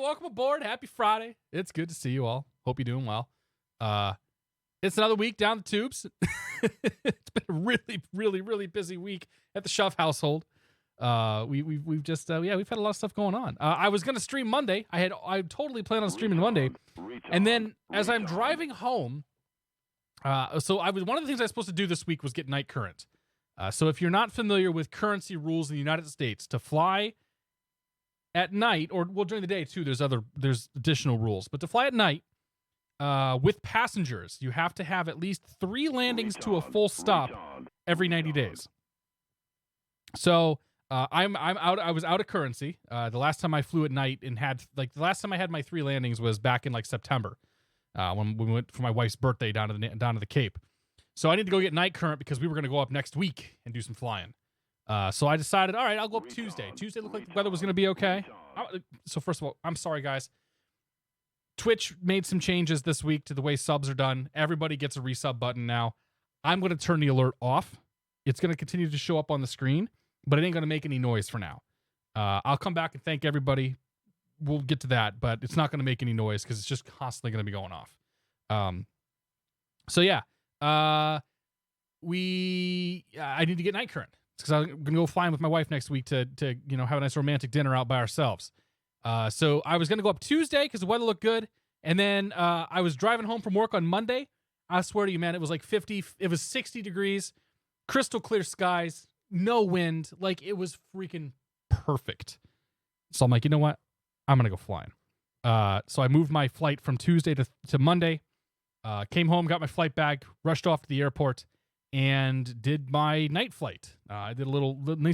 welcome aboard. Happy Friday. It's good to see you all. Hope you're doing well. It's another week down the tubes. It's been a really, really, really busy week at the Shove household. We've just we've had a lot of stuff going on. I was gonna stream Monday. I totally planned on streaming Monday, and then as I'm driving home, so one of the things I was supposed to do this week was get night current. So if you're not familiar with currency rules in the United States, to fly at night, or well during the day too, there's additional rules, but to fly at night with passengers, you have to have at least 3 landings to a full stop every 90 days. So I'm out. I was out of currency. The last time I flew at night and had the last time I had my 3 landings was back in September, when we went for my wife's birthday down to the Cape. So I need to go get night current because we were going to go up next week and do some flying. So I decided, all right, I'll go up Tuesday. Tuesday looked like the weather was going to be okay. So first of all, I'm sorry, guys. Twitch made some changes this week to the way subs are done. Everybody gets a resub button now. I'm going to turn the alert off. It's going to continue to show up on the screen, but it ain't going to make any noise for now. I'll come back and thank everybody. We'll get to that, but it's not going to make any noise because it's just constantly going to be going off. So yeah. I need to get night current because I'm going to go flying with my wife next week to have a nice romantic dinner out by ourselves. So I was going to go up Tuesday because the weather looked good. And then I was driving home from work on Monday. I swear to you, man, it was 60 degrees, crystal clear skies, no wind. It was freaking perfect. So I'm like, you know what? I'm going to go flying. So I moved my flight from Tuesday to Monday. Came home, got my flight bag, rushed off to the airport, and did my night flight. I did a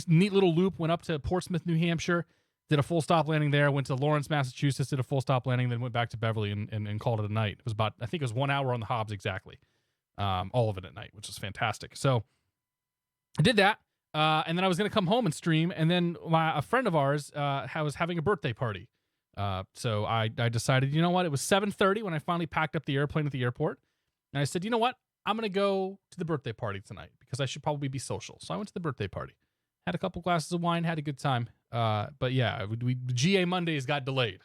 neat little loop, went up to Portsmouth, New Hampshire, did a full stop landing there, went to Lawrence, Massachusetts, did a full stop landing, then went back to Beverly and called it a night. It was I think it was 1 hour on the Hobbs exactly. All of it at night, which was fantastic. So I did that, and then I was going to come home and stream, and then a friend of ours was having a birthday party. So I decided, you know what? It was 7:30 when I finally packed up the airplane at the airport. And I said, you know what? I'm going to go to the birthday party tonight because I should probably be social. So I went to the birthday party, had a couple glasses of wine, had a good time. But yeah, GA Mondays got delayed.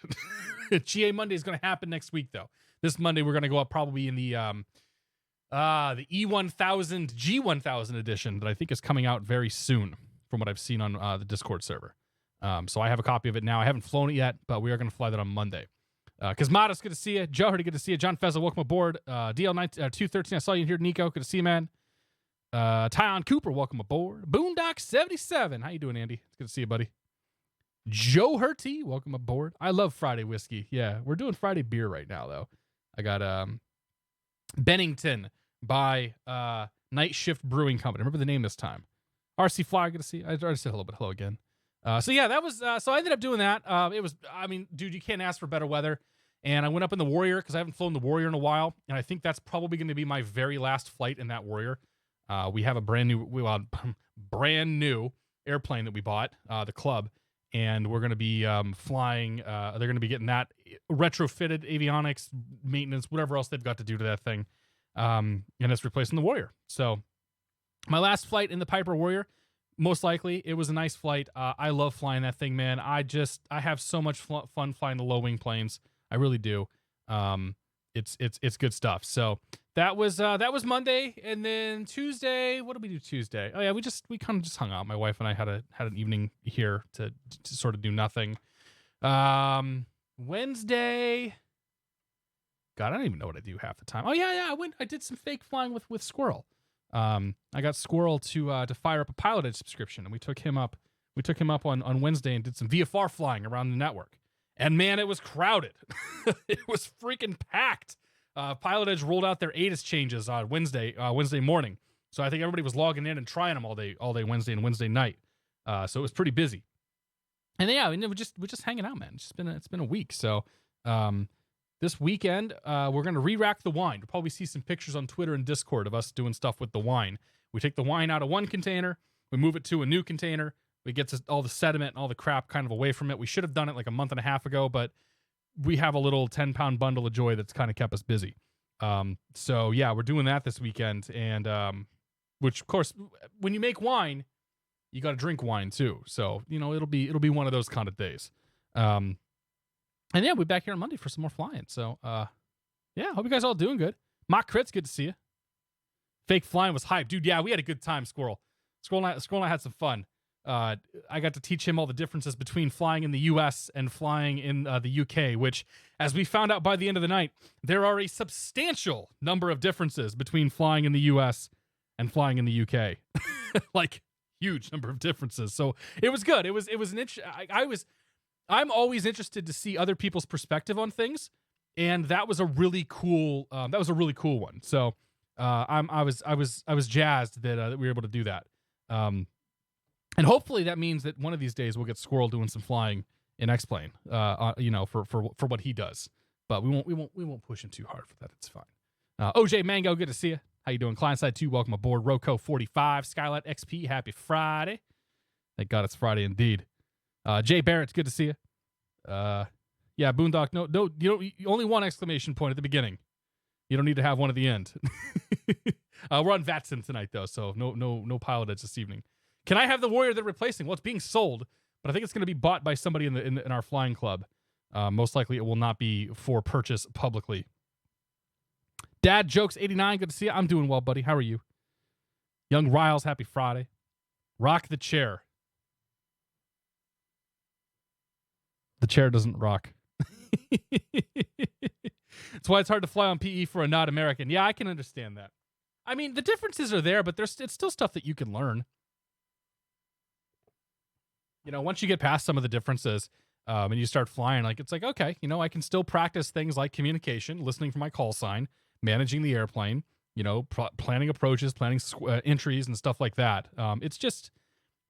GA Monday is going to happen next week though. This Monday, we're going to go up probably in the E1000 G1000 edition that I think is coming out very soon from what I've seen on the Discord server. So I have a copy of it now. I haven't flown it yet, but we are going to fly that on Monday. Kazmatos, good to see you. Joe, Hardy, good to see you. John Fezza, welcome aboard. DL213, I saw you here. Nico, good to see you, man. Tyon Cooper, welcome aboard. Boondock77, how you doing, Andy? It's good to see you, buddy. Joe Hurty, welcome aboard. I love Friday whiskey. Yeah, we're doing Friday beer right now, though. I got Bennington by Night Shift Brewing Company. Remember the name this time. RC Flyer, good to see you. I already said hello, but hello again. So yeah, that was, so I ended up doing that. Dude, you can't ask for better weather. And I went up in the Warrior because I haven't flown the Warrior in a while. And I think that's probably going to be my very last flight in that Warrior. We have a brand new airplane that we bought, the Club. And we're going to be flying, they're going to be getting that retrofitted avionics, maintenance, whatever else they've got to do to that thing. And it's replacing the Warrior. So my last flight in the Piper Warrior, most likely, it was a nice flight. I love flying that thing, man. I have so much fun flying the low wing planes. I really do. It's good stuff. So that was Monday, and then Tuesday. What did we do Tuesday? Oh yeah, we kind of just hung out. My wife and I had an evening here to sort of do nothing. Wednesday. God, I don't even know what I do half the time. Oh yeah. I did some fake flying with Squirrel. I got Squirrel to fire up a Pilot Edge subscription, and we took him up on Wednesday and did some VFR flying around the network. And man, it was crowded. It was freaking packed. Pilot Edge rolled out their ATIS changes on Wednesday morning. So I think everybody was logging in and trying them all day Wednesday and Wednesday night. So it was pretty busy. And then, yeah, we're just hanging out, man. It's been a week. So this weekend, we're going to re-rack the wine. You'll probably see some pictures on Twitter and Discord of us doing stuff with the wine. We take the wine out of one container, we move it to a new container, we get all the sediment and all the crap kind of away from it. We should have done it like a month and a half ago, but we have a little 10-pound bundle of joy that's kind of kept us busy. So yeah, we're doing that this weekend, and which of course, when you make wine, you got to drink wine too. So it'll be one of those kind of days. And yeah, we'll be back here on Monday for some more flying. So, yeah, hope you guys all doing good. Mock Crits, good to see you. Fake flying was hype. Dude, yeah, we had a good time, Squirrel. Squirrel and I had some fun. I got to teach him all the differences between flying in the U.S. and flying in the U.K., which, as we found out by the end of the night, there are a substantial number of differences between flying in the U.S. and flying in the U.K. Like, huge number of differences. So it was good. It was an I'm always interested to see other people's perspective on things, and that was a really cool one. So I was jazzed that we were able to do that. And hopefully that means that one of these days we'll get Squirrel doing some flying in X-Plane, for what he does. But we won't push him too hard for that. It's fine. OJ Mango, good to see you. How you doing? Clientside 2, welcome aboard. Roco 45, Skylight XP, happy Friday. Thank God it's Friday indeed. Jay Barrett, good to see you. Yeah, Boondock, no, you only one exclamation point at the beginning. You don't need to have one at the end. We're on VATSIM tonight though, so no pilot edge this evening. Can I have the Warrior they're replacing? Well, it's being sold, but I think it's going to be bought by somebody in our flying club. Most likely, it will not be for purchase publicly. Dad Jokes 89, good to see you. I'm doing well, buddy. How are you? Young Riles, happy Friday. Rock the chair. The chair doesn't rock. That's why it's hard to fly on PE for a not American. Yeah, I can understand that. I mean, the differences are there, but it's still stuff that you can learn. You know, once you get past some of the differences and you start flying, like it's like, okay, you know, I can still practice things like communication, listening for my call sign, managing the airplane, you know, planning approaches, planning entries and stuff like that. It's just,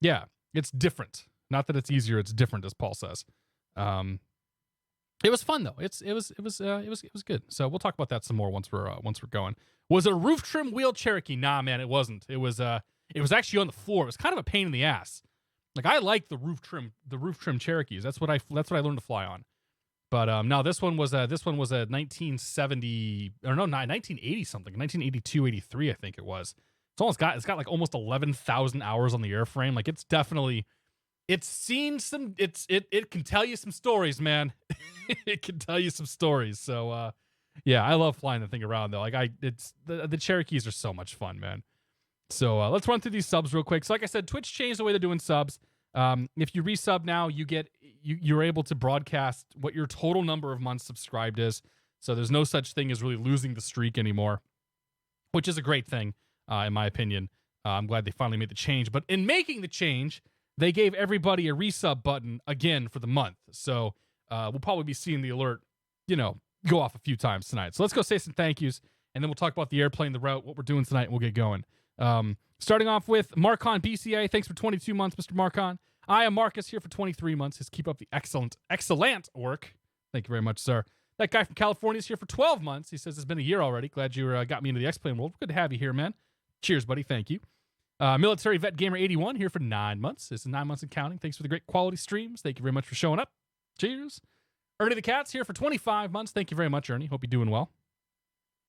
yeah, it's different. Not that it's easier, it's different, as Paul says. It was fun though. It was good. So we'll talk about that some more once we're going. Was it a roof trim wheel Cherokee? Nah, man, it wasn't. It was actually on the floor. It was kind of a pain in the ass. Like I like the roof trim Cherokees. That's what I learned to fly on. But no, this one was a 1970 or no, 1980 something, 1982, 83, I think it was. It's got like almost 11,000 hours on the airframe. Like it's definitely, it's seen some, it can tell you some stories, man. It can tell you some stories. So yeah, I love flying the thing around though. Like the Cherokees are so much fun, man. So let's run through these subs real quick. So like I said, Twitch changed the way they're doing subs. If you resub now, you're able to broadcast what your total number of months subscribed is. So there's no such thing as really losing the streak anymore, which is a great thing, in my opinion. I'm glad they finally made the change. But in making the change, they gave everybody a resub button again for the month. So we'll probably be seeing the alert, go off a few times tonight. So let's go say some thank yous, and then we'll talk about the airplane, the route, what we're doing tonight, and we'll get going. Starting off with Marcon BCA. Thanks for 22 months, Mr. Marcon. I am Marcus here for 23 months. Just keep up the excellent work. Thank you very much, sir. That guy from California is here for 12 months. He says it's been a year already. Glad you got me into the X-Plane world. Good to have you here, man. Cheers, buddy. Thank you. Military Vet Gamer 81 here for 9 months. It's 9 months and counting. Thanks for the great quality streams. Thank you very much for showing up. Cheers. Ernie the Cat's here for 25 months. Thank you very much, Ernie. Hope you're doing well.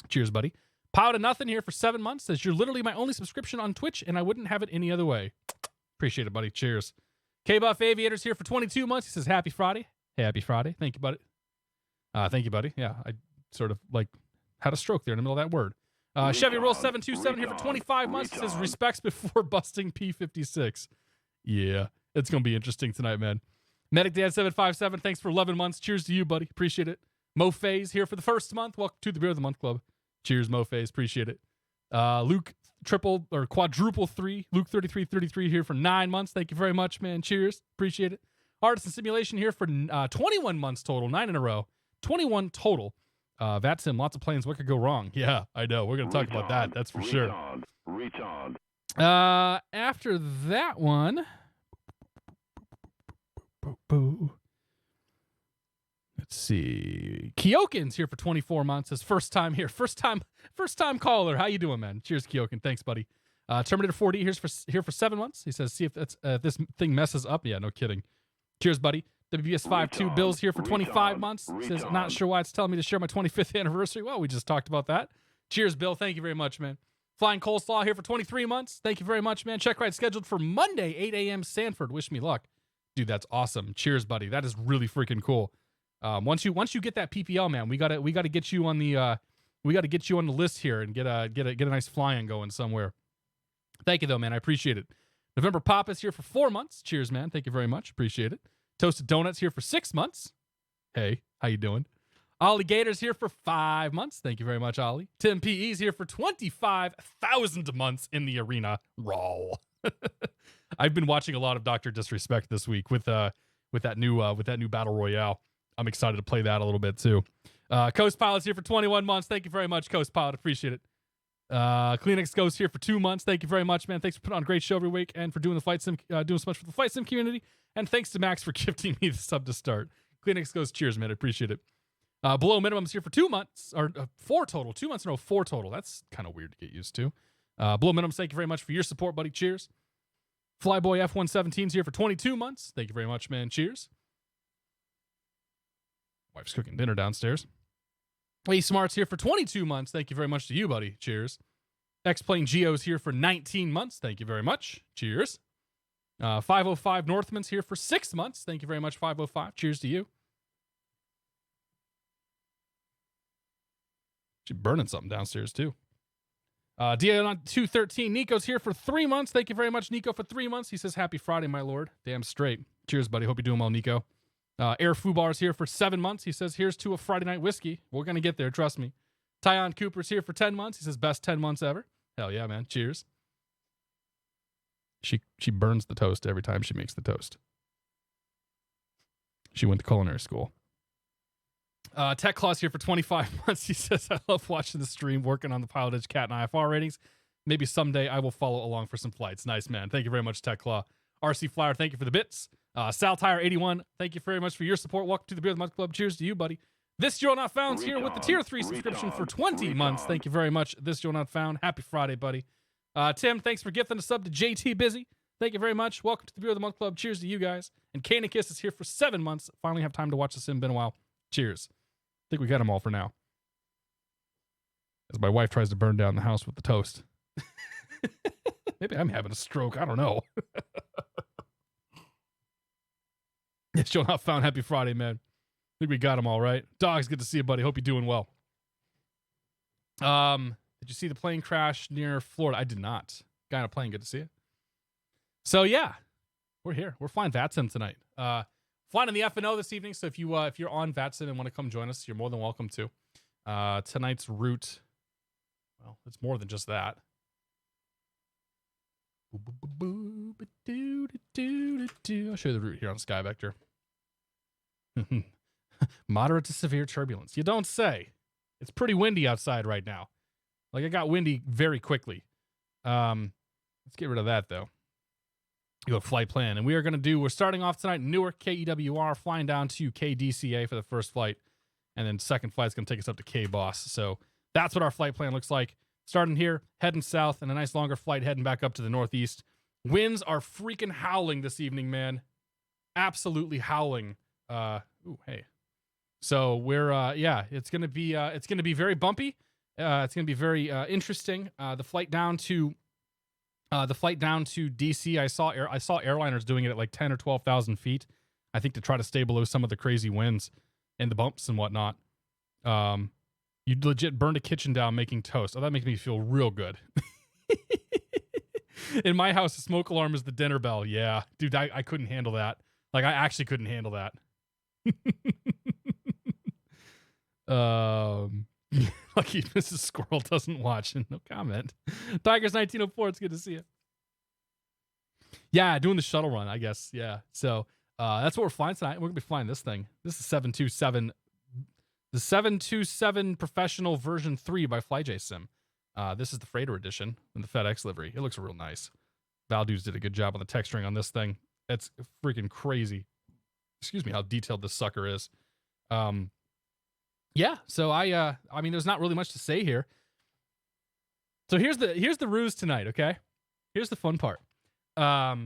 Cheers, buddy. Pow to Nothing here for 7 months. Says you're literally my only subscription on Twitch, and I wouldn't have it any other way. Appreciate it, buddy. Cheers. K-Buff Aviators here for 22 months. He says happy Friday. Hey, happy Friday. Thank you, buddy. Thank you, buddy. Yeah, I sort of had a stroke there in the middle of that word. Chevy Roll 727 here for 25 months. He says respects before busting P56. Yeah, it's gonna be interesting tonight, man. Medic Dad 757. Thanks for 11 months. Cheers to you, buddy. Appreciate it. Mo Faze here for the first month. Welcome to the Beer of the Month Club. Cheers, Mo Faze. Appreciate it. Luke triple or quadruple 3. Luke 3333 here for 9 months. Thank you very much, man. Cheers. Appreciate it. Artisan Simulation here for 21 months total. 9 in a row. 21 total. VATSIM, lots of planes. What could go wrong? Yeah, I know. We're going to talk about that. That's for sure. After that one, let's see. Kyokin's here for 24 months. His first time here. First time caller. How you doing, man? Cheers, Kyokin. Thanks, buddy. Terminator 4D here for 7 months. He says, see if this thing messes up. Yeah, no kidding. Cheers, buddy. WBS 5-2 Bill's here for 25 months. Says, not sure why it's telling me to share my 25th anniversary. Well, we just talked about that. Cheers, Bill. Thank you very much, man. Flying Coleslaw here for 23 months. Thank you very much, man. Check ride scheduled for Monday, 8 a.m. Sanford. Wish me luck. Dude, that's awesome. Cheers, buddy. That is really freaking cool. Once you get that PPL, man, we gotta get you on the list here and get a nice fly-in going somewhere. Thank you though, man. I appreciate it. November Pop is here for 4 months. Cheers, man. Thank you very much. Appreciate it. Toasted Donuts here for 6 months. Hey, how you doing? Ollie Gator's here for 5 months. Thank you very much, Ollie. Tim P.E.'s here for 25,000 months in the arena. Raw. I've been watching a lot of Dr. Disrespect this week with that new battle royale. I'm excited to play that a little bit too. Coast Pilot's here for 21 months. Thank you very much, Coast Pilot. Appreciate it. Kleenex Ghost here for 2 months. Thank you very much, man. Thanks for putting on a great show every week and for doing the FlyJSim, doing so much for the FlyJSim community. And thanks to Max for gifting me the sub to start. Kleenex Ghost, cheers, man. I appreciate it. Below Minimum's here for 2 months, or 4 total. 2 months, no, 4 total. That's kind of weird to get used to. Below Minimum, thank you very much for your support, buddy. Cheers. Flyboy F117's here for 22 months. Thank you very much, man. Cheers. Wife's cooking dinner downstairs. A Smart's here for 22 months. Thank you very much to you, buddy. Cheers. X-Plane Geo's here for 19 months. Thank you very much. Cheers. 505 Northman's here for 6 months. Thank you very much, 505. Cheers to you. She's burning something downstairs, too. DA213, Nico's here for 3 months. Thank you very much, Nico, for 3 months. He says, happy Friday, my lord. Damn straight. Cheers, buddy. Hope you're doing well, Nico. Air Fubar's here for 7 months. He says, here's to a Friday night whiskey. We're going to get there, trust me. Tyon Cooper's here for 10 months. He says, best 10 months ever. Hell yeah, man. Cheers. She burns the toast every time she makes the toast. She went to culinary school. Tech Claw's here for 25 months. He says, I love watching the stream, working on the Pilot Edge Cat and IFR ratings. Maybe someday I will follow along for some flights. Nice, man. Thank you very much, Tech Claw. RC Flyer, thank you for the bits. Sal Tire 81, thank you very much for your support. Welcome to the Beer of the Month Club. Cheers to you, buddy. This Joe Not Found's here with the Tier 3 subscription for 20 months. Thank you very much, This Joe Not Found. Happy Friday, buddy. Tim, thanks for gifting a sub to JT Busy. Thank you very much. Welcome to the Beer of the Month Club. Cheers to you guys. And Kiss is here for 7 months. Finally have time to watch the sim. Been a while. Cheers. I think we got them all for now. As my wife tries to burn down the house with the toast. Maybe I'm having a stroke. I don't know. Yes, Joe Not Found. Happy Friday, man. I think we got them all right. Dogs, good to see you, buddy. Hope you're doing well. Did you see the plane crash near Florida? I did not. Guy on a plane. Good to see you. So yeah, we're here. We're flying VATSIM tonight. Flying in the F&O this evening. So if you're on VATSIM and want to come join us, you're more than welcome to. Tonight's route, well, it's more than just that. I'll show you the route here on Sky Vector. Moderate to severe turbulence. You don't say. It's pretty windy outside right now. Like, it got windy very quickly. Let's get rid of that, though. You go to flight plan. And we're starting off tonight in Newark, KEWR, flying down to KDCA for the first flight. And then second flight's going to take us up to KBOS. So that's what our flight plan looks like. Starting here, heading south, and a nice longer flight heading back up to the northeast. Winds are freaking howling this evening, man. Absolutely howling. Hey. So we're it's gonna be very bumpy. It's gonna be very interesting. The flight down to DC, I saw airliners doing it at like 10 or 12,000 feet. I think to try to stay below some of the crazy winds and the bumps and whatnot. You legit burned a kitchen down making toast. Oh, that makes me feel real good. In my house, the smoke alarm is the dinner bell. Yeah, dude, I couldn't handle that. Like, I actually couldn't handle that. Lucky Mrs. Squirrel doesn't watch and no comment. Tigers 1904, it's good to see you. Yeah, doing the shuttle run, I guess. Yeah, so that's what we're flying tonight. We're gonna be flying this thing. This is 727. The 727 Professional version 3 by FlyJSim. This is the freighter edition in the FedEx livery. It looks real nice. Valdudes did a good job on the texturing on this thing. It's freaking crazy. Excuse me, how detailed this sucker is. Yeah, so I mean, there's not really much to say here. So here's the ruse tonight, okay? Here's the fun part. All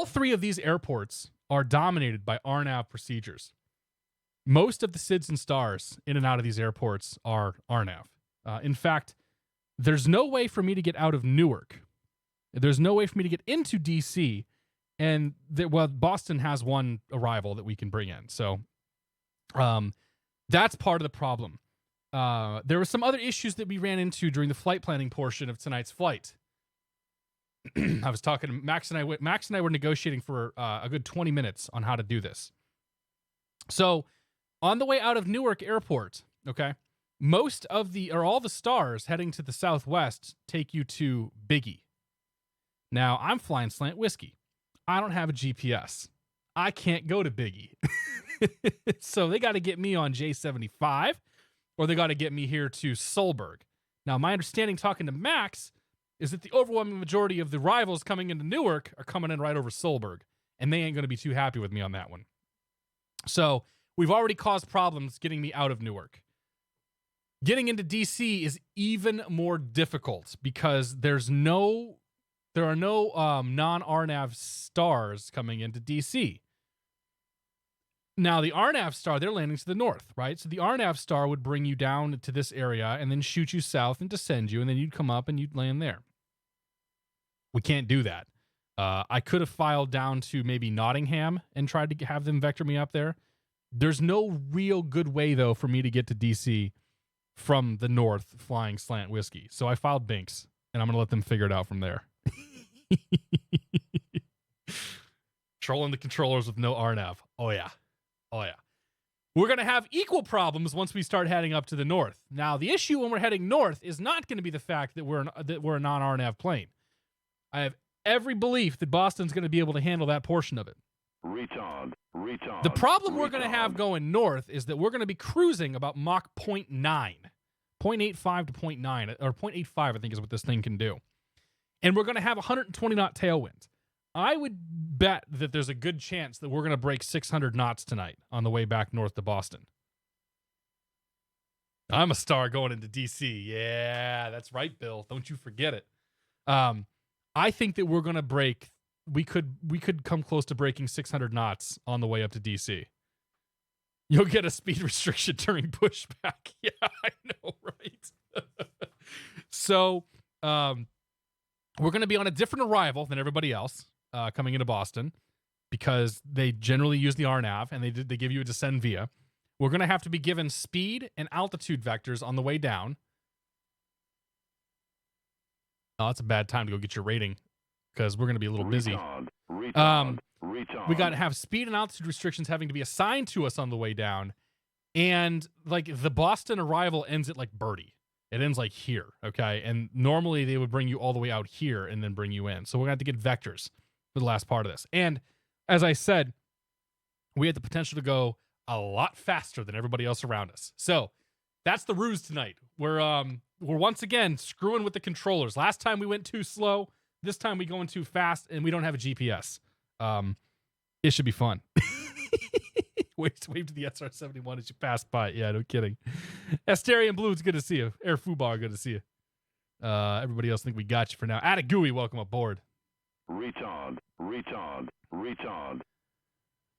three of these airports are dominated by RNAV procedures. Most of the SIDS and stars in and out of these airports are RNAV. In fact, there's no way for me to get out of Newark. There's no way for me to get into DC. And Boston has one arrival that we can bring in. So That's part of the problem. There were some other issues that we ran into during the flight planning portion of tonight's flight. I was talking to Max and I. Max and I were negotiating for a good 20 minutes on how to do this. So, on the way out of Newark Airport, okay, all the stars heading to the southwest take you to Biggie. Now, I'm flying Slant Whiskey. I don't have a GPS. I can't go to Biggie. So they got to get me on J75, or they got to get me here to Solberg. Now, my understanding talking to Max is that the overwhelming majority of the rivals coming into Newark are coming in right over Solberg, and they ain't going to be too happy with me on that one. So we've already caused problems getting me out of Newark. Getting into DC is even more difficult because there are no non-RNAV stars coming into DC. Now, the RNAV star, they're landing to the north, right? So the RNAV star would bring you down to this area and then shoot you south and descend you, and then you'd come up and you'd land there. We can't do that. I could have filed down to maybe Nottingham and tried to have them vector me up there. There's no real good way, though, for me to get to DC from the north flying Slant Whiskey. So I filed Binks, and I'm going to let them figure it out from there. Trolling the controllers with no RNAV. Oh, yeah. We're going to have equal problems once we start heading up to the north. Now, the issue when we're heading north is not going to be the fact that we're a non-RNAV plane. I have every belief that Boston's going to be able to handle that portion of it. The problem we're going to have going north is that we're going to be cruising about Mach 0.9. 0.85 to 0.9, or 0.85, I think is what this thing can do. And we're going to have 120 knot tailwinds. I would bet that there's a good chance that we're going to break 600 knots tonight on the way back north to Boston. I'm a star going into DC. Yeah, that's right, Bill. Don't you forget it. I think that we're going to break. We could come close to breaking 600 knots on the way up to DC. You'll get a speed restriction during pushback. Yeah, I know, right? So, we're going to be on a different arrival than everybody else coming into Boston because they generally use the RNAV and they give you a descend via. We're going to have to be given speed and altitude vectors on the way down. Oh, that's a bad time to go get your rating because we're going to be a little busy. We got to have speed and altitude restrictions having to be assigned to us on the way down. And like the Boston arrival ends at like Birdie. It ends like here, okay? And normally they would bring you all the way out here and then bring you in. So we're going to have to get vectors for the last part of this. And as I said, we had the potential to go a lot faster than everybody else around us. So that's the ruse tonight. We're once again screwing with the controllers. Last time we went too slow. This time we going too fast, and we don't have a GPS. It should be fun. Wave to the SR-71 as you pass by. Yeah, no kidding. Asterian Blue, it's good to see you. Air Fubar, good to see you. Everybody else, think we got you for now. Attagooey, welcome aboard. Retard.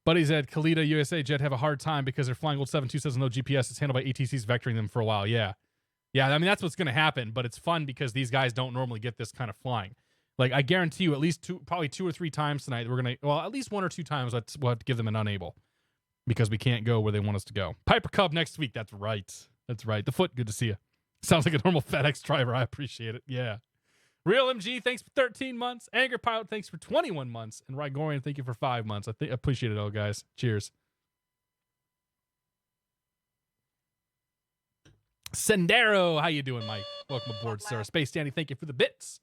Buddies at Kalita USA Jet have a hard time because their Flying Gold 72 says no GPS. It's handled by ATCs vectoring them for a while. Yeah, I mean, that's what's going to happen, but it's fun because these guys don't normally get this kind of flying. Like, I guarantee you at least probably 2 or 3 times tonight, we're going to, well, at least 1 or 2 times we'll have to give them an unable because we can't go where they want us to go. Piper Cub next week. That's right. The Foot, good to see you. Sounds like a normal FedEx driver. I appreciate it. Yeah. Real MG, thanks for 13 months. Anger Pilot, thanks for 21 months. And Rygorian, thank you for 5 months. I appreciate it all, guys. Cheers. Sendero, how you doing, Mike? Welcome aboard, sir. Space Danny, thank you for the bits.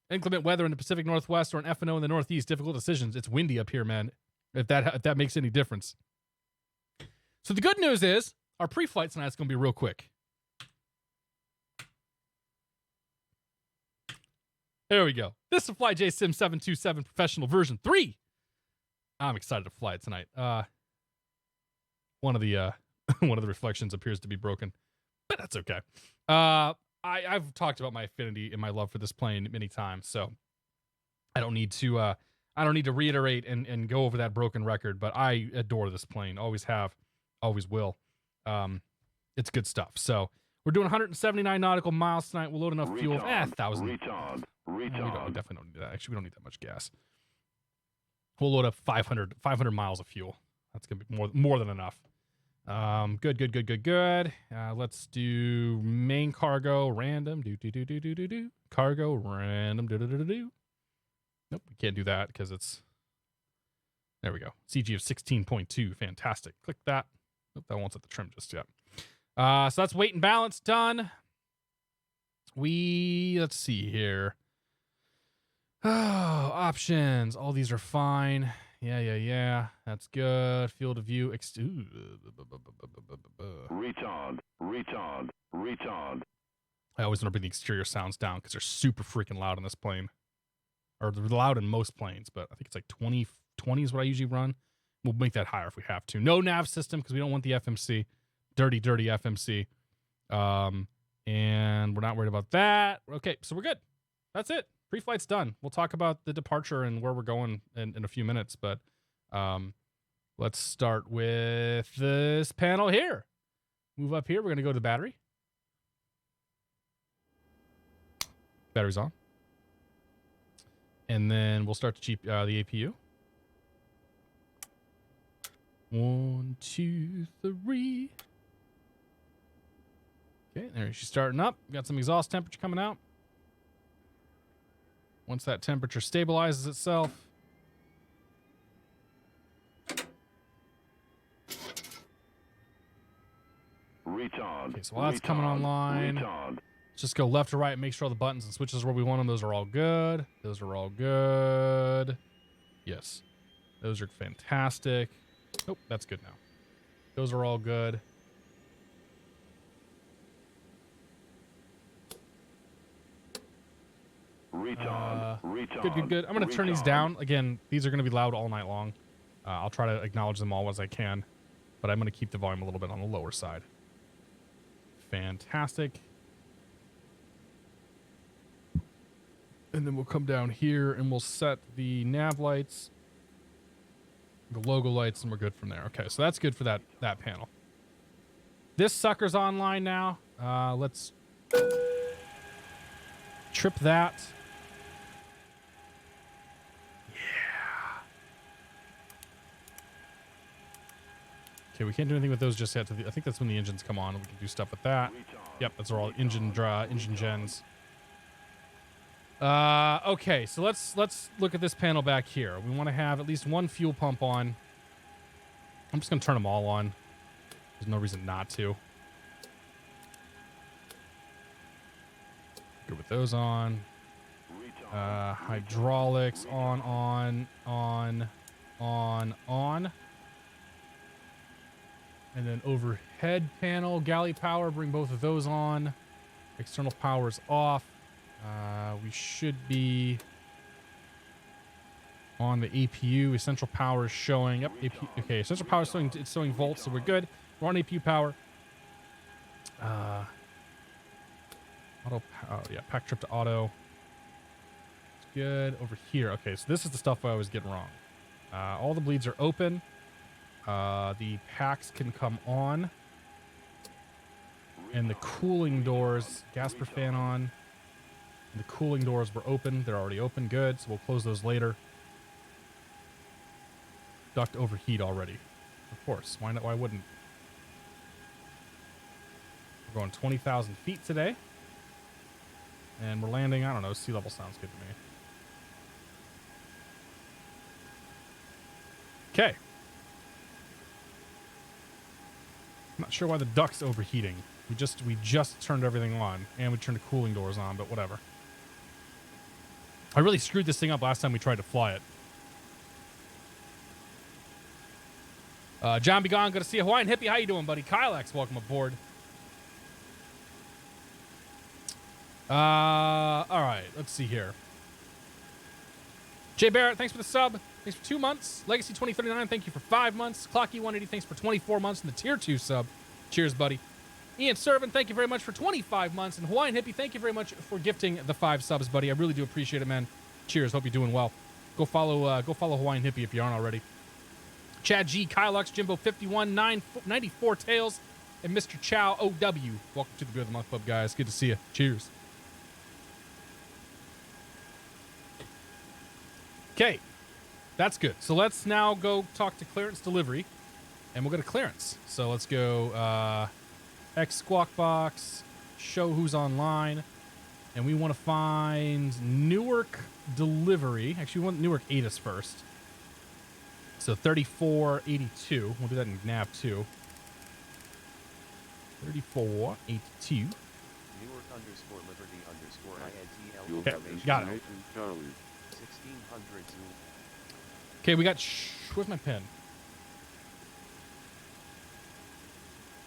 Inclement weather in the Pacific Northwest or an F&O in the Northeast. Difficult decisions. It's windy up here, man. If that makes any difference. So the good news is our pre-flight tonight's going to be real quick. There we go. This is FlyJSim 727 Professional version 3. I'm excited to fly it tonight. One of the reflections appears to be broken, but that's okay. I've talked about my affinity and my love for this plane many times, so I don't need to reiterate and go over that broken record, but I adore this plane. Always have, always will. It's good stuff. So we're doing 179 nautical miles tonight. We'll load enough fuel. 1,000. We definitely don't need that. Actually, we don't need that much gas. We'll load up 500 miles of fuel. That's going to be more than enough. Good, good, good, good, good. Let's do main cargo random. Cargo random. Nope, we can't do that because it's. There we go. CG of 16.2. Fantastic. Click that. Nope, that won't set the trim just yet. So that's weight and balance done. Let's see here. Oh, options. All these are fine. Yeah. That's good. Field of view. Retard. I always want to bring the exterior sounds down because they're super freaking loud on this plane. Or they're loud in most planes, but I think it's like 20 is what I usually run. We'll make that higher if we have to. No nav system because we don't want the FMC. Dirty FMC. And we're not worried about that. Okay, so we're good. That's it. Pre-flight's done. We'll talk about the departure and where we're going in a few minutes, but let's start with this panel here. Move up here. We're going to go to the battery. Battery's on. And then we'll start to the APU. 1, 2, 3. Okay, there she's starting up. Got some exhaust temperature coming out. Once that temperature stabilizes itself. Okay, so while that's coming online, let's just go left to right and make sure all the buttons and switches are where we want them. Those are all good. Those are all good. Yes. Those are fantastic. Nope, that's good now. Those are all good. Good. I'm going to turn these down. Again, these are going to be loud all night long. I'll try to acknowledge them all as I can, but I'm going to keep the volume a little bit on the lower side. Fantastic. And then we'll come down here and we'll set the nav lights, the logo lights, and we're good from there. Okay, so that's good for that panel. This sucker's online now. Let's trip that. Okay, we can't do anything with those just yet. I think that's when the engines come on. We can do stuff with that. Yep, that's all engine gens. Okay, so let's look at this panel back here. We want to have at least one fuel pump on. I'm just going to turn them all on. There's no reason not to. Good with those on. Hydraulics on. And then overhead panel, galley power, bring both of those on. External power is off. We should be on the APU. Essential power is showing. Yep, APU. Okay, essential power is showing. It's showing volts, so we're good. We're on APU power. Auto. Yeah, pack trip to auto. It's good over here. Okay, so this is the stuff I always get wrong. All the bleeds are open. The packs can come on. And the cooling doors, Gasper fan on. And the cooling doors were open. They're already open. Good. So we'll close those later. Duct overheat already. Of course. Why not? Why wouldn't? We're going 20,000 feet today. And we're landing, I don't know, sea level sounds good to me. Okay. I'm not sure why the duct's overheating. We just turned everything on, and we turned the cooling doors on, but whatever. I really screwed this thing up last time we tried to fly it. John Begone, good to see you. Hawaiian Hippie, how you doing, buddy? Kylex, welcome aboard. All right, let's see here. Jay Barrett, thanks for the sub. Thanks for 2 months. Legacy 2039, thank you for 5 months. Clocky 180, thanks for 24 months in the tier 2 sub. Cheers, buddy. Ian Servant, thank you very much for 25 months. And Hawaiian Hippie, thank you very much for gifting the 5 subs, buddy. I really do appreciate it, man. Cheers. Hope you're doing well. Go follow Hawaiian Hippie if you aren't already. Chad G, Kylux, Jimbo 51, 94 Tails, and Mr. Chow OW. Welcome to the Beer of the Month Club, guys. Good to see you. Cheers. Okay, that's good. So let's now go talk to clearance delivery and we'll go to clearance. So let's go X squawk box, show who's online, and we want to find Newark delivery. Actually, we want Newark Addons first. So 3482. We'll do that in nav 2. 3482. Newark underscore Liberty underscore INTL. Okay, got it. 1600 Zoom. Okay, we got. Where's my pen?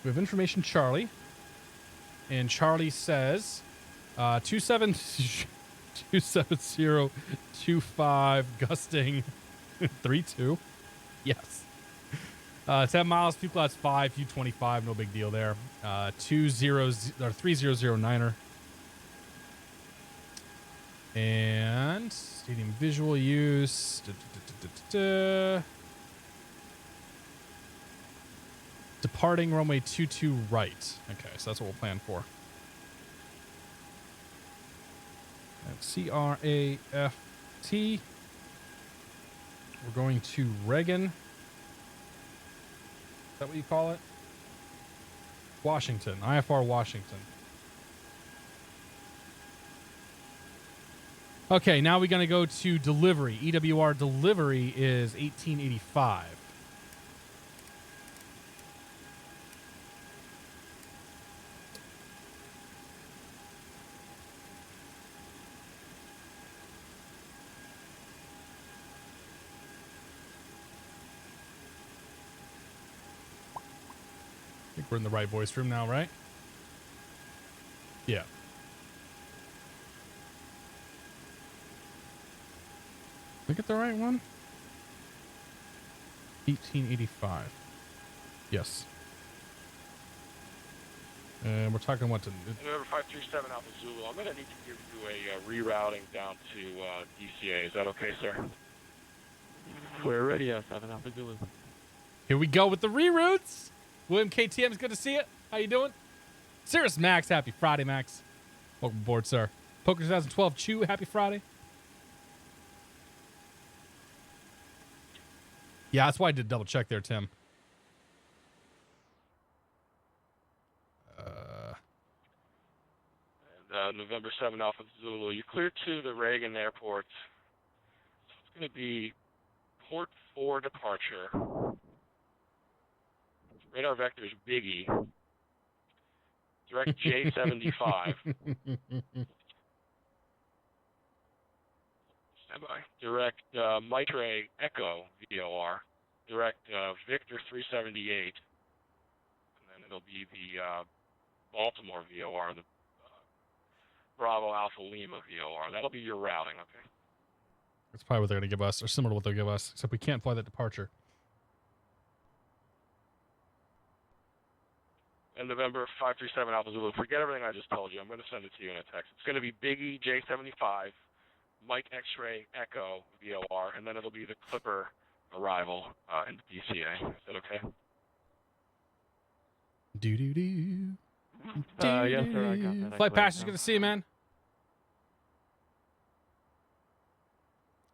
We have information, Charlie. And Charlie says 27025 gusting 32. Yes. 10 miles, fuel class 5, U25, no big deal there. 3009er. And stadium visual use. Departing runway 22 right. Okay, so that's what we'll plan for. CRAFT. We're going to Reagan. Is that what you call it? Washington. IFR Washington. Okay, now we're going to go to delivery. EWR delivery is 1885. I think we're in the right voice room now, right? Yeah. Look at the right one. 1885. Yes. And we're talking what to... November 537 Alpha Zulu. I'm going to need to give you a rerouting down to DCA. Is that okay, sir? We're ready, 7 Alpha Zulu. Here we go with the reroutes. William KTM, it's good to see you. How you doing? Cirrus Max, happy Friday, Max. Welcome aboard, sir. Poker 2012 Chew, happy Friday. Yeah, that's why I did double check there, Tim. November 7 Alpha Zulu. You're clear to the Reagan Airport. So it's going to be port 4 departure. Radar vector is Biggie. Direct J75. Standby. Direct Mitre Echo VOR. Direct Victor 378. And then it'll be the Baltimore VOR, the Bravo Alpha Lima VOR. That'll be your routing, okay? That's probably what they're going to give us, or similar to what they'll give us, except we can't fly that departure. And November 537 Alpha Zulu. Forget everything I just told you. I'm going to send it to you in a text. It's going to be Biggie J75, Mike X-Ray Echo VOR, and then it'll be the Clipper arrival in the DCA. Is that okay? Do-do-do. Yes, sir, I got that. Flight Pastor's good to see you, man.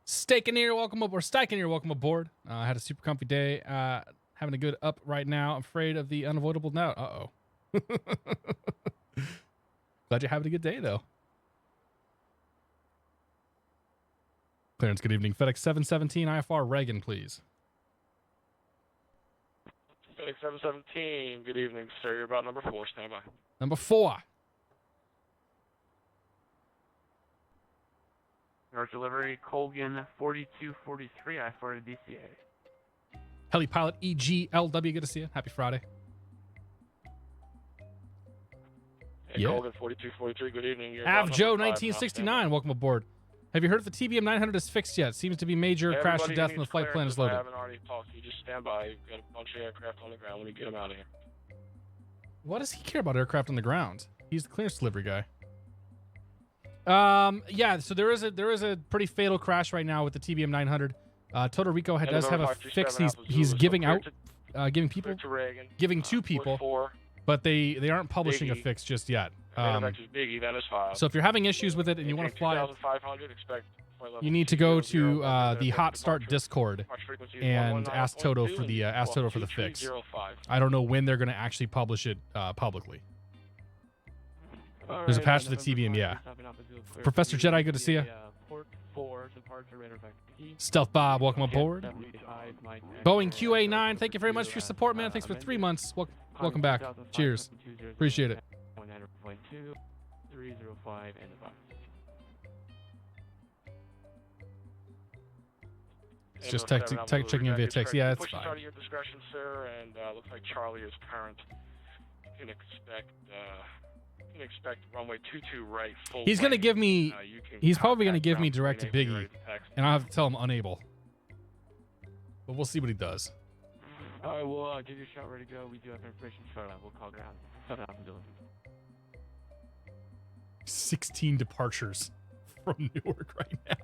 Steakeneer, welcome aboard. Steakeneer, welcome aboard. I had a super comfy day. Having a good up right now. I'm afraid of the unavoidable now. Uh-oh. Glad you're having a good day, though. Clarence, good evening. FedEx 717 IFR Reagan, please. FedEx 717, good evening, sir. You're about number 4. Stand by. Number 4. Your delivery, Colgan 4243, I-4 to DCA. Heli Pilot EGLW, good to see you. Happy Friday. Hey, Yeah. Colgan 4243, good evening. You're Av about Joe number 5 now. 1969, welcome aboard. Have you heard if the TBM 900 is fixed yet? Seems to be major Hey, crash to everybody death who when the needs flight plan is clearance, loaded. I haven't already talked to you. Just stand by. You've got a bunch of aircraft on the ground. Let me get them out of here. What does he care about aircraft on the ground? He's the clearance delivery guy. Yeah, so there is a pretty fatal crash right now with the TBM 900. Toto Rico does have a fix. He's giving out, giving people, giving to people, but they aren't publishing a Biggie. fix just yet. Biggie, that is filed. So if you're having issues with it and you want to fly it, 2,500, expect you need to go to the Hot Start Discord and ask Toto for the fix. I don't know when they're going to actually publish it publicly. There's a patch to the TVM, yeah. Professor Jedi, good to see you. Stealth Bob, welcome aboard. Boeing QA9, thank you very much for your support, man. Thanks for 3 months. Welcome back. Cheers. Appreciate it. It's just checking in via text. Yeah, it's fine. Start at your discretion, sir, and looks like Charlie is current. You can expect runway 22 right full. He's gonna give me. He's probably gonna give me direct to Biggie, and I'll have to tell him unable. But we'll see what he does. All right, we'll give you a shot ready to go. We do have information. We'll call ground. 16 departures from Newark right now.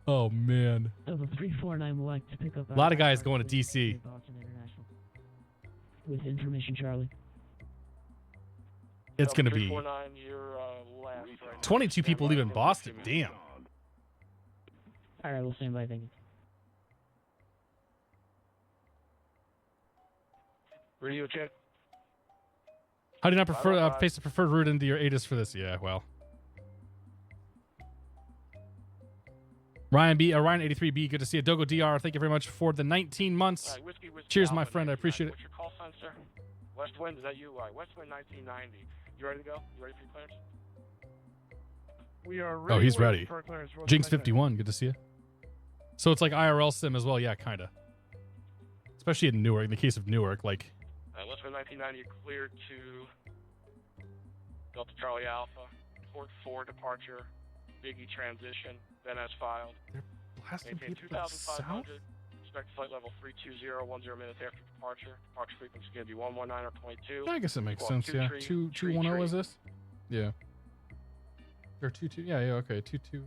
Oh man. Level 349 will like to pick up. A lot of guys going to DC. With information, Charlie. It's gonna be 22 people leaving Boston. Damn. All right, we'll stand by. Thank you. Radio check. How do you not prefer face the preferred route into your ATIS for this? Yeah, well. Ryan 83B, good to see you. Dogo DR, thank you very much for the 19 months. Right, whiskey, Cheers, Alpha, my friend. I appreciate it. What's your call sign, sir? West Wind, is that you? All right, West Wind 1990. You ready to go? You ready for your clearance? We are ready. Oh, he's ready. For clearance. Jinx 51, good to see you. So it's like IRL sim as well, yeah, kind of. Especially in Newark, in the case of Newark, like. West Wind 1990, you're cleared to Delta Charlie Alpha, Port 4 departure, Biggie transition, then as filed. They're blasting Maintain people to the south? 2,500. Expect flight level 320, 10 minutes after departure. Departure frequency is going to be 119 or 0.2. I guess it makes sense, yeah. 2210 is this? Yeah. Or 22, yeah, okay. 22,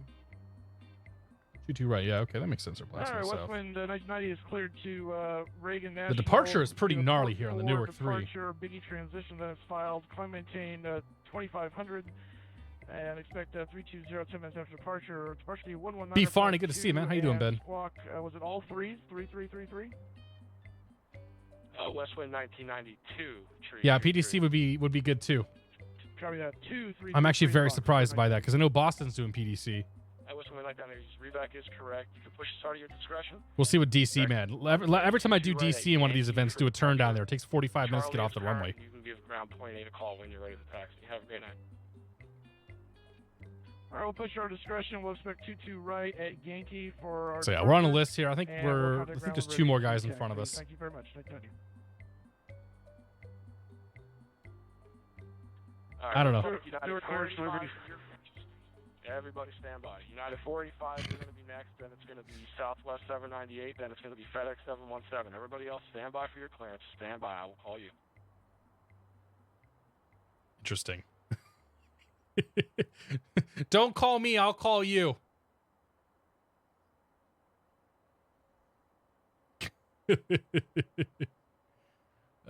right, yeah, okay, that makes sense. They're blasting All right, south. West Wind 1990 is cleared to Reagan National. The departure is pretty gnarly here on the Newark 3. Departure, Biggie transition, then it's filed. Climb maintain 2,500. And expect 320, 10 minutes after departure. Departure 119. B. Farney, good to see you, man. How you doing, Ben? Squawk, was it all threes? 3333? West Wind 1992. Yeah, PDC would be good too. Copy that. 233. I'm actually very surprised by that because I know Boston's doing PDC. West Wind 1990. Revac is correct. You can push the start of your discretion. We'll see what DC, man. Every time I do DC in one of these events, do a turn down there. It takes 45 minutes to get off the runway. You can give ground point 8 a call when you're ready to taxi. Have a great night. All right, we'll push our discretion. We'll expect 22 right at Yankee for our. So yeah, we're on a list here. I think and I think there's 2 more guys in front of us. Thank you very much. Thank you. Right, I don't know. United 485, everybody stand by. United 485 is going to be next, then it's going to be Southwest 798, then it's going to be FedEx 717. Everybody else stand by for your clearance. Stand by. I will call you. Interesting. Don't call me, I'll call you.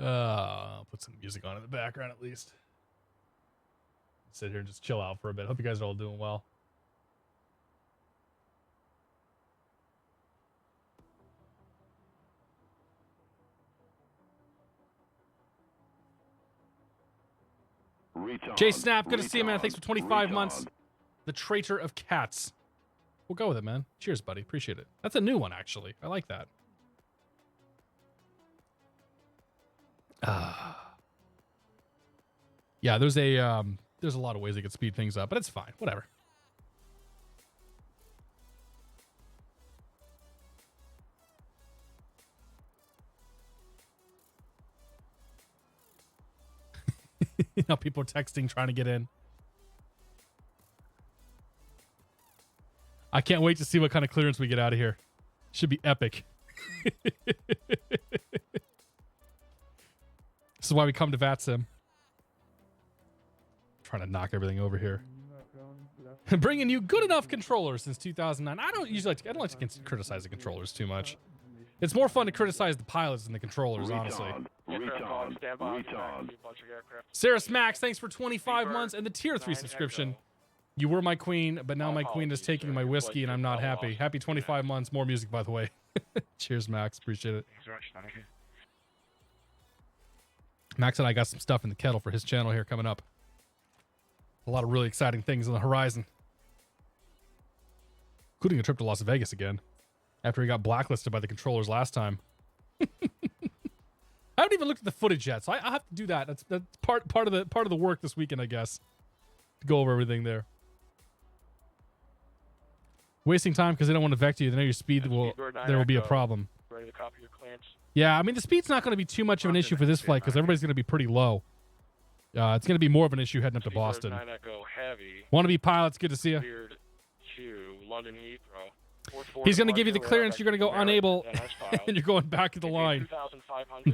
I'll put some music on in the background at least. Sit here and just chill out for a bit. Hope you guys are all doing well. Jay Snap, good to see you, man. Thanks for 25 months. The Traitor of Cats. We'll go with it, man. Cheers, buddy. Appreciate it. That's a new one, actually. I like that. Yeah, there's a lot of ways they could speed things up, but it's fine. Whatever. Now people are texting, trying to get in. I can't wait to see what kind of clearance we get out of here. Should be epic. This is why we come to VATSIM. Trying to knock everything over here. Bringing you good enough controllers since 2009. I don't like to criticize the controllers too much. It's more fun to criticize the pilots than the controllers, honestly. Sarah Smacks, thanks for 25 months and the tier 3 subscription. You were my queen, but now my queen is Apologies, taking sir. my Your whiskey, flight and I'm is not now happy. lost. Happy 25 months. More music, by the way. Cheers, Max. Appreciate it. Thanks very much, Sonic. Max and I got some stuff in the kettle for his channel here coming up. A lot of really exciting things on the horizon, including a trip to Las Vegas again after he got blacklisted by the controllers last time. I haven't even looked at the footage yet, so I have to do that. That's part of the work this weekend, I guess, to go over everything there. Wasting time because they don't want to vector you. They know your speed there will be a problem. Ready to copy your clearance? Yeah, I mean the speed's not going to be too much of an issue for this flight because everybody's going to be pretty low. It's going to be more of an issue heading up to Boston. 9 Echo Heavy. Want to be pilots? Good to see you. Cleared to London Heathrow. He's going to give you the clearance. You're going to go unable, and you're going back to the line.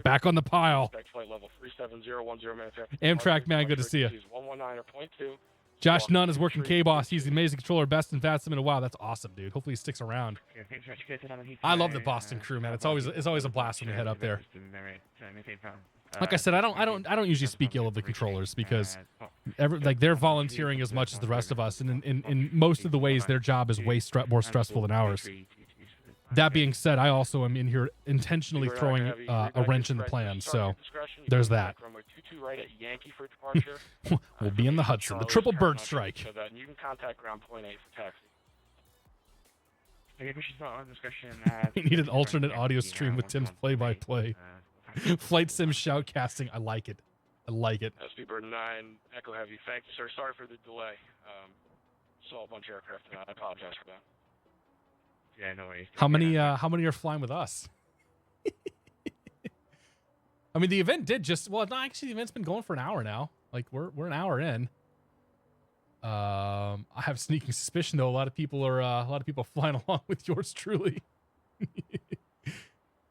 Back on the pile. Flight level 37010 Amtrak man, good to see you. 119.2. Josh Nunn is working KBOS. He's the amazing controller, best in VATSIM in a while. That's awesome, dude. Hopefully he sticks around. I love the Boston crew, man. It's always a blast when we head up there. Like I said, I don't usually speak ill of the controllers because they're volunteering as much as the rest of us, and in most of the ways their job is way more stressful than ours. That being said, I also am in here intentionally throwing a wrench in the plan, so there's that. We'll be in the Hudson, the triple bird strike. You can contact ground point 8 for taxi. We need an alternate audio stream with Tim's play-by-play. FlyJSim shoutcasting. I like it. I like it. SP Bird 9 Echo Heavy. Thank you, sir. Sorry for the delay. Saw a bunch of aircraft tonight. I apologize for that. Yeah, no worries. How many are flying with us? I mean, the event did just no, actually the event's been going for an hour now. Like we're an hour in. I have a sneaking suspicion though a lot of people are flying along with yours truly.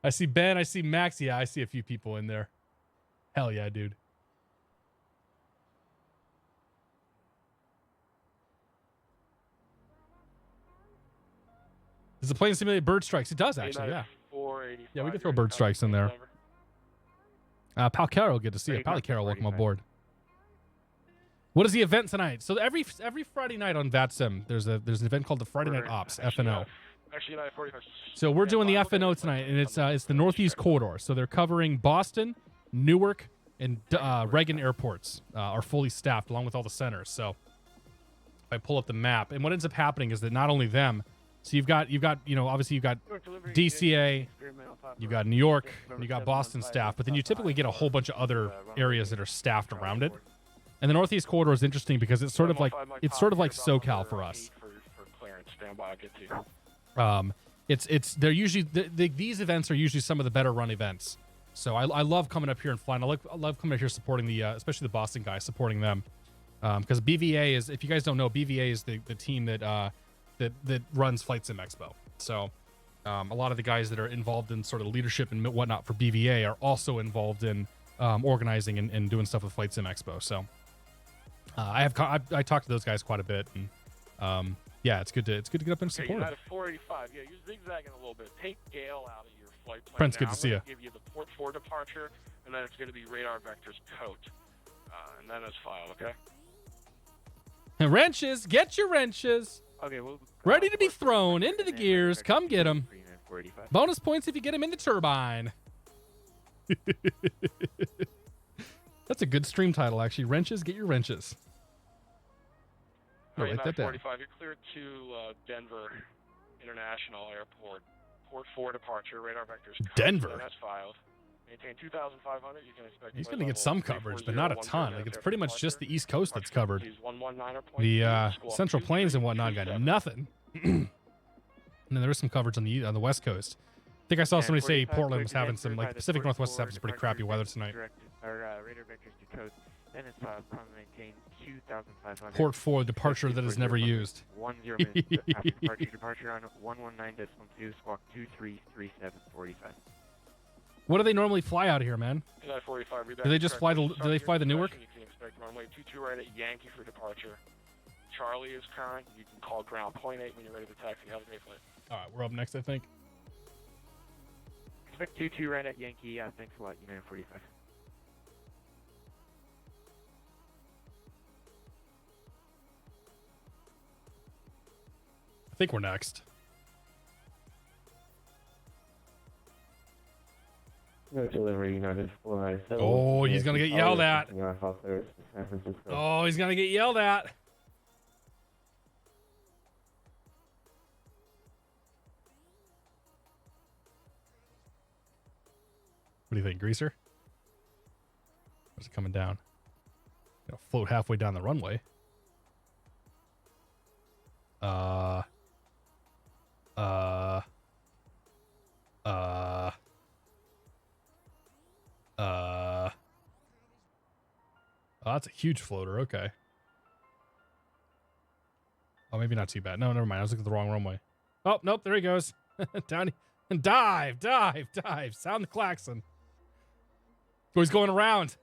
I see Ben, I see Max. Yeah, I see a few people in there. Hell yeah, dude. Does the plane simulate bird strikes? It does actually, yeah. Yeah, we can throw bird strikes in there. Pal Carroll, good to see you. Pal Carroll, welcome aboard. What is the event tonight? So every Friday night on VATSIM, there's an event called the Friday Night Ops, FNO. So we're doing the FNO tonight, and it's the Northeast Corridor. So they're covering Boston, Newark, and Reagan airports are fully staffed along with all the centers. So if I pull up the map, and what ends up happening is that not only them, so you've got obviously you've got DCA, you've got New York, and you got Boston staff, but then you typically get a whole bunch of other areas that are staffed around it. And the Northeast Corridor is interesting because it's sort of like SoCal for us. They're usually these events are usually some of the better run events. So I love coming up here and flying. I love coming up here supporting the especially the Boston guys, supporting them because BVA is, if you guys don't know, BVA is the team that runs FlyJSim Expo. So a lot of the guys that are involved in sort of leadership and whatnot for BVA are also involved in organizing and doing stuff with FlyJSim Expo. So I talked to those guys quite a bit, and yeah, it's good to get up and support. United 485. Yeah, you're zigzagging a little bit. Take Gale out of your flight plan. Prince, now. good to see you. Give you the port 4 departure, and then it's going to be radar vectors coat, and then it's filed. Okay. And wrenches, get your wrenches. Okay, well, Ready to be thrown into the gears. Come get them. Bonus points if you get them in the turbine. That's a good stream title, actually. Wrenches, get your wrenches. I'll write that down. 45. You're cleared to Denver International Airport. Port 4 departure. Radar vectors coat, Denver. and that's filed. Maintain 2,500. You can expect. He's going to get some coverage, but not a ton. Like, it's pretty much just the East Coast that's covered. The Central Plains and whatnot got nothing. And then there is some coverage on the West Coast. I think I saw somebody say Portland was having some, like, the Pacific Northwest is having some pretty crappy weapher tonight. Radar vectors to code. Then it's maintain 2,500. Port 4 departure that is never used. 10 minutes after departure on 119.12 squawk 233745. What do they normally fly out here, man? Do they just fly the Newark? You can expect runway 22 right at Yankee for departure. Charlie is current. You can call ground point 8 when you're ready to taxi. Have a great flight. All right, we're up next, I think. Expect 22 right at Yankee. Thanks a lot, United 45. think we're next. No delivery, United 497. Oh, he's gonna get yelled at. San Francisco. Oh, he's gonna get yelled at. What do you think, Greaser? Where's it coming down? Gonna float halfway down the runway. Oh, that's a huge floater. Okay. Oh, maybe not too bad. No, never mind. I was looking at the wrong runway. Oh, nope. There he goes. Down. And dive. Sound the klaxon. Oh, he's going around.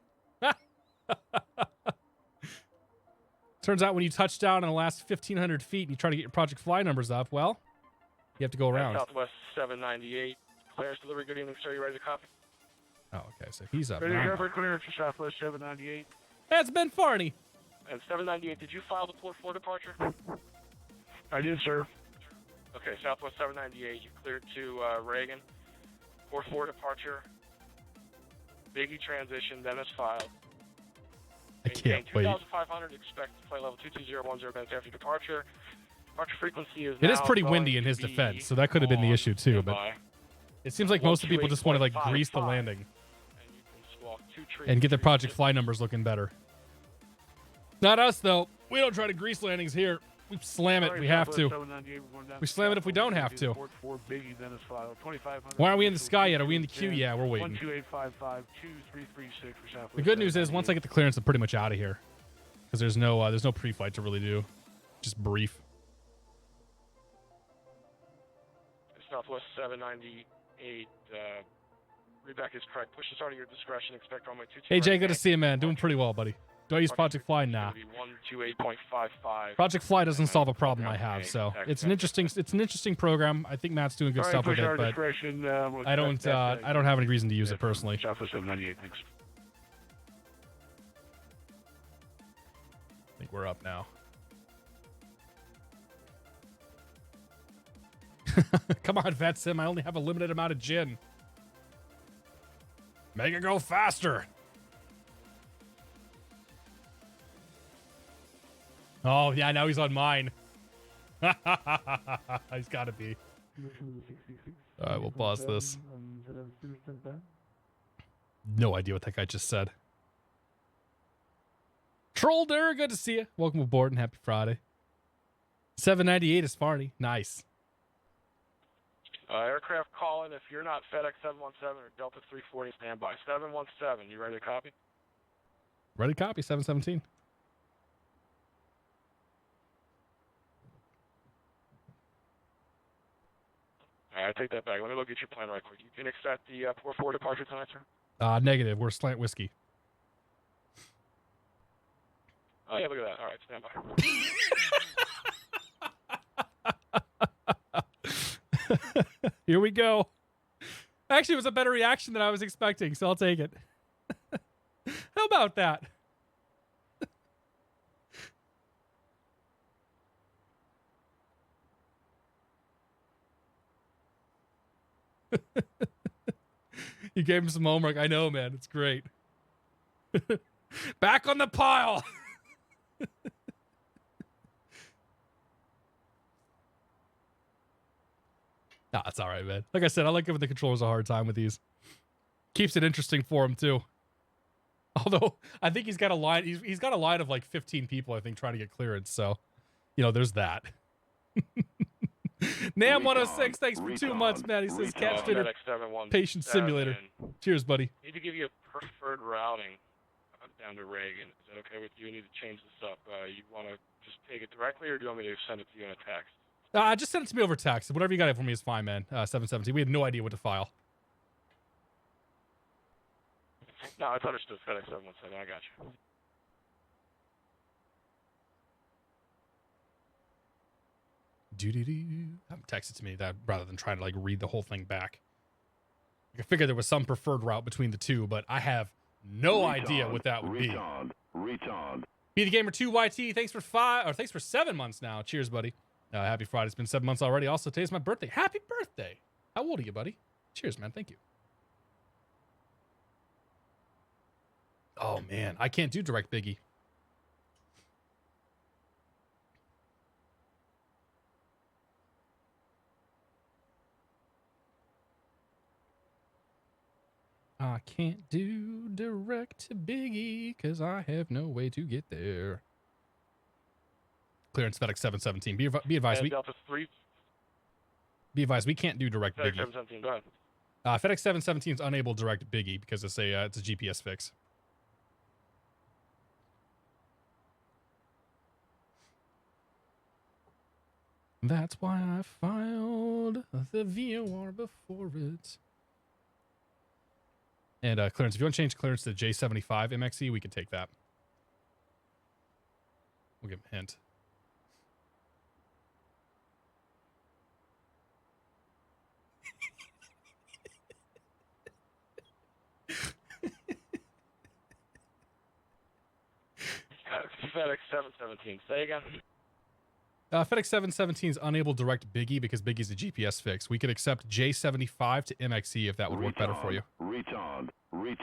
Turns out when you touch down in the last 1,500 feet and you try to get your Project Fly numbers up, well, you have to go around. Southwest 798. Clearance delivery. Good evening, sir. You ready to copy? Oh, okay. So he's up. Ready to now. go for clearance for Southwest 798. That's Ben Farney. And 798, did you file the Port 4 departure? I did, sir. Okay, Southwest 798, you cleared to Reagan. Port 4 departure. Biggie transition, then is filed. I can't wait. 2,500, expect flight level 22010 minutes after departure. Departure frequency is It is now pretty going windy in to his be defense, so that could have been the issue too. But standby. it seems like most of the people just want to like grease the 128.55. landing And you can squawk 2 trees, and get their 3 Project trees. Fly numbers looking better. Not us though. We don't try to grease landings here. We slam it. We have to. We slam it if we don't have to. Why aren't we in the sky yet? Are we in the queue? Yeah, we're waiting. 12855-2336 for Southwest. The good news is once I get the clearance, I'm pretty much out of here because there's no pre-flight to really do. Just brief. Southwest 798. Readback is correct. Push the start of your discretion. Expect runway 22. Hey Jay, good to see you, man. Doing pretty well, buddy. Do I use Project Fly? Nah. 128.55. Project Fly doesn't solve a problem I have, so it's an interesting program. I think Matt's doing good stuff with it, but I don't have any reason to use it personally. Southwest 798, thanks. I think we're up now. Come on, VATSIM. I only have a limited amount of gin. Make it go faster. Oh, yeah, now he's on mine. He's got to be. All right, we'll pause this. No idea what that guy just said. Trollder, good to see you. Welcome aboard and happy Friday. 798 is Farney. Nice. Aircraft calling if you're not FedEx 717 or Delta 340 standby. 717, you ready to copy? Ready to copy, 717. All right, I take that back. Let me look at your plan right quick. You can accept the Port 4 departure tonight, sir? Negative. We're Slant Whiskey. Oh, yeah, look at that. All right, stand by. Here we go. Actually, it was a better reaction than I was expecting, so I'll take it. How about that? You gave him some homework. I know, man. It's great. Back on the pile. Nah, it's all right, man. Like I said, I like giving the controllers a hard time with these. Keeps it interesting for him too. Although I think he's got a line. He's got a line of like 15 people, I think, trying to get clearance. So, there's that. Nam 106, thanks for 2 months, man. He says catstrator FedEx 717. patient simulator. Cheers, buddy. Need to give you a preferred routing down to Reagan. Is that okay with you? I need to change this up. You want to just take it directly, or do you want me to send it to you in a text? Just send it to me over text. Whatever you got for me is fine, man. 717. We had no idea what to file. No, it's understood. FedEx 717. I got you. Text it to me that rather than trying to like read the whole thing back. I figured there was some preferred route between the two, but I have no idea what that would be. Be the Gamer 2 YT. Thanks for 7 months now. Cheers, buddy. Happy Friday. It's been 7 months already. Also, today's my birthday. Happy birthday. How old are you, buddy? Cheers, man. Thank you. Oh, man. I can't do direct Biggie. I can't do direct to Biggie because I have no way to get there. Clearance FedEx 717. Be advised, Delta 3. be advised, we can't do direct FedEx Biggie. 717, go ahead. FedEx 717 is unable to direct Biggie because it's a GPS fix. That's why I filed the VOR before it. And clearance, if you want to change clearance to J75 MXE, we can take that. We'll give him a hint. FedEx 717, say again. FedEx 717 is unable to direct Biggie because Biggie's a GPS fix. We could accept J75 to MXE if that would work better for you. Retard. You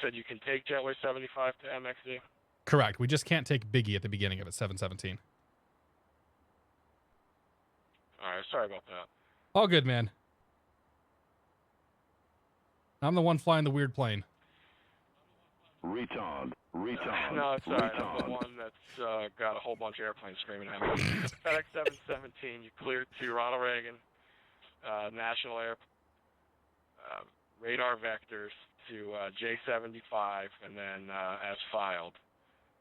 said you can take Jetway 75 to MXE? Correct. We just can't take Biggie at the beginning of it, 717. Alright, sorry about that. All good, man. I'm the one flying the weird plane. Retard. No, it's alright. I'm the one that's got a whole bunch of airplanes screaming at me. FedEx 717, you cleared to Ronald Reagan, National Air, radar vectors to J75, and then as filed.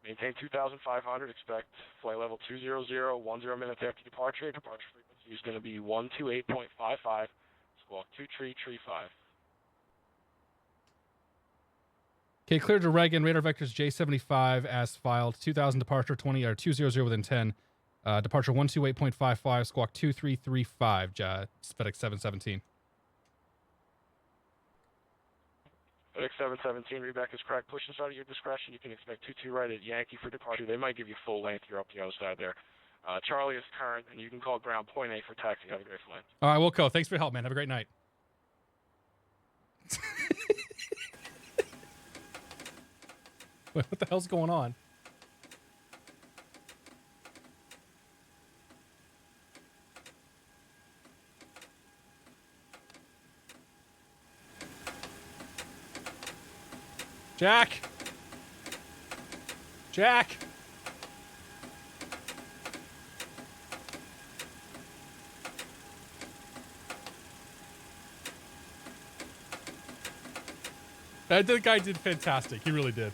Maintain 2,500. Expect flight level 200, 10 minutes after departure. Departure frequency is going to be 128.55. Squawk 2335. Okay, cleared to Reagan, radar vectors J75 as filed, 2000 departure 20 or 200 within 10, departure 128.55, squawk 2335, FedEx 717. FedEx 717, readback is correct. Push inside at your discretion. You can expect 22 right at Yankee for departure. They might give you full length. You're up the other side there. Charlie is current, and you can call ground point A for taxi. Have a great flight. All right, Wilco, thanks for your help, man. Have a great night. What the hell's going on? Jack! Jack! That guy did fantastic. He really did.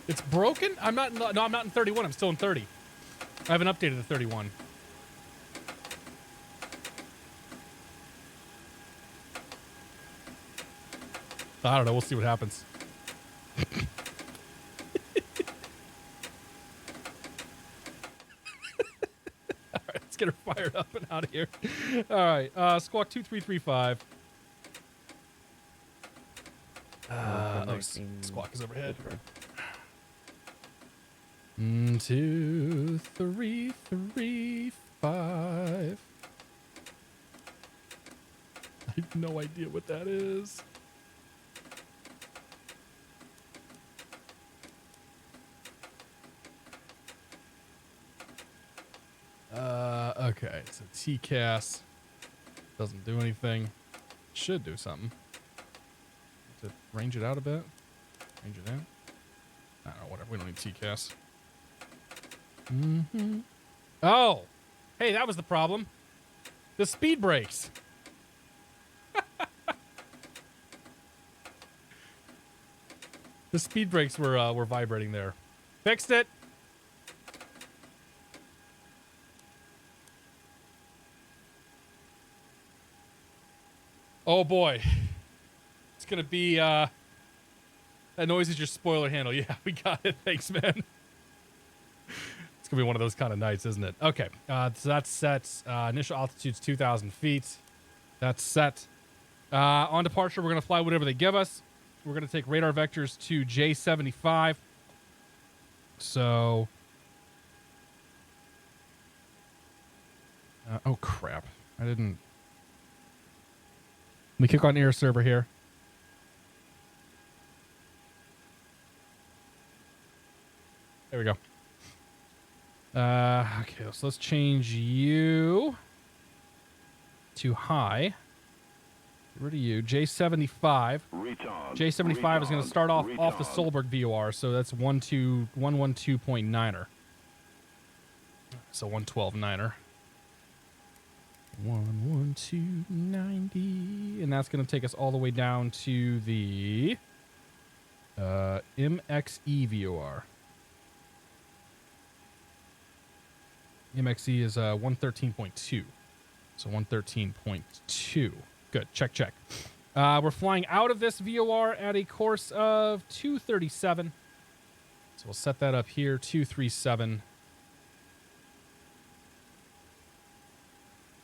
It's broken? I'm not in 31. I'm still in 30. I haven't updated to 31. I don't know. We'll see what happens. All right, let's get her fired up and out of here. All right, squawk 2335. Squawk is overhead. 2, 3, 3, 5. I have no idea what that is. Okay, so TCAS doesn't do anything. Should do something. To range it out a bit. Range it out. I don't know, whatever. We don't need TCAS. Oh! Hey, that was the problem. The speed brakes. The speed brakes were vibrating there. Fixed it. Oh boy. It's gonna be that noise is your spoiler handle. Yeah, we got it. Thanks, man. It's going to be one of those kind of nights, isn't it? Okay. So that's set. Initial altitude's 2,000 feet. That's set. On departure, we're going to fly whatever they give us. We're going to take radar vectors to J75. So... oh, crap. I didn't... Let me click on air server here. There we go. Okay, so let's change you to high. Get rid of you. J75. J75 is going to start off the Solberg VOR, so that's 112.9er. So 112.9er. 112.90, and that's going to take us all the way down to the MXE VOR. MXE is 113.2. So 113.2. Good. Check. We're flying out of this VOR at a course of 237. So we'll set that up here, 237.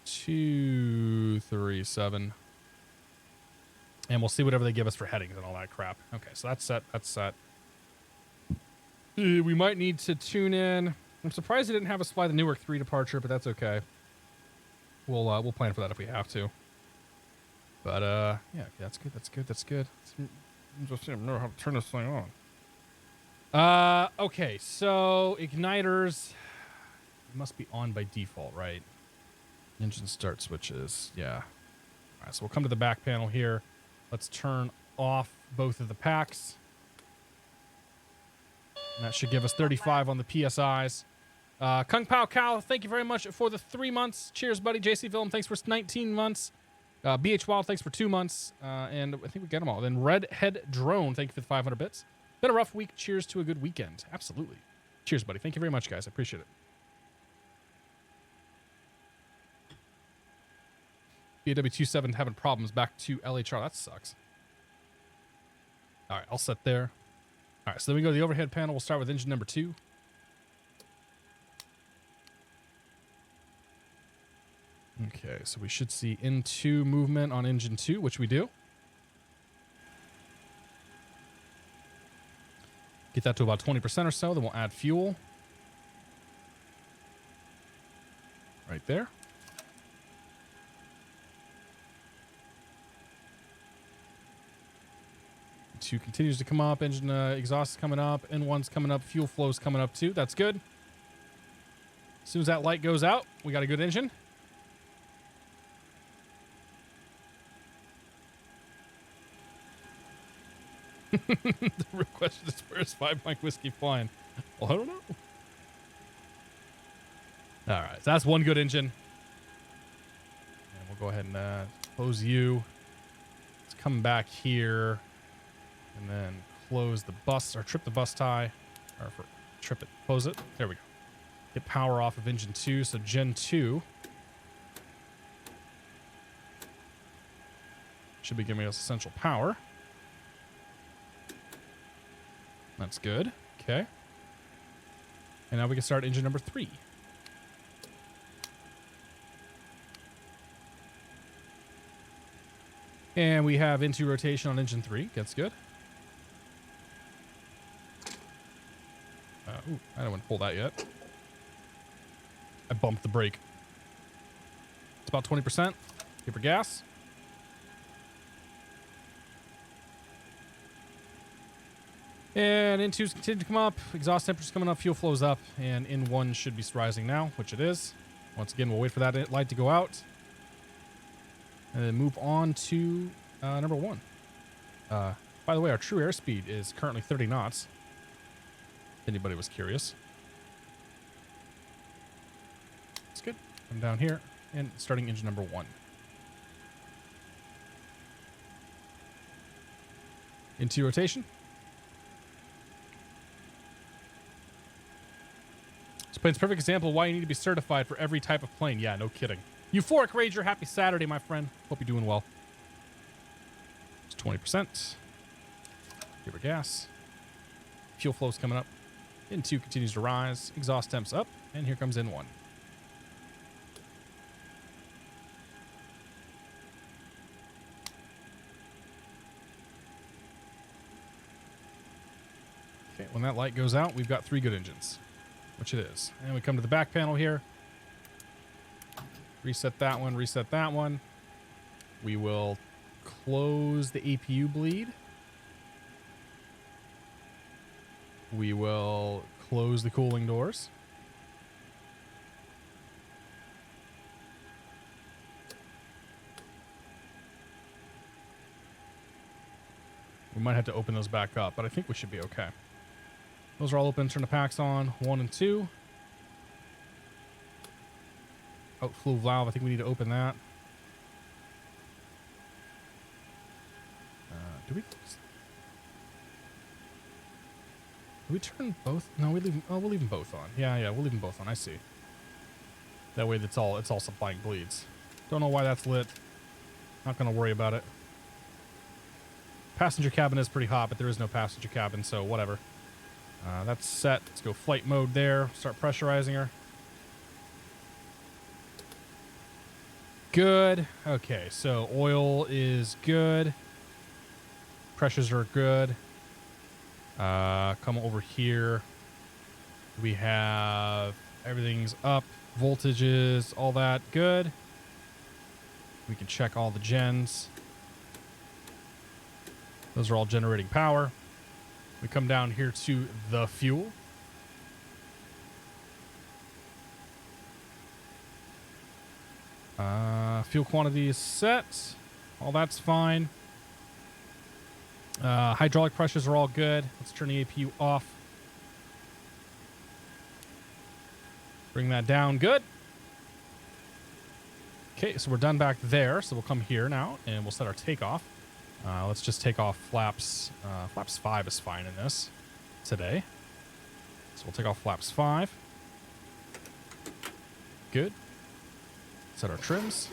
237. And we'll see whatever they give us for headings and all that crap. Okay, so that's set. We might need to tune in. I'm surprised they didn't have us fly the Newark 3 departure, but that's okay. We'll plan for that if we have to. But yeah, that's good. I'm just saying, I don't know how to turn this thing on. Okay, so igniters must be on by default, right? Engine start switches, yeah. All right, so we'll come to the back panel here. Let's turn off both of the packs. And that should give us 35 on the PSIs. Kung Pao Cal, thank you very much for the 3 months. Cheers, buddy. JC Film, thanks for 19 months. BH Wild, thanks for 2 months. And I think we get them all. Then Redhead Drone, thank you for the 500 bits. Been a rough week. Cheers to a good weekend. Absolutely. Cheers, buddy. Thank you very much, guys. I appreciate it. BW27 having problems back to LHR. That sucks. All right, all set there. All right, so then we go to the overhead panel. We'll start with engine number 2. Okay, so we should see N2 movement on engine 2, which we do. Get that to about 20% or so, then we'll add fuel. Right there. N2 continues to come up, engine exhaust is coming up, N1's coming up, fuel flow's coming up too. That's good. As soon as that light goes out, we got a good engine. The real question is, where's 5 Mike Whiskey flying? Well, I don't know. All right, so that's one good engine. And we'll go ahead and close you. Let's come back here and then close the bus, or trip the bus tie, or trip it, close it. There we go. Get power off of engine 2, so Gen 2 should be giving us essential power. That's good. Okay. And now we can start engine number 3. And we have into rotation on engine 3. That's good. Ooh, I don't want to pull that yet. I bumped the brake. It's about 20%. Give her gas. And N2's continue to come up. Exhaust temperature's coming up. Fuel flow's up. And N1 should be rising now, which it is. Once again, we'll wait for that light to go out. And then move on to number 1. By the way, our true airspeed is currently 30 knots. If anybody was curious. It's good. Come down here and starting engine number 1. Into rotation. This plane's a perfect example of why you need to be certified for every type of plane. Yeah, no kidding. Euphoric Rager, happy Saturday, my friend. Hope you're doing well. It's 20%. Give her gas. Fuel flow's coming up. In 2 continues to rise. Exhaust temps up. And here comes in 1. Okay, when that light goes out, we've got 3 good engines, which it is. And we come to the back panel here. Reset that one, reset that one. We will close the APU bleed. We will close the cooling doors. We might have to open those back up, but I think we should be okay. Those are all open. Turn the packs on. 1 and 2. Outflow valve. I think we need to open that. Do we turn both? No, we leave them. Oh, we'll leave them both on. Yeah, we'll leave them both on. I see. That way, it's all supplying bleeds. Don't know why that's lit. Not gonna worry about it. Passenger cabin is pretty hot, but there is no passenger cabin, so whatever. That's set. Let's go flight mode there. Start pressurizing her. Good. Okay, so oil is good. Pressures are good. Come over here. We have everything's up. Voltages, all that good. We can check all the gens. Those are all generating power. We come down here to the fuel. Fuel quantity is set. All that's fine. Hydraulic pressures are all good. Let's turn the APU off. Bring that down. Good. Okay, so we're done back there. So we'll come here now and we'll set our takeoff. Let's just take off flaps. Flaps 5 is fine in this today. So we'll take off flaps 5. Good. Set our trims.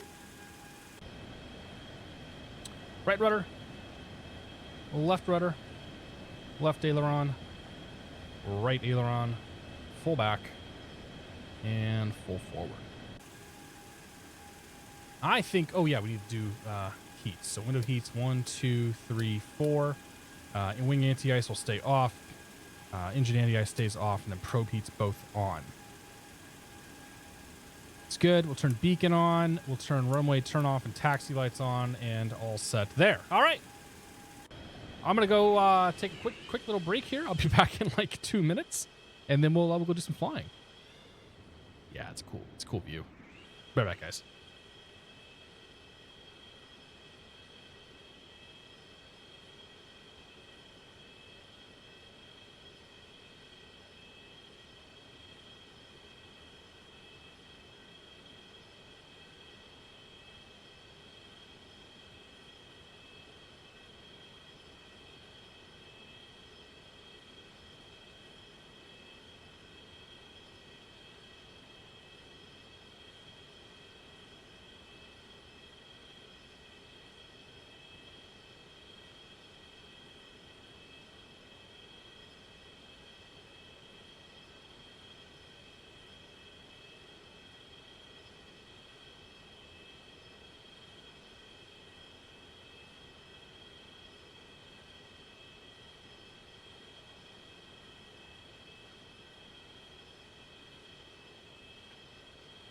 Right rudder. Left rudder. Left aileron. Right aileron. Full back. And full forward. I think, oh yeah, we need to do heats. So window heats, 1, 2, 3, 4. And wing anti-ice will stay off. Engine anti-ice stays off, and then probe heats both on. It's good. We'll turn beacon on. We'll turn runway turn off and taxi lights on, and all set there. All right. I'm gonna go take a quick little break here. I'll be back in like 2 minutes, and then we'll go do some flying. Yeah, it's cool. It's a cool view. Right back, guys.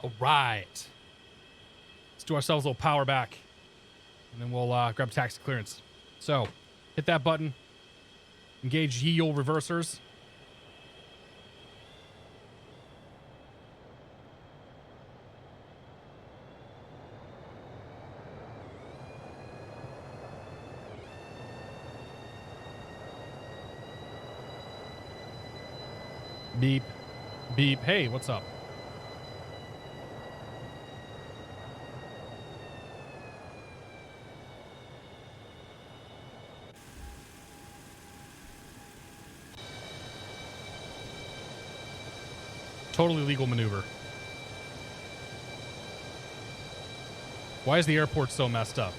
All right. Let's do ourselves a little power back, and then we'll grab taxi clearance. So, hit that button. Engage yield reversers. Beep. Beep. Hey, what's up? Totally legal maneuver. Why is the airport so messed up?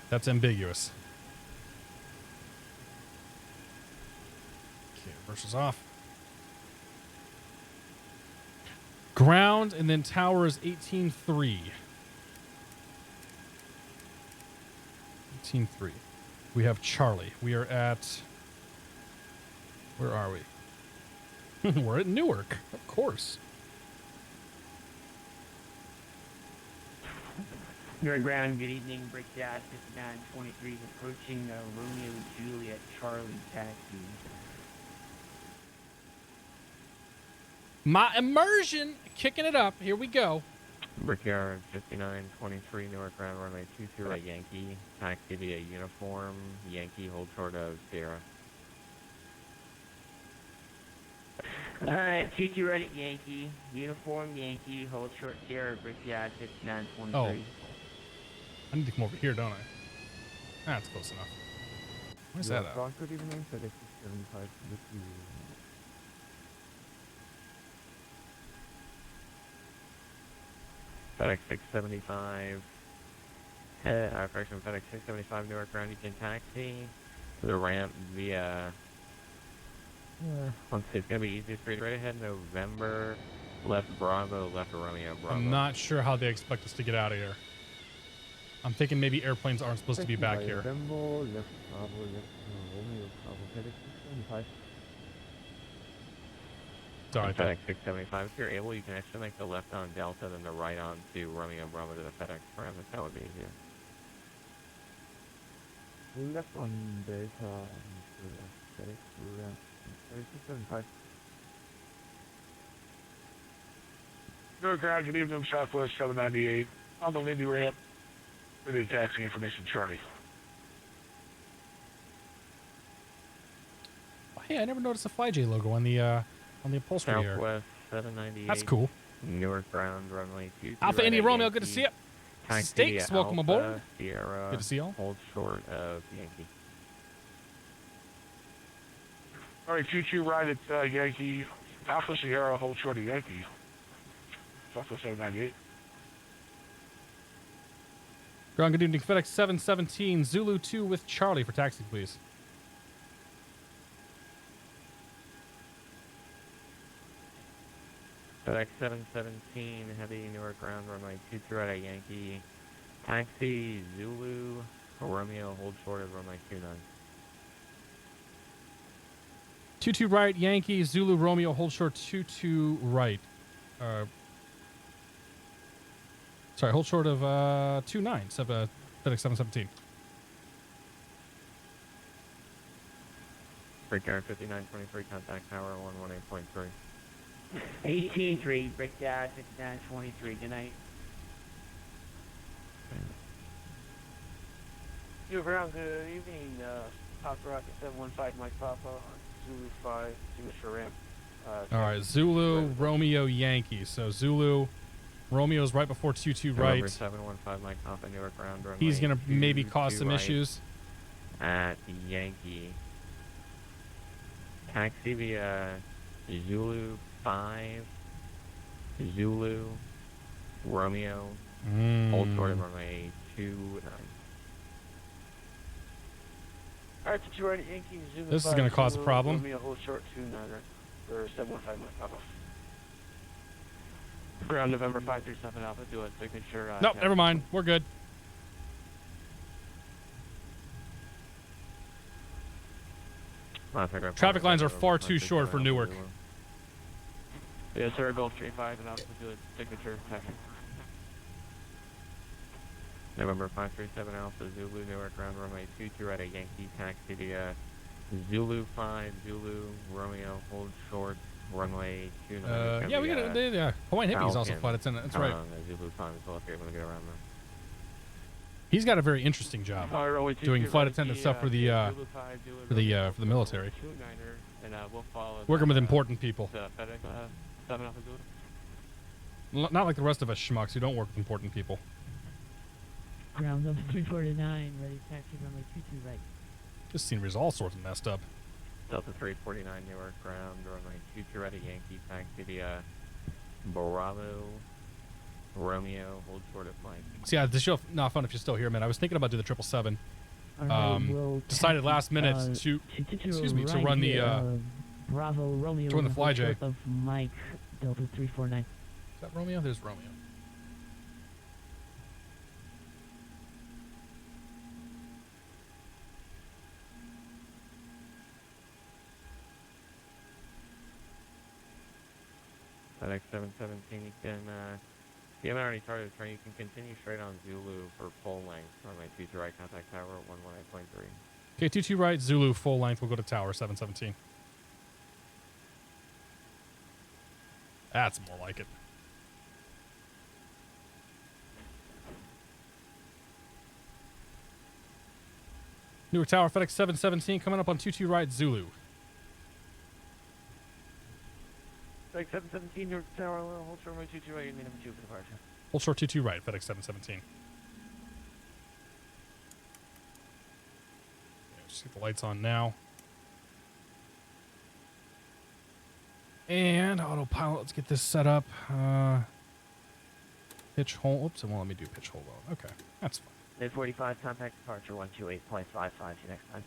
That's ambiguous. Okay, versus off. Ground and then tower is 18.3. 18.3. We have Charlie. We are at... Where are we? We're at Newark, of course. Your ground, good evening. Break dash 5923 is approaching Romeo Juliet Charlie taxi. My immersion kicking it up. Here we go. Brickyard 5923, Newark ground runway 22 right Yankee. Taxi via uniform, Yankee, hold short of Sierra. Alright, 22 right at Yankee. Uniform Yankee, hold short Sierra, Brickyard 5923. Oh. I need to come over here, don't I? That's close enough. Where's that at? Good evening, FedEx 675 with you. FedEx 675. Correction, FedEx 675 Newark ground, you can taxi to the ramp via. Let's see, it's gonna be easiest for you. Right ahead, November, left Bravo, left Romeo, Bravo. I'm not sure how they expect us to get out of here. I'm thinking maybe airplanes aren't supposed to be back here. November, left Bravo, left Romeo, Bravo, FedEx 675. Sorry, FedEx 675. If you're able, you can actually make the left on Delta, then the right on to Romeo, Bravo to the FedEx ramp. That would be easier. Left on Delta to the FedEx ramp. FedEx 675. Newark ground, good evening. Southwest 798 on the Lindy ramp. With the taxi information, Charlie. Hey, I never noticed the FlyJ logo on the upholstery here. Southwest 798. That's cool. Newark ground, runway 22. Alpha Indy Romeo, good to see you. Taxi Stakes, via welcome Alpha, aboard. Sierra, Good to see y'all. hold short of Yankee. All right, 22 right at Yankee. Alpha Sierra, hold short of Yankee. Southwest 798. Ground, good evening. FedEx 717, Zulu 2 with Charlie for taxi, please. FedEx 717, heavy Newark ground, runway 23 right at Yankee. Taxi, Zulu, Romeo, hold short of runway 29. 22 right, Yankee, Zulu, Romeo, hold short 22 right. Sorry, hold short of 29, FedEx 717. Brickyard 5923, contact tower 118.3. 18-3, break dash 5923. Good night. Newark ground, good evening. Papa Rocket 715, Mike Papa. Zulu 5, Zulu ramp. All right, Zulu, Romeo, Yankee. So Zulu, Romeo's right before 22 right. November 715, Mike Papa, Newark ground, runway He's going to maybe cause 22 some right issues. At Yankee. Taxi via Zulu 5, Zulu, Romeo, hold short of runway 29. Alright, 22 right at Yankee. Zulu This is 5, going to cause a Zulu, problem. Romeo, hold short 29 right. Or 715, Mike Papa. Ground November 537 Alpha, do a signature. Nope, never mind. We're good. Traffic lines are far too short for Newark. Yes, sir. Gulf Street 5 and Alpha, do a signature. November 537 Alpha, Zulu, Newark ground, runway 22 right at Yankee. Taxi to Zulu 5, Zulu, Romeo, hold short, runway 29. Yeah, we got Hawaiian Hippie's also flight attendant. That's right. Zulu 5 as well if you're able to get around there. He's got a very interesting job doing flight attendant stuff for the military. Working with important people. Not like the rest of us schmucks who don't work with important people. Ground up 349, ready taxi runway 22 right. This scenery's all sorts of messed up. Delta 349 Newark ground, runway 22 ready Yankee, taxi to Bravo, Romeo, hold short of Mike. So yeah, this show not fun if you're still here, man. I was thinking about doing the 777. Alright, we'll Decided taxi, last minute to run the Bravo Romeo. Join the in hold FlyJ. short of Mike Delta 349. Is that Romeo? There's Romeo. FedEx 717, you can, if you haven't already started the train, you can continue straight on Zulu for full length. Runway 22 right, contact tower 118.3. Okay, 22 right, Zulu, full length. We'll go to tower 717. That's more like it. Newark Tower, FedEx 717, coming up on 22 right, Zulu. FedEx 717, Newark Tower, hold short runway 22 right, number 2 for departure. Hold short 22 right, FedEx 717. Just get the lights on now. And autopilot, let's get this set up. Pitch hold. Oops, it won't let me do pitch hold on. Okay, that's fine. Mid 45, contact departure 128.55. See you next time.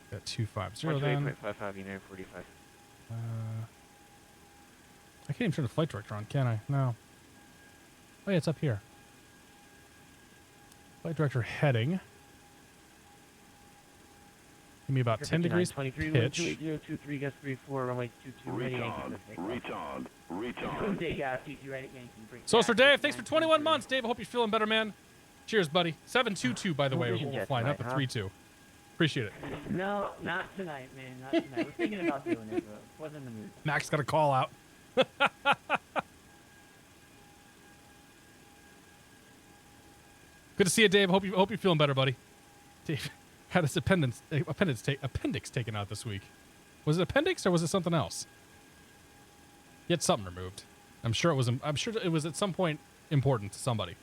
Got 250 then. 128.55, United 45. I can't even turn the flight director on, can I? No. Oh yeah, it's up here. Flight director heading. Give me about 10 degrees pitch. 28023, gust 34, runway 22 ready. Retard. Take out 22 right at Yankee. So it's for Dave. Thanks for 21 months, Dave. I hope you're feeling better, man. Cheers, buddy. 722, by the way. We're flying up to 32. Appreciate it. No, not tonight, man. Not tonight. We're thinking about doing it, but wasn't in the mood. Max got a call out. Good to see you, Dave. Hope you're feeling better, buddy. Dave had his appendix taken out this week. Was it appendix or was it something else? He had something removed. I'm sure it was at some point important to somebody.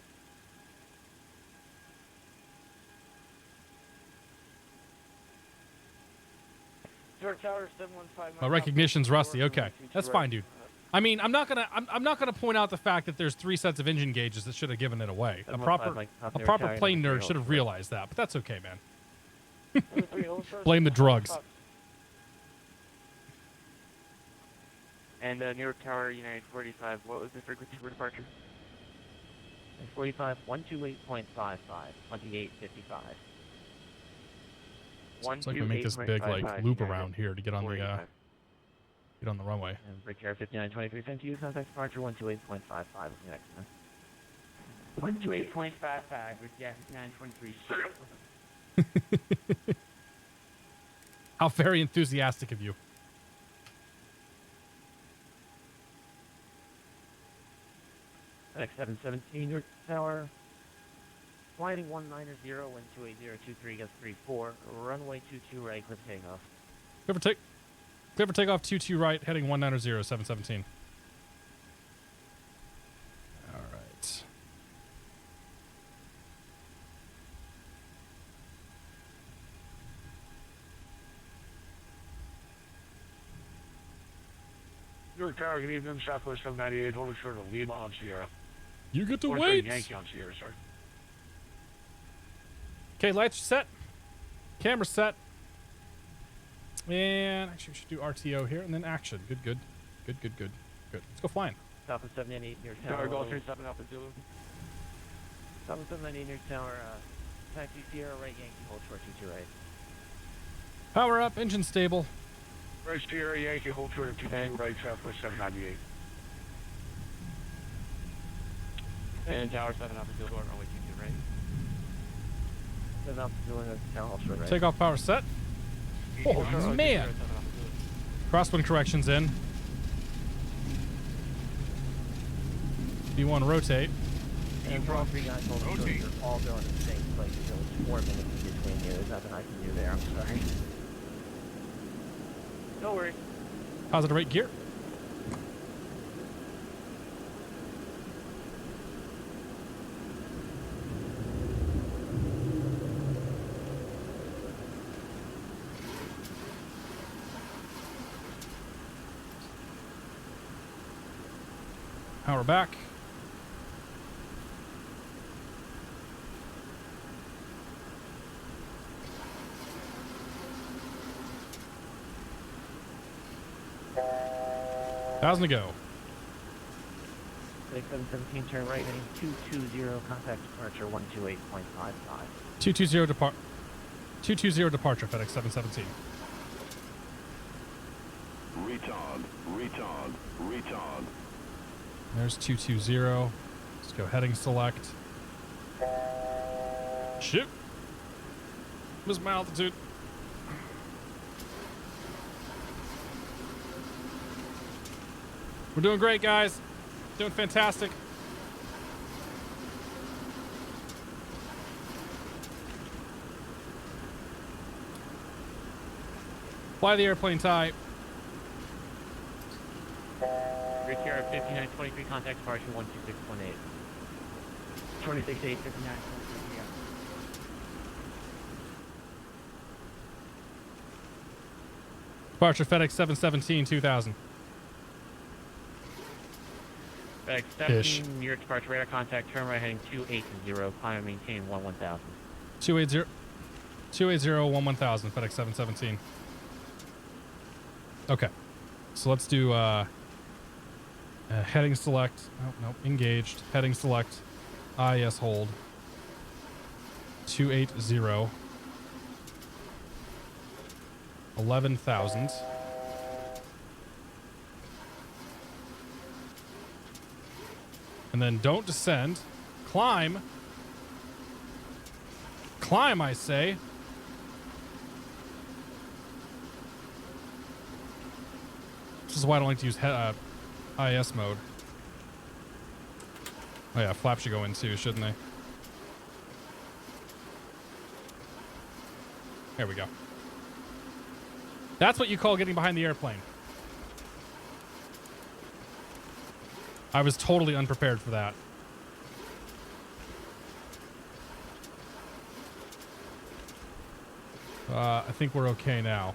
Newark Tower 715. My recognition's rusty. Okay, that's fine, dude. I mean, I'm not gonna point out the fact that there's 3 sets of engine gauges that should have given it away. A proper plane nerd should have realized that, but that's okay, man. Blame the drugs. And Newark Tower, United 45, what was the frequency for departure? 45, 128.55, 2855. It's like we make this big like loop around here to get on the runway. And break air 5923, send to you, contact departure 128.55 with the next one. 128.55 with gas 923. How very enthusiastic of you. FedEx 717, Newark Tower. Flighting 190, wind 28023, gust 34, runway 22 right, clip takeoff. Clear for takeoff 22 right, heading 190, 717. All right. Newark Tower, good evening, Southwest 798, holding short of Lima on Sierra. You get to Or wait. Yankee on Sierra, sorry. Okay, lights are set. Camera set. And actually, we should do RTO here and then action. Good. Let's go flying. Southwest 798, Newark Tower, Tower. Golf 37 Alpha Zulu. Southwest 798, Newark Tower, taxi Sierra right, Yankee, hold short 22 right. Power up, engine stable. Right Sierra, Yankee, hold short of 22 right, Southwest 798. And Tower 7 Alpha Zulu, runway 22 right. 7 Alpha Zulu, Tower, hold short right. Takeoff power set. Oh, man. Crosswind corrections in. B1 rotate. And for all 3 guys holding short, you're all going to the same place, so it's 4 minutes in between you. There's nothing I can do there, I'm sorry. No worries. Positive rate gear. Power back. 1,000 to go. FedEx 717, turn right, heading 220, contact departure 128.55. 220 departure, FedEx 717. Retard. There's 220. Let's go heading select. Shoot. Missed my altitude. We're doing great, guys. Doing fantastic. Fly the airplane tight. Reach here at 5923, contact departure 126.8. 26.8, 59.3, yeah. Departure FedEx 717, 2000. FedEx 17, New York departure radar contact, turn right heading 280, climb and maintain 1000. 280, 1000, FedEx 717. Okay. So let's do heading select. Nope. Engaged. Heading select. IS hold. 280. 11,000. And then don't descend. Climb. Climb, I say. This is why I don't like to use IS mode. Oh yeah, flaps should go in too, shouldn't they? There we go. That's what you call getting behind the airplane. I was totally unprepared for that. I think we're okay now.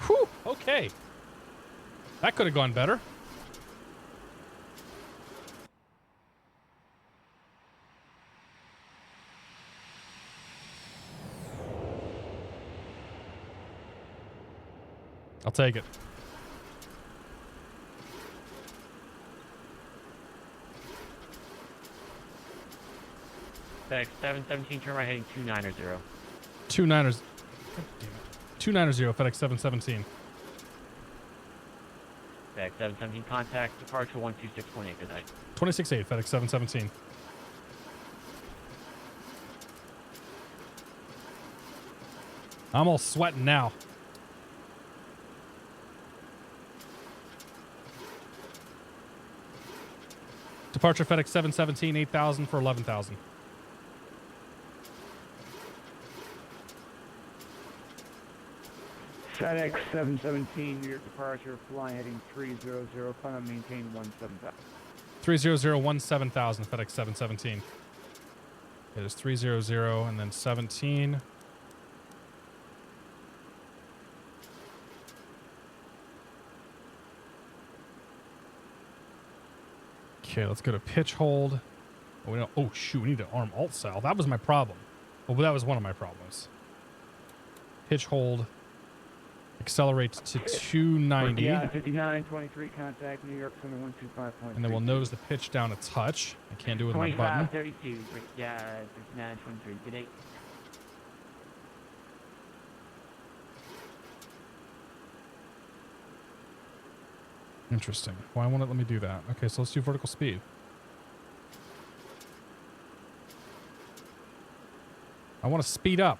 Whew, okay. That could have gone better. I'll take it. FedEx 717, turn right heading 290. 290. 290, FedEx 717. FedEx 717, contact departure 126.8, good night. 26.8, FedEx 717. I'm all sweating now. Departure FedEx 717, 8,000 for 11,000. FedEx 717, New York departure, fly heading 300, climb and maintain 17,000. 30017,000, FedEx 717. It is 300 and then 17. Okay, let's go to pitch hold. Oh shoot, we need to arm alt cell. That was my problem. Well, that was one of my problems. Pitch hold. Accelerate to 290. Yeah, 5923, contact New York Center 125.3. And then we'll nose the pitch down a touch. I can't do it with my button. 2532, yeah, 5923, good day. Interesting. Why won't it let me do that? Okay, so let's do vertical speed. I want to speed up.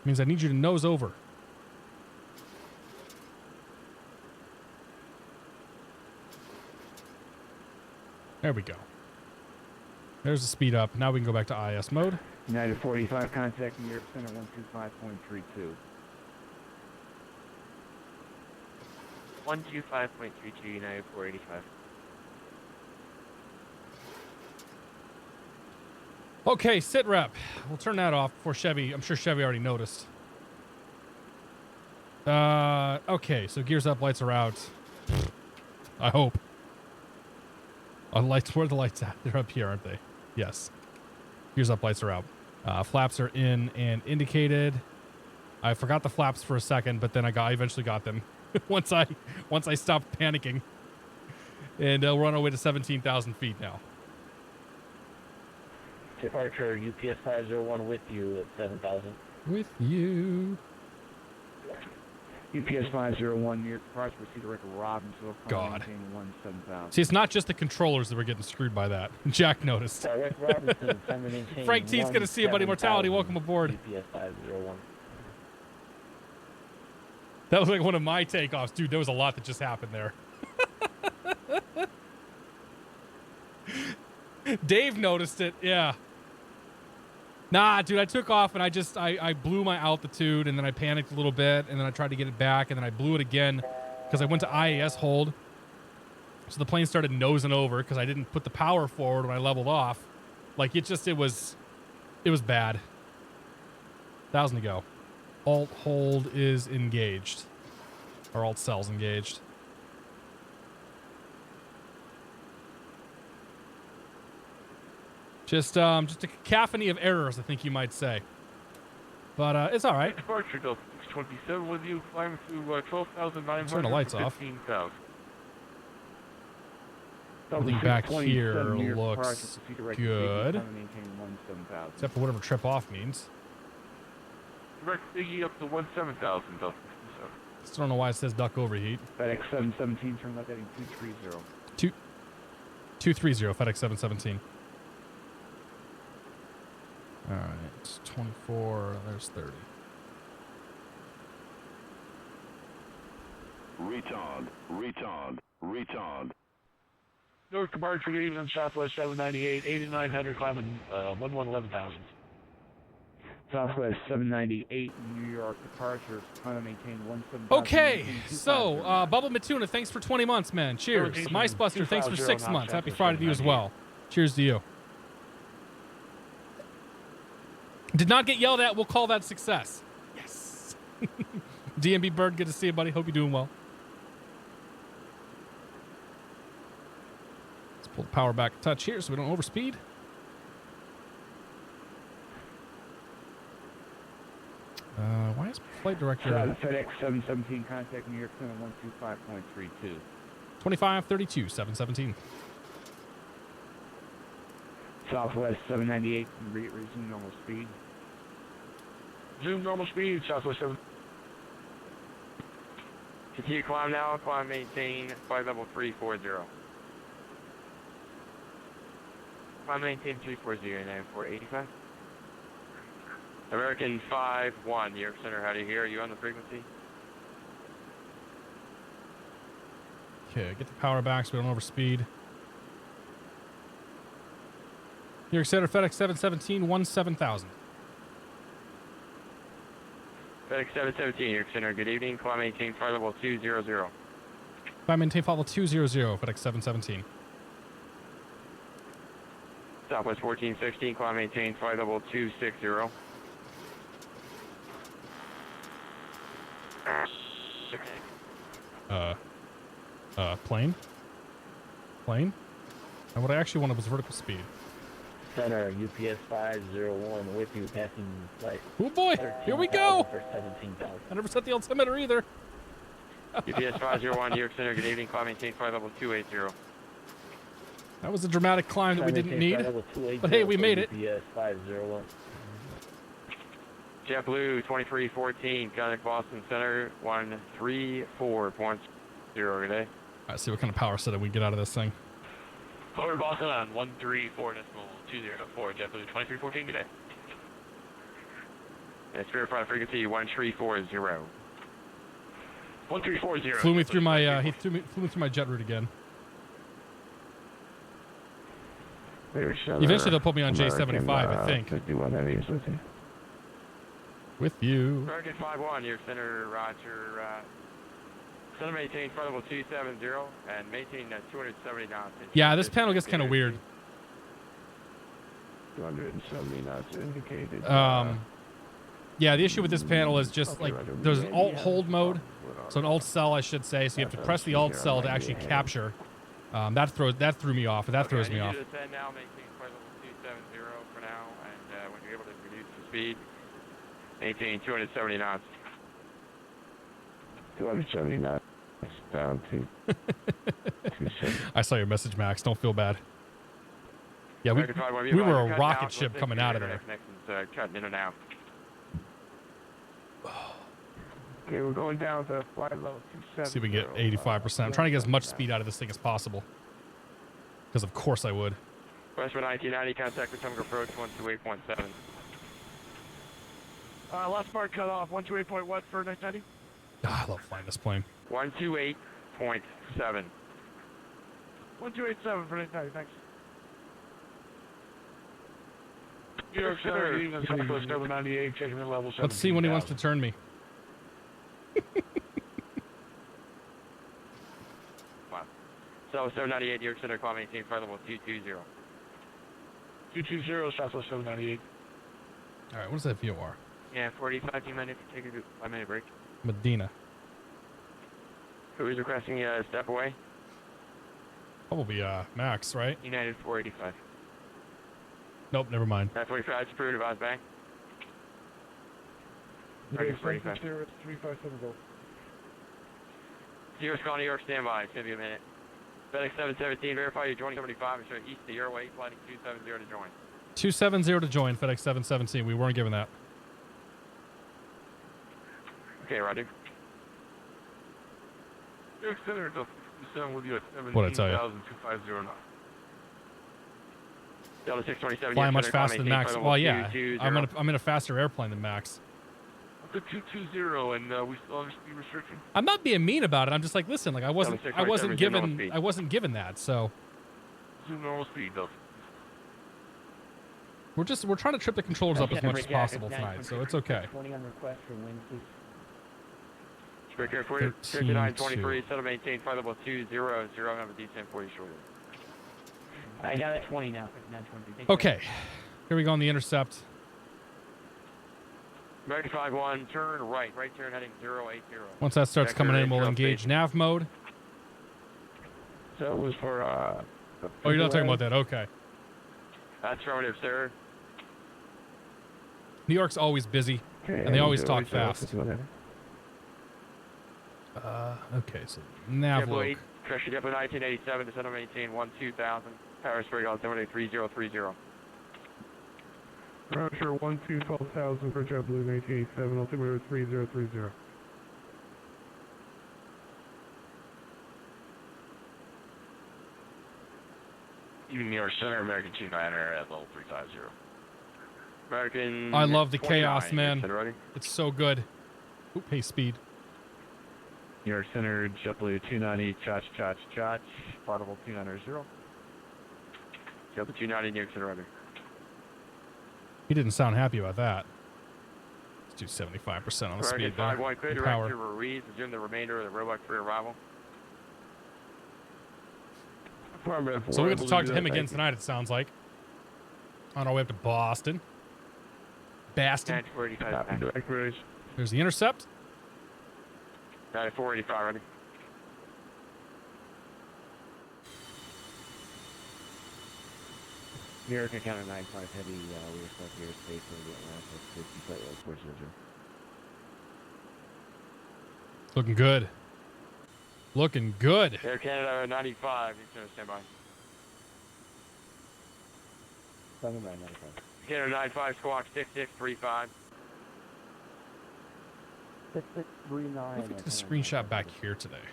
Means I need you to nose over. There we go. There's the speed up. Now we can go back to IS mode. United 45, contact New York Center 125.32. 125.32, United 485. Okay, sit rep. We'll turn that off before Chevy. I'm sure Chevy already noticed. Okay, so gears up, lights are out. I hope. Lights, where are the lights at? They're up here, aren't they? Yes. Gears up, lights are out. Flaps are in and indicated. I forgot the flaps for a second, but then I eventually got them once I stopped panicking. And we're on our way to 17,000 feet now. Departure UPS 501 with you at 7,000. With you. UPS 501 near departure, proceed to record Robbinsville. God. 17,000. See, it's not just the controllers that were getting screwed by that. Jack noticed. Rick Robinson, time to maintain Frank T's going to see you, buddy. Mortality, welcome aboard. UPS 501. That was like one of my takeoffs. Dude, there was a lot that just happened there. Dave noticed it. Yeah. Nah, dude, I took off and I blew my altitude and then I panicked a little bit and then I tried to get it back and then I blew it again because I went to IAS hold. So the plane started nosing over because I didn't put the power forward when I leveled off. Like it was bad. 1,000 to go. Alt hold is engaged. Or alt cell's engaged. Just a cacophony of errors, I think you might say. But it's all right. Departure Delta 627 with you, climb through 12,900. Turn the lights off. 15,000. Everything back here looks good. Except for whatever trip off means. Direct Biggie up to 17,000 Delta 67. Still don't know why it says duck overheat. FedEx 717, turn left heading 230. 230, FedEx 717. All right, 24, there's 30. Retard. Newark departure, good evening, Southwest 798, 8,900, climbing 11,000. Southwest 798, New York departure, trying to maintain 17,000. Okay, so Bubble Matuna, thanks for 20 months, man. Cheers. Mice Buster, thanks for 6 months. Happy Friday to you as well. Cheers to you. Did not get yelled at. We'll call that success. Yes. DMB Bird, good to see you, buddy. Hope you're doing well. Let's pull the power back a touch here so we don't overspeed. Why is my flight director... FedEx 717, contact New York Center 125.32. 2532, 717. Southwest 798, resume normal speed. Zoom normal speed, Southwest 7. Continue climb now, climb maintain, flight level 340. Climb maintain 340, 9485. American 5-1, New York Center, how do you hear? Are you on the frequency? Okay, get the power back so we don't overspeed. New York Center, FedEx 717, 17,000. FedEx 717, New York Center, good evening. Climb maintain, flight level 200. Climb maintain, flight level 200, FedEx 717. Southwest 1416, climb maintain, flight level 260. Plane? Plane? And what I actually wanted was vertical speed. Center, UPS 501 with you, passing flight. Oh boy, here we go! For 17,000. I never set the altimeter either. UPS 501, New York Center, good evening. Climb maintain, flight level 280. That was a dramatic climb that we didn't need. But hey, we made it. UPS 501. JetBlue 2314, Connect Boston Center, 134.0 today. Alright, see what kind of power setup we get out of this thing. Over Boston on 134.204, JetBlue 2314 today. And Spirit Flight frequency 1340. 1340. Flew me through my he flew me through my jet route again. Eventually they'll put me on J75, I think. 51 heavies with you. With you. Target 51, New York Center, roger. Center maintain flight level 270 and maintain 270 knots. Yeah, this panel gets kind of weird. 270 knots indicated. Yeah, the issue with this panel is just like there's an alt hold mode, so an alt cell I should say. So you have to press the alt cell to actually capture. That threw me off. That throws me off. Now maintain flight level 270 for now, and when you're able to reduce speed. Maintain 270 knots. 270 knots down to 270. I saw your message, Max. Don't feel bad. Yeah, we were a rocket ship coming out of there. Cutting in and out. Okay, we're going down to flight level 270. See if we can get 85%. I'm trying to get as much speed out of this thing as possible. Because of course I would. Western 1990, contact with Tunga approach 128.7. Last part cut off. 128 what for 990? I love flying this plane. 128.7. 1287 for 990, thanks. New York Center, Evening Southwest 798, checking in level 7. Let's see when he wants to turn me. Wow. So 798, New York Center, climb maintain flight level 220. 220, Southwest 798. All right, what is that VOR? Yeah, 45 minutes, take a 5-minute break. Medina. Who is requesting a step away? Probably Max, right? United 485. Nope, never mind. 945, it's approved, advise back. Target 45. 357 go. Zero Scott, New York, standby. It's going to be a minute. FedEx 717, verify you're joining 75 and show east of your way, flighting 270 to join. 270 to join, FedEx 717. We weren't given that. Okay, Roger. New York Center, descend with you at What'd I tell you? 17,250 knots. Delta 627. Flying much faster than Max. Well, yeah. I'm in a faster airplane than Max. Up to 220, and we still have speed restriction. I'm not being mean about it. I'm just like, listen, like I wasn't given that. So Zoom normal speed, though. we're trying to trip the controllers up as much as possible tonight. So it's okay. 20 on request for wind, please. Breaker 5923, settle maintain flight level 200, number descent 40 shorter. I got it 20 now. 920. Okay, here we go on the intercept. American 51, turn right turn heading 080. Once that starts coming in, we'll engage nav mode. So it was for, Oh, you're not talking about that. Okay. That's affirmative, sir. New York's always busy, and they always talk fast. Okay, so nav loc. Pressure depot 1987, descend and maintain 12,000. Paris Spring altimeter 3030. Roger, 12,000 for JetBlue 1987, altimeter 3030. Even New York Center, American 29er at level 350. American. I love the 29, chaos, man. ready? It's so good. Oop, hey, speed. New York Center, JetBlue 290, chach, flight level 290. JetBlue 290, New York Center, ready. He didn't sound happy about that. Let's do 75% on the speed there. 5-1, clear The direct power. to Ruiz. Resume the remainder of the robot for arrival. So we get to talk to him again tonight, it sounds like. On our way up to Boston. Baston. 485. Direct raise. There's the intercept. 485, ready. New York Encounter 95 heavy, we expect airspace over the Atlantic 50 flight level 400. Looking good. Looking good. Air Canada 95, he's going to stand by. Standing by 95. Canada 95, squawk 6635. 6639. Let me get the screenshot back here today.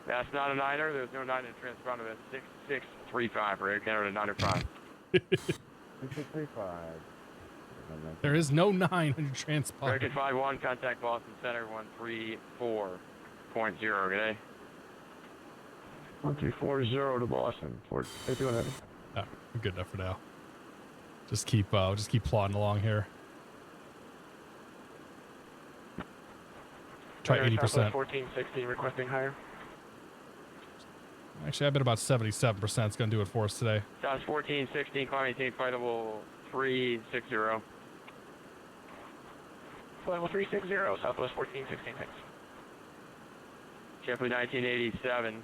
That's not a niner. There's no 9 in transponder. That's 6635 for Air Canada 95. 6635. There is no 9 on your transponder. American 51, contact Boston Center 134.0, okay? 1340 to Boston. 451. Oh, we're good enough for now. Just keep plodding along here. Try 80%. 1460, requesting higher. Actually, I bet about 77% is going to do it for us today. South 1416, climb maintain flight level 360. Flight level 360, Southwest 1416, thanks. JetBlue 1987.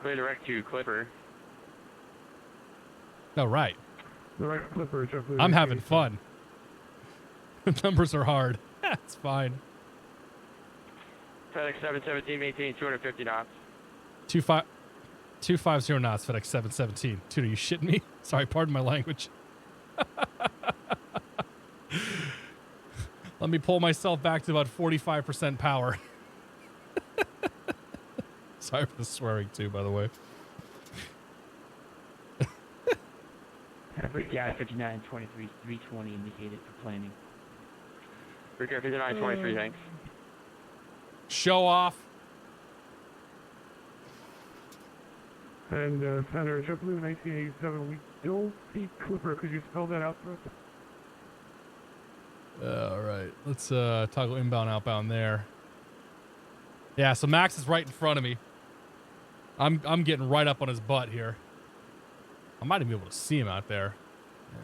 Clear direct to Clipper. No, right. Direct Clipper, JetBlue. I'm having fun. The numbers are hard. It's fine. FedEx 717, maintain 250 knots. 250 knots, FedEx 717. Dude, are you shitting me? Sorry, pardon my language. Let me pull myself back to about 45% power. Sorry for the swearing too, by the way. Yeah, 5923, 320 indicated for planning. Recur 5923, thanks. Show off. And Senator JetBlue 1987, we still see Clipper. Could you spell that out for us? All right, let's toggle inbound, outbound there. Yeah, so Max is right in front of me. I'm getting right up on his butt here. I might even be able to see him out there.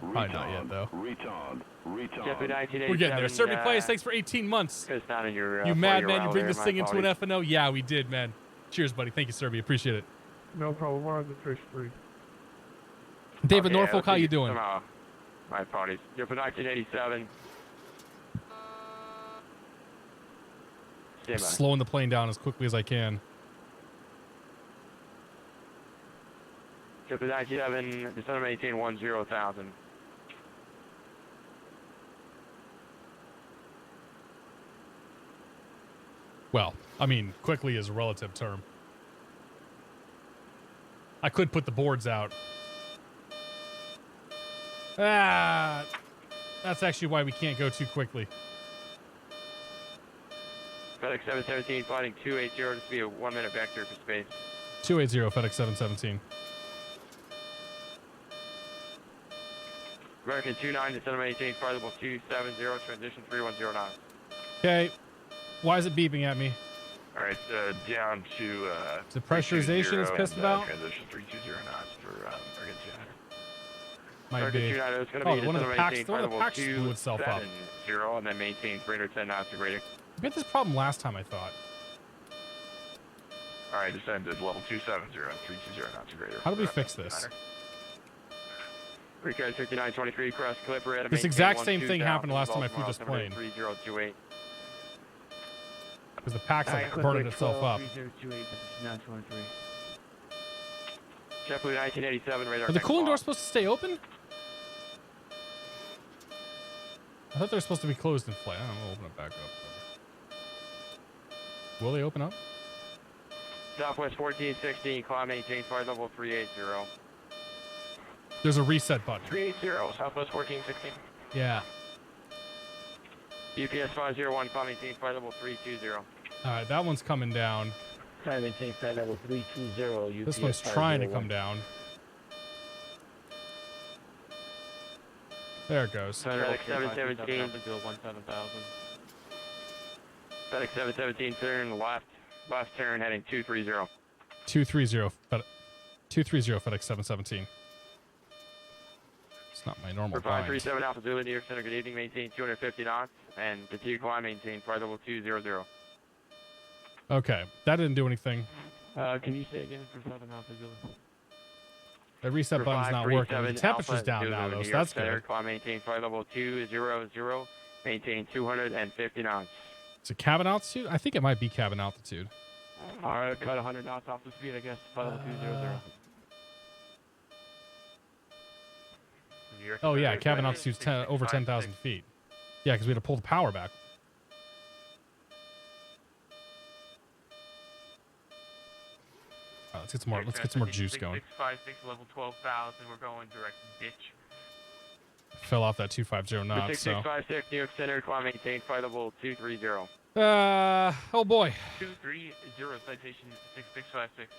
Probably not yet though. JetBlue We're getting there. Serby Plays, thanks for 18 months. Not in your, You madman, you bring this thing into an FNO? Yeah, we did, man. Cheers, buddy. Thank you, Serby. Appreciate it. No problem. We're on the fish free. David Norfolk, how you doing? My apologies. JetBlue 1987. Stand by. Slowing the plane down as quickly as I can. JetBlue 97, December 18, 10,000. Well, I mean, quickly is a relative term. I could put the boards out. Ah, that's actually why we can't go too quickly. FedEx 717, flighting 280, this will be a 1 minute vector for space. 280, FedEx 717. American 29, December 18, flight level 270, transition 310 knots. Okay. Why is it beeping at me? All right, down to... Is it pressurization it's pissed about? Transition 320 knots for American 29. Might be. American 29 is going to be one of the packs, December 18, one of the flight packs level blew itself up. 270, and then maintain 310 knots of rating. We had this problem last time, I thought. All right, descend to level 270, 320 knots or greater. How do we fix this? Recard 5923, cross Clipper at a This exact same thing happened last time I flew this plane. 3028. Because the pack's like burning itself up. 3028, 923. JetBlue 1987, radar. Are the cooling doors supposed to stay open? I thought they were supposed to be closed in flight. I don't know, we'll open it back up. Will they open up? Southwest 1416, climb maintain flight level 380. There's a reset button. 380, Southwest 1416. Yeah. UPS 501, climb maintain flight level 320. Alright, that one's coming down. Time maintain flight level 320. This one's trying to come down. There it goes. FedEx 717. FedEx 717, turn left. Left turn heading 230. 230 FedEx 717. It's not my normal For bind. 537 Alpha Zulu, New York Center, good evening, maintain 250 knots, and continue climb, maintain flight level 200. Okay, that didn't do anything. Can you say again for 7 Alpha Zulu? The reset For button's not working. The 537 temperature's Alpha down Zulu, now, though, New so York that's Center, good. climb, maintain flight level 200, maintain 250 knots. Is it cabin altitude? I think it might be cabin altitude. Alright, cut 100 knots off the speed, I guess. Flight level 200. Oh, yeah, cabin altitude's over 10,000 feet. Yeah, because we had to pull the power back. Let's get some more. Let's get some more juice going. 656, level 12,000. We're going direct ditch. Fell off that 250 knots. So. 6656, New York Center, climb, maintain flight level 230. Oh boy. 230, citation 6656.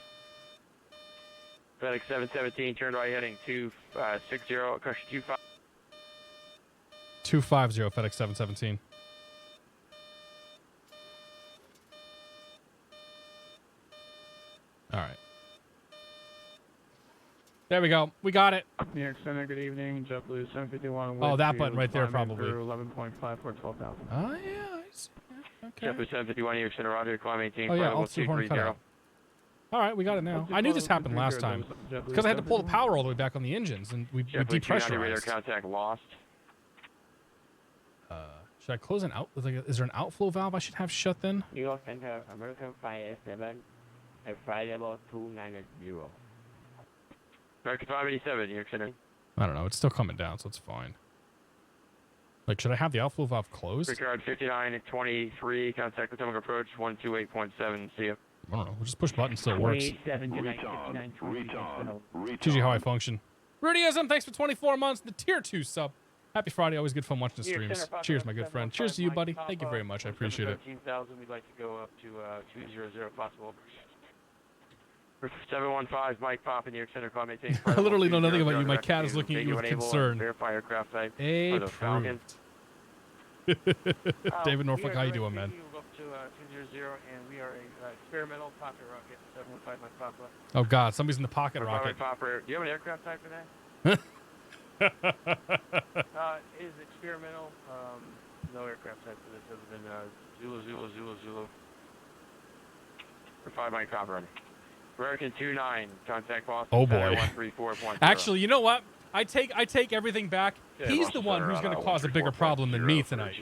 FedEx 717, turn right heading 260, caution 25. 250 FedEx 717. All right. There we go. We got it. New York Center, good evening. JetBlue 751. Oh, that button right there, probably. 11.5 for 12,000. Oh, yeah. I see. Okay. JetBlue 751, New York Center, rendezvous, climb, maintain Oh, flight yeah. level Alt 2 horn 230. cutout. All right, we got it now. I knew this happened last time. Because I had to pull the power all the way back on the engines, and we JetBlue 290, radar depressurized. contact lost. Should I close an out? Like, is there an outflow valve I should have shut then? New York Center, American 587, at flight level 290. American 587, New York Center. I don't know. It's still coming down, so it's fine. Like, should I have the outflow valve closed? Brickyard 59 at 23, contact atomic approach 128.7, see ya. I don't know. We'll just push buttons so it works. 7 to 959 It's usually how I function. Rudyism, thanks for 24 months. The tier 2 sub. Happy Friday. Always good fun watching the streams. Cheers, my good friend. Cheers to you, buddy. Thank you very much. I appreciate it. 13,000, we'd like to go up to 200 possible. 715, Mike Pop in New York Center, call maintain. I literally know nothing about you. My cat is looking at you with concern. Verify aircraft type. Approved. David Norfolk, how you doing, man? Up to 200, and we are a experimental pocket rocket. 715 Mike Papa. Oh God, somebody's in the pocket rocket. Popper. Do you have an aircraft type for that? It is experimental. No aircraft type for this other than Zulu. For 5 Mike Popper. American 29, contact Boston. Oh boy. 134.0. Actually, you know what? I take everything back. Yeah, He's Boston the one Center who's going to on cause a bigger problem than me 134.0 tonight.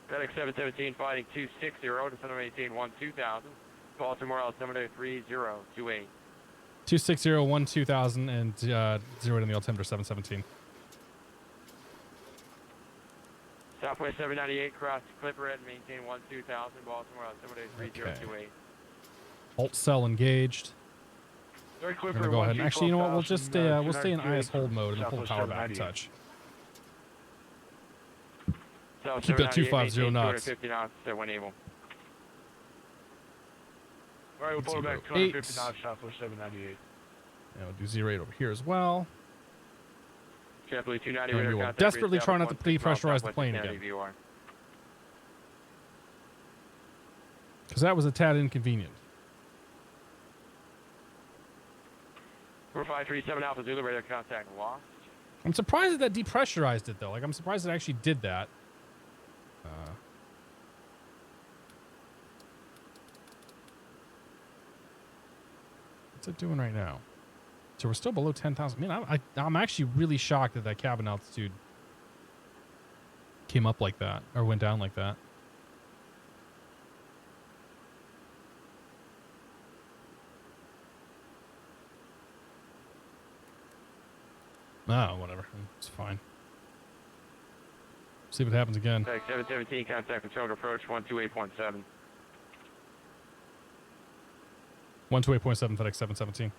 FedEx 717 fighting 260 to 718 2000. Baltimore altimeter 3028. 260 2000 and 0 in the altimeter 717. Southwest 798 cross Clipper and maintain 2000. Baltimore altimeter 3028. Alt cell engaged. We're gonna go ahead and actually, you know what? We'll just stay in IS hold mode and pull the power back a touch. Keep it at 250 knots. 250 knots when able. All right, we'll pull it back 8. 250 knots, Southwest 798. And we'll do 08 over here as well. Carefully 290 And we will desperately try not to depressurize the plane again. Because that was a tad inconvenient. 4537 Alpha Zulu, radar contact lost. I'm surprised that depressurized it though. Like I'm surprised it actually did that. What's it doing right now? So we're still below 10,000. Man, I'm actually really shocked that that cabin altitude came up like that or went down like that. Oh, whatever. It's fine. See what happens again. 717, contact control approach 128.7. 128.7 FedEx 717.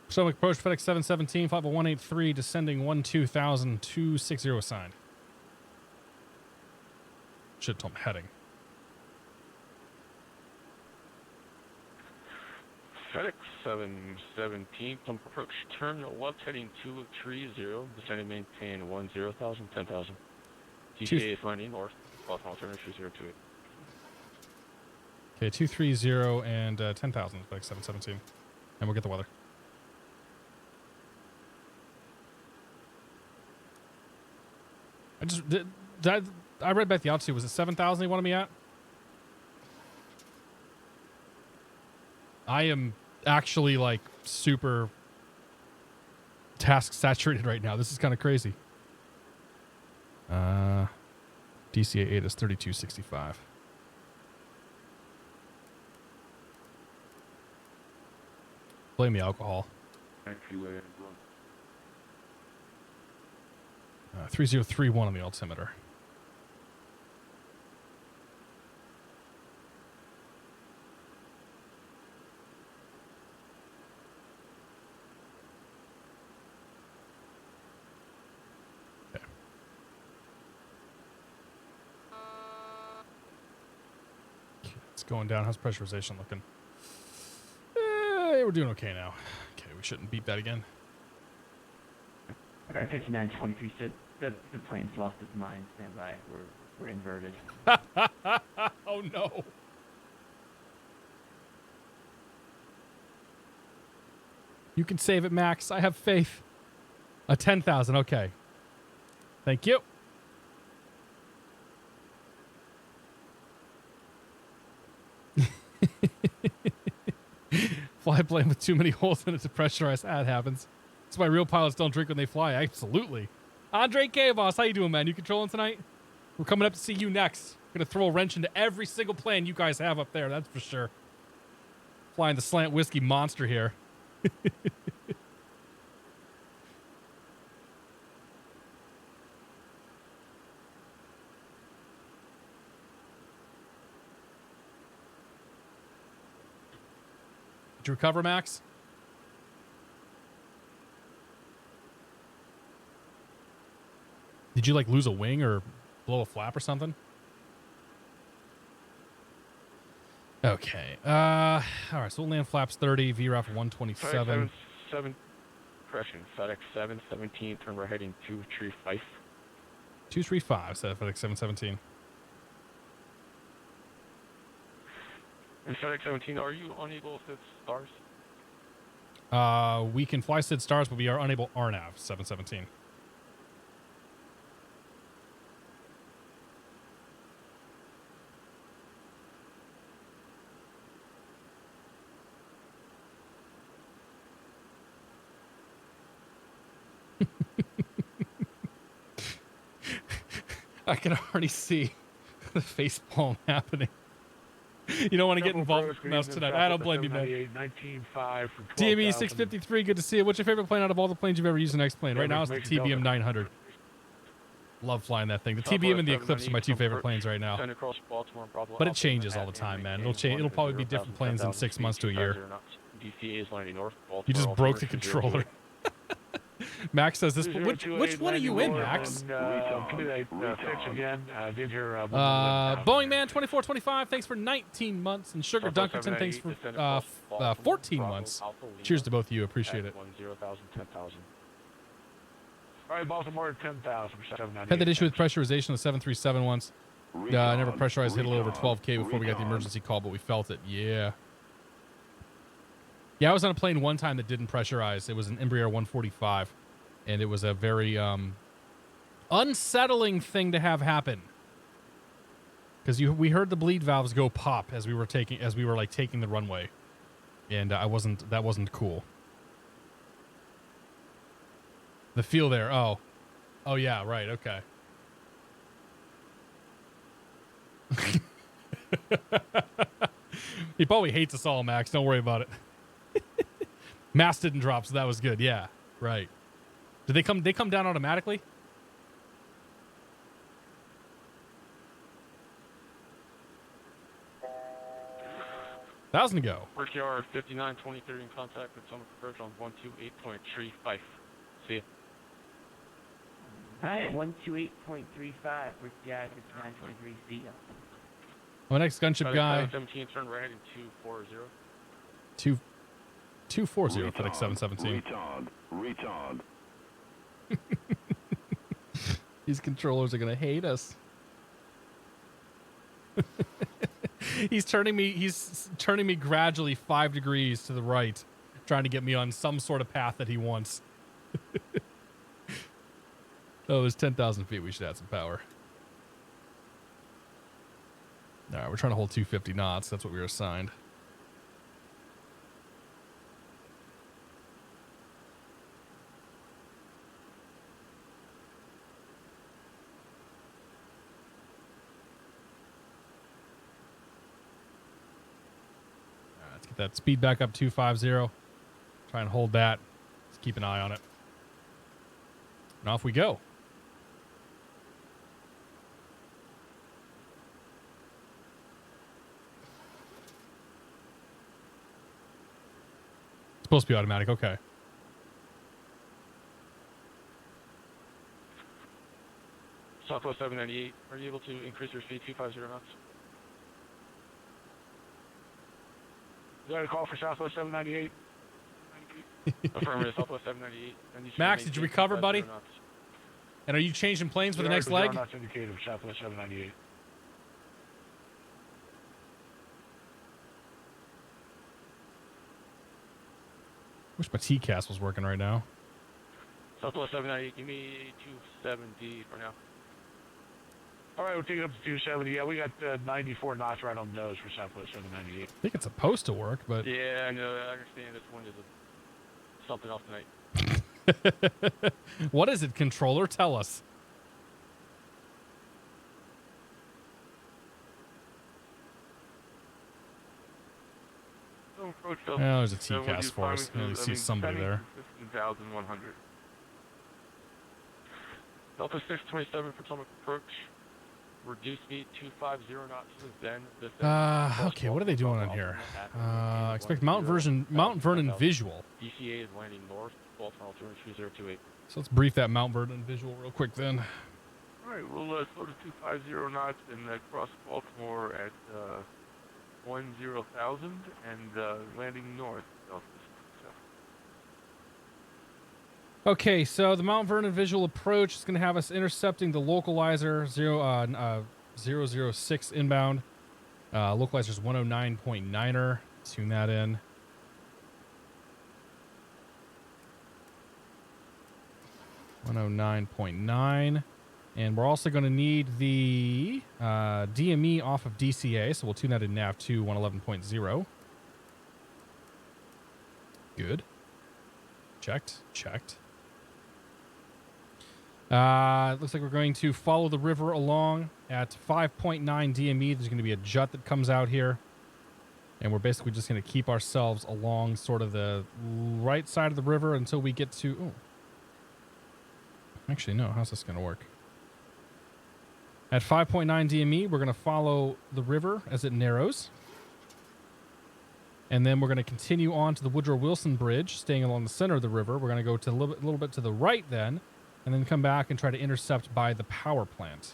So approach FedEx 717, 50183, descending 12000, 260 assigned. Should have told him heading. FedEx 717, approach terminal left heading 230, descending maintain 10,000, 10,000. TCA is landing north, Baltimore alternative 2028. Okay, 230 and 10,000 FedEx 717. And we'll get the weather. I read back the altitude. Was it 7,000 he wanted me at? I am actually like super task saturated right now. This is kind of crazy. DCA 8 is 3265. Blame the alcohol. 3031 on the altimeter. Okay. It's going down. How's pressurization looking? We're doing okay now. Okay, we shouldn't beat that again. Okay, 5923 said the plane's lost its mind. Stand by. We're inverted. Oh no. You can save it, Max. I have faith. 10,000. Okay. Thank you. fly a plane with too many holes in it to pressurize. That happens. That's why real pilots don't drink when they fly. Absolutely. Andre KBOS, how you doing, man? You controlling tonight? We're coming up to see you next. Gonna throw a wrench into every single plane you guys have up there. That's for sure. Flying the Slant Whiskey monster here. Did you recover, Max? Did you like lose a wing or blow a flap or something? Okay. All right. So we'll land flaps 30, VRAF 127. Correction. FedEx 717. Turn right heading 235. 235. So FedEx 717. And FedEx 17, are you unable to hit stars? We can fly SID stars, but we are unable RNAV 717. I can already see the facepalm happening. You don't want to get involved with mouse tonight. I don't blame you, man. DME 653, good to see you. What's your favorite plane out of all the planes you've ever used in X-Plane? Right now it's the TBM 900. Love flying that thing. The TBM and the Eclipse are my two favorite planes right now. But it changes all the time, man. It'll change. It'll probably be different planes in 6 months to a year. You just broke the controller. Max says this. Which one are you in, Max? Boeing Man 2425, thanks for 19 months, and Sugar Dunkerton, thanks for 14 months. Cheers to both of you. Appreciate it. 10,000. All right, Baltimore 10,000. Had that issue with pressurization of the 737 once. I never pressurized, hit a little over 12K before we got the emergency call, but we felt it. Yeah. Yeah, I was on a plane one time that didn't pressurize. It was an Embraer 145, and it was a very unsettling thing to have happen. Because we heard the bleed valves go pop as we were taking the runway, and that wasn't cool. The feel there. Oh yeah, right. Okay. He probably hates us all, Max. Don't worry about it. Mass didn't drop, so that was good. Yeah, right. Did they come down automatically? Thousand to go. KEWR 5923 in contact with someone converge on 128.35. See ya. Hi, 128.35. We're KEWR 5923. See ya. My next gunship guy. 17, turn right heading 240. 240 FedEx 717. Retard. These controllers are gonna hate us. He's turning me gradually 5 degrees to the right, trying to get me on some sort of path that he wants. Oh, there's 10,000 feet. We should add some power. All right, we're trying to hold 250 knots. That's what we were assigned. That speed back up 250. Try and hold that. Just keep an eye on it. And off we go. It's supposed to be automatic. Okay. Southwest 798, are you able to increase your speed 250 knots? You got a call for Southwest 798? Affirmative, Southwest 798. Max, did you recover, buddy? And are you changing planes for the next leg? Knots indicated for Southwest 798. Wish my TCAS was working right now. Southwest 798, give me 270 for now. All right, we'll take it up to 270. Yeah, we got 94 knots right on the nose for Southwest 798. I think it's supposed to work, but Yeah, I know. I understand this one is something else tonight. what is it, controller? Tell us. Approach Oh, there's a TCAS for us. I see somebody there. 15,100. Delta 627 Potomac approach. Reduce speed 250 knots since then. Okay, what are they doing on here? Expect Mount Vernon visual. DCA is landing north, Baltimore altitude 2028. So let's brief that Mount Vernon visual real quick then. All right, we'll slow to 250 knots and cross Baltimore at 10,000 and landing north. Okay, so the Mount Vernon visual approach is going to have us intercepting the localizer 006 inbound. Localizer's 109.9er. Tune that in. .9, and we're also going to need the DME off of DCA, so we'll tune that in nav 2 111.0. Good. Checked. It looks like we're going to follow the river along at 5.9 DME. There's going to be a jut that comes out here. And we're basically just going to keep ourselves along sort of the right side of the river until we get to... Oh. Actually, no. How's this going to work? At 5.9 DME, we're going to follow the river as it narrows. And then we're going to continue on to the Woodrow Wilson Bridge, staying along the center of the river. We're going to go to a little bit to the right then, and then come back and try to intercept by the power plant.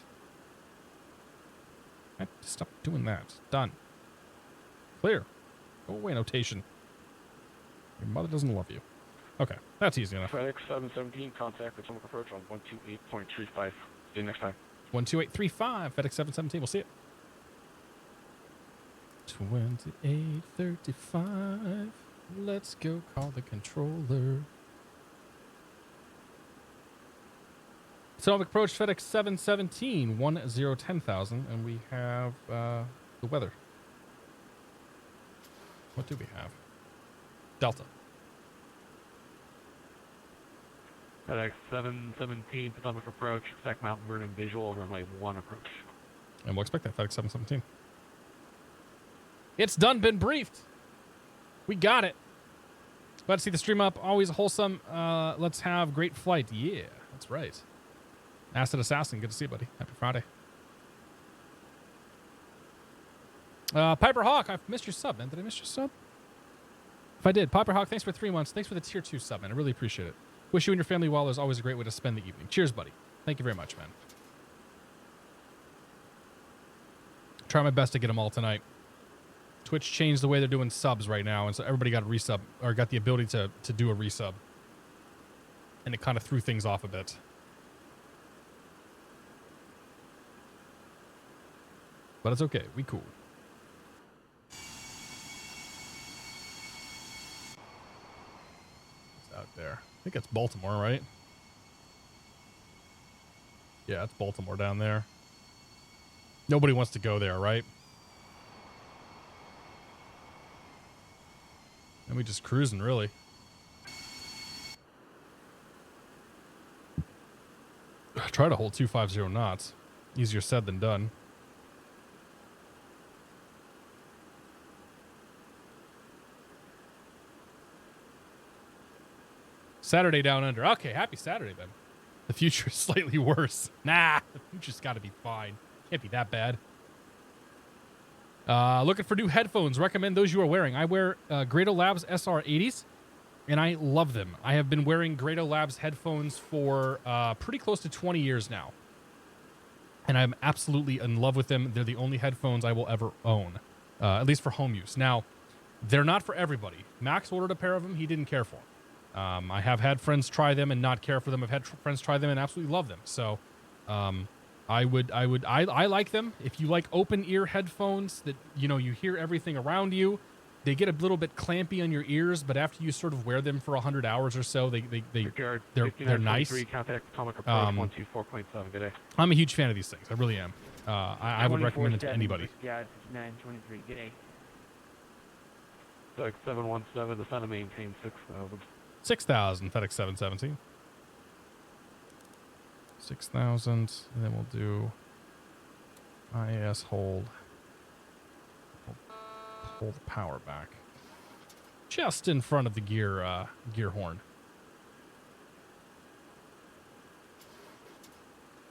Stop doing that. Done. Clear. Go away, notation. Your mother doesn't love you. Okay, that's easy enough. FedEx 717, contact Potomac approach on 128.35. See you next time. 12835, FedEx 717. We'll see it. 2835. Let's go call the controller. Potomac approach FedEx 717, 1010,000, and we have the weather. What do we have? Delta. FedEx 717, Potomac approach, expect Mount Vernon visual, runway 1 approach. And we'll expect that, FedEx 717. It's done, been briefed. We got it. Glad to see the stream up. Always wholesome. Let's have great flight. Yeah, that's right. Acid Assassin, good to see you, buddy. Happy Friday. Piper Hawk, I've missed your sub, man. Did I miss your sub? If I did, Piper Hawk, thanks for 3 months. Thanks for the tier 2 sub, man. I really appreciate it. Wish you and your family well. There's always a great way to spend the evening. Cheers, buddy. Thank you very much, man. Try my best to get them all tonight. Twitch changed the way they're doing subs right now, and so everybody got a resub, or got the ability to do a resub. And it kind of threw things off a bit. But it's okay. We cool. It's out there. I think it's Baltimore, right? Yeah, it's Baltimore down there. Nobody wants to go there, right? And we just cruising, really. Try to hold 250 knots. Easier said than done. Saturday down under. Okay, happy Saturday then. The future is slightly worse. Nah, the future's got to be fine. Can't be that bad. Looking for new headphones. Recommend those you are wearing. I wear Grado Labs SR80s, and I love them. I have been wearing Grado Labs headphones for pretty close to 20 years now. And I'm absolutely in love with them. They're the only headphones I will ever own, at least for home use. Now, they're not for everybody. Max ordered a pair of them. He didn't care for them. I have had friends try them and not care for them. I've had friends try them and absolutely love them. So, I like them. If you like open ear headphones that, you know, you hear everything around you, they get a little bit clampy on your ears, but after you sort of wear them for 100 hours or so, they're nice. Contact Atomic Approach 124.7 today. I'm a huge fan of these things. I really am. I would recommend it to anybody. Yeah, 923. Good day. FedEx 717, the center maintains 6,000. 6,000 FedEx 717. 6,000, and then we'll do IAS hold. We'll pull the power back. Just in front of the gear horn.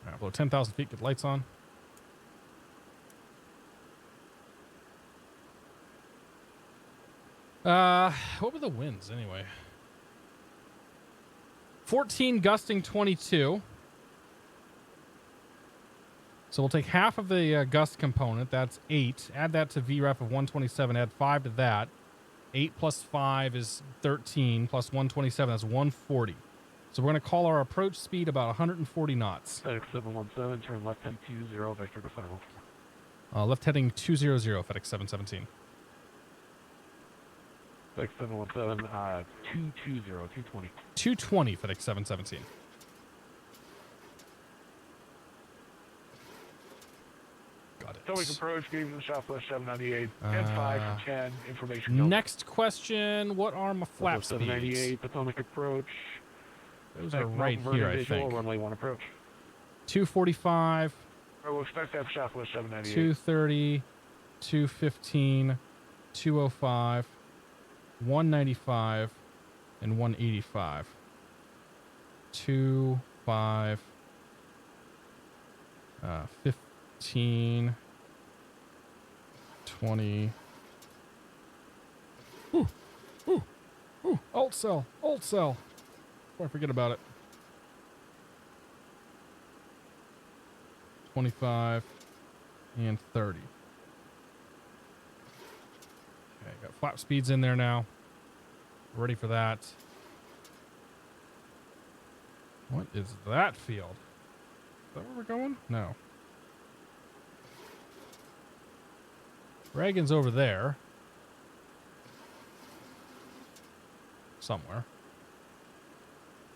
All right, below 10,000 feet, get lights on. What were the winds anyway? 14 gusting 22. So we'll take half of the gust component. That's 8. Add that to VREF of 127. Add 5 to that. 8 plus 5 is 13. Plus 127, that's 140. So we're going to call our approach speed about 140 knots. FedEx 717, turn left heading 20, vector to final. Left heading 200, FedEx 717. FedEx 717, 220. 220, FedEx 717. Got it. Atomic Approach, gave you the Southwest 798, 10-5 for 10, information. Note. Next question, what are my flap speeds? 798, Atomic Approach. Those are right here, I think. Runway 1 approach. 245. We'll expect to have Southwest 798. 230, 215, 205, 195, and 185. 2, 5, 15, 20. Ooh, ooh, ooh, alt cell, alt cell. Before I forget about it. 25 and 30. Okay, got flap speeds in there now. Ready for that. What is that field? Is that where we're going? No. Reagan's over there. Somewhere.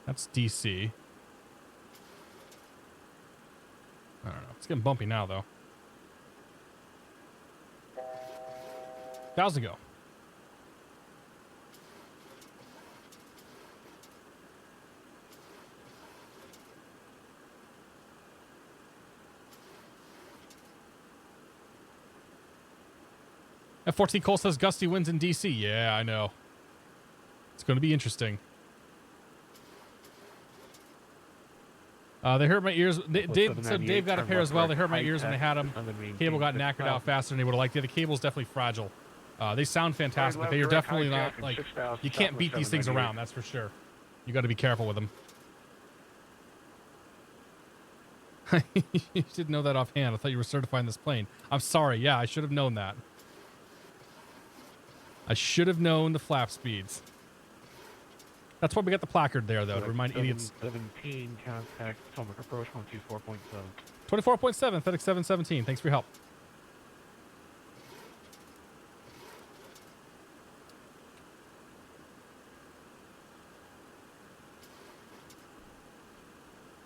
That's DC. I don't know. It's getting bumpy now, though. 1,000 go. F14 Cole says gusty winds in DC. Yeah, I know. It's going to be interesting. They hurt my ears. Dave got a pair as well. They hurt my ears when they had them. Cable got knackered out faster than they would have liked. Yeah, the cable's definitely fragile. They sound fantastic, but they are definitely not, like, you can't beat these things around, that's for sure. You got to be careful with them. You should know that offhand. I thought you were certifying this plane. I'm sorry. Yeah, I should have known that. I should have known the flap speeds. That's why we got the placard there, though, to remind idiots. 17, contact Atomic Approach 124.7. 24.7, FedEx 717. Thanks for your help.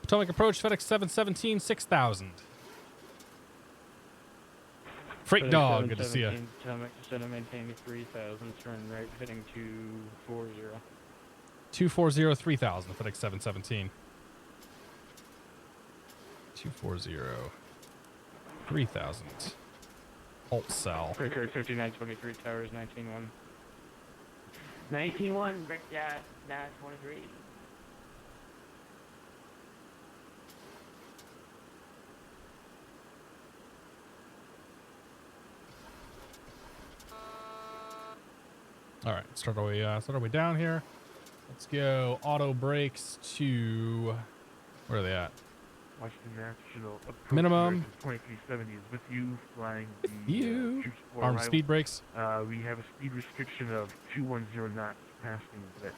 Atomic Approach, FedEx 717, 6,000. Freight Dog, good to see you. Atomic, center maintaining 3,000, turn right, heading 240. 240, 3,000, FedEx 717. 240, 3,000. Alt cell. 5923, towers 19-1. 19-1, break that, 23. All right, start our way down here. Let's go auto brakes to, where are they at? Washington National Minimum. 2370 is with you, flying you. Armed speed brakes. We have a speed restriction of 210 knots passing today.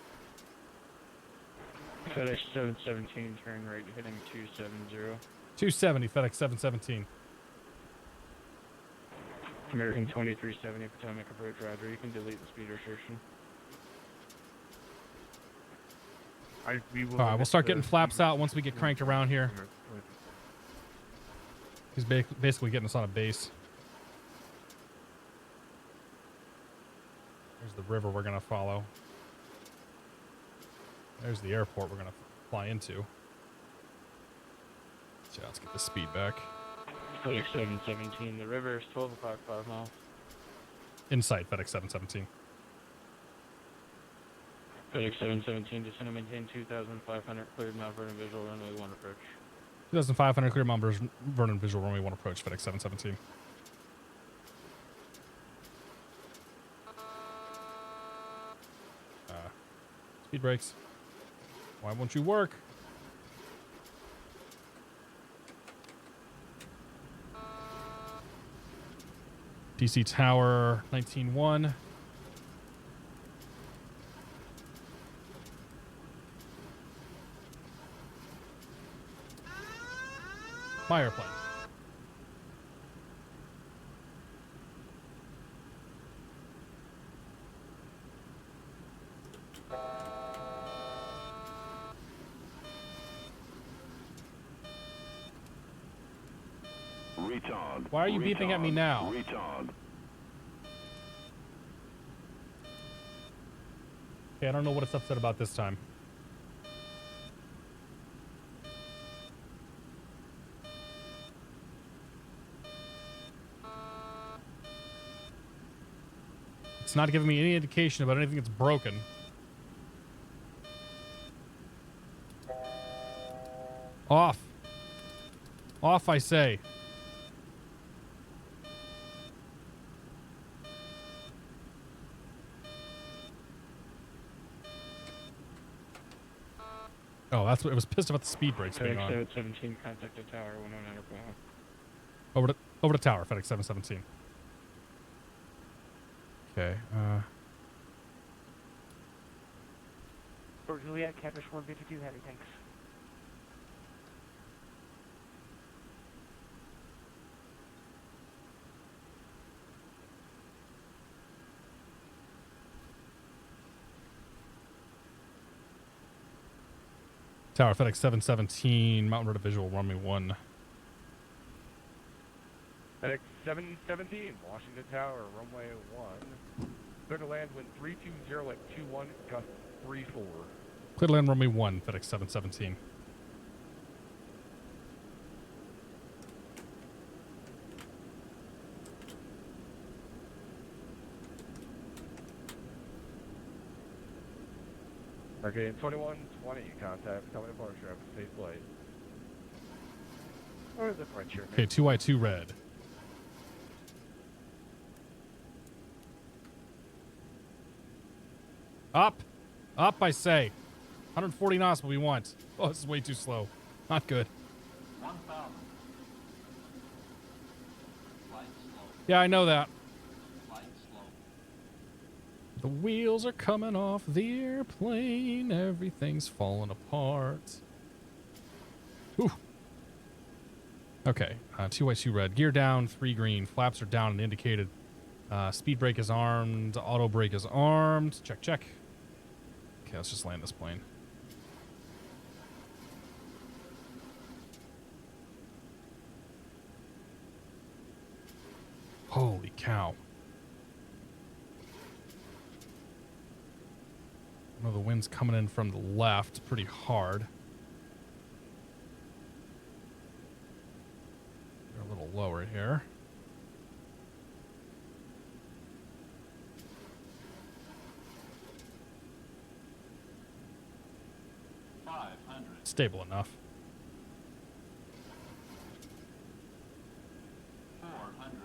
FedEx 717, turn right, heading 270. 270, FedEx 717. American 2370 Potomac approach Roger. You can delete the speed restriction. All right, we'll start getting flaps out once we get cranked around here. He's basically getting us on a base. There's the river we're going to follow. There's the airport we're going to fly into. So let's get the speed back. FedEx 717, the river is 12 o'clock, 5 miles. Insight, FedEx 717. FedEx 717, descend and maintain 2,500, cleared Mount Vernon visual, runway 1 approach. 2,500, clear Mount Vernon visual, runway 1 approach, FedEx 717. Speed brakes. Why won't you work? DC Tower 19-1. My airplane. Retard. Why are you beeping at me now? Retard. Okay, I don't know what it's upset about this time. It's not giving me any indication about anything that's broken. Off. Off, I say. Oh, that's what it was. Pissed about the speed brakes being on. FedEx 717, contact the tower, 109 airplane. Over to tower, FedEx 717. Okay, For Juliet, Catfish 152, heavy, thanks. tower, FedEx 717, Mountain Road visual, runway 1. FedEx 717, Washington Tower, runway 1. Clear to land wind 320 at 21, gust 34. Clear to land runway 1, FedEx 717. Okay, 2120, contact, coming departure, have a safe flight. Or is it right here? Okay, 2Y2 red. Up. Up, I say. 140 knots what we want. Oh, this is way too slow. Not good. 1,000. Flight slow. Yeah, I know that. Flight slow. The wheels are coming off the airplane. Everything's falling apart. Ooh. Okay, 2Y2 red. Gear down, 3 green. Flaps are down and indicated. Speed brake is armed. Auto brake is armed. Check, check. Okay, let's just land this plane. Holy cow. I know the wind's coming in from the left pretty hard. They're a little lower here. Stable enough. 400.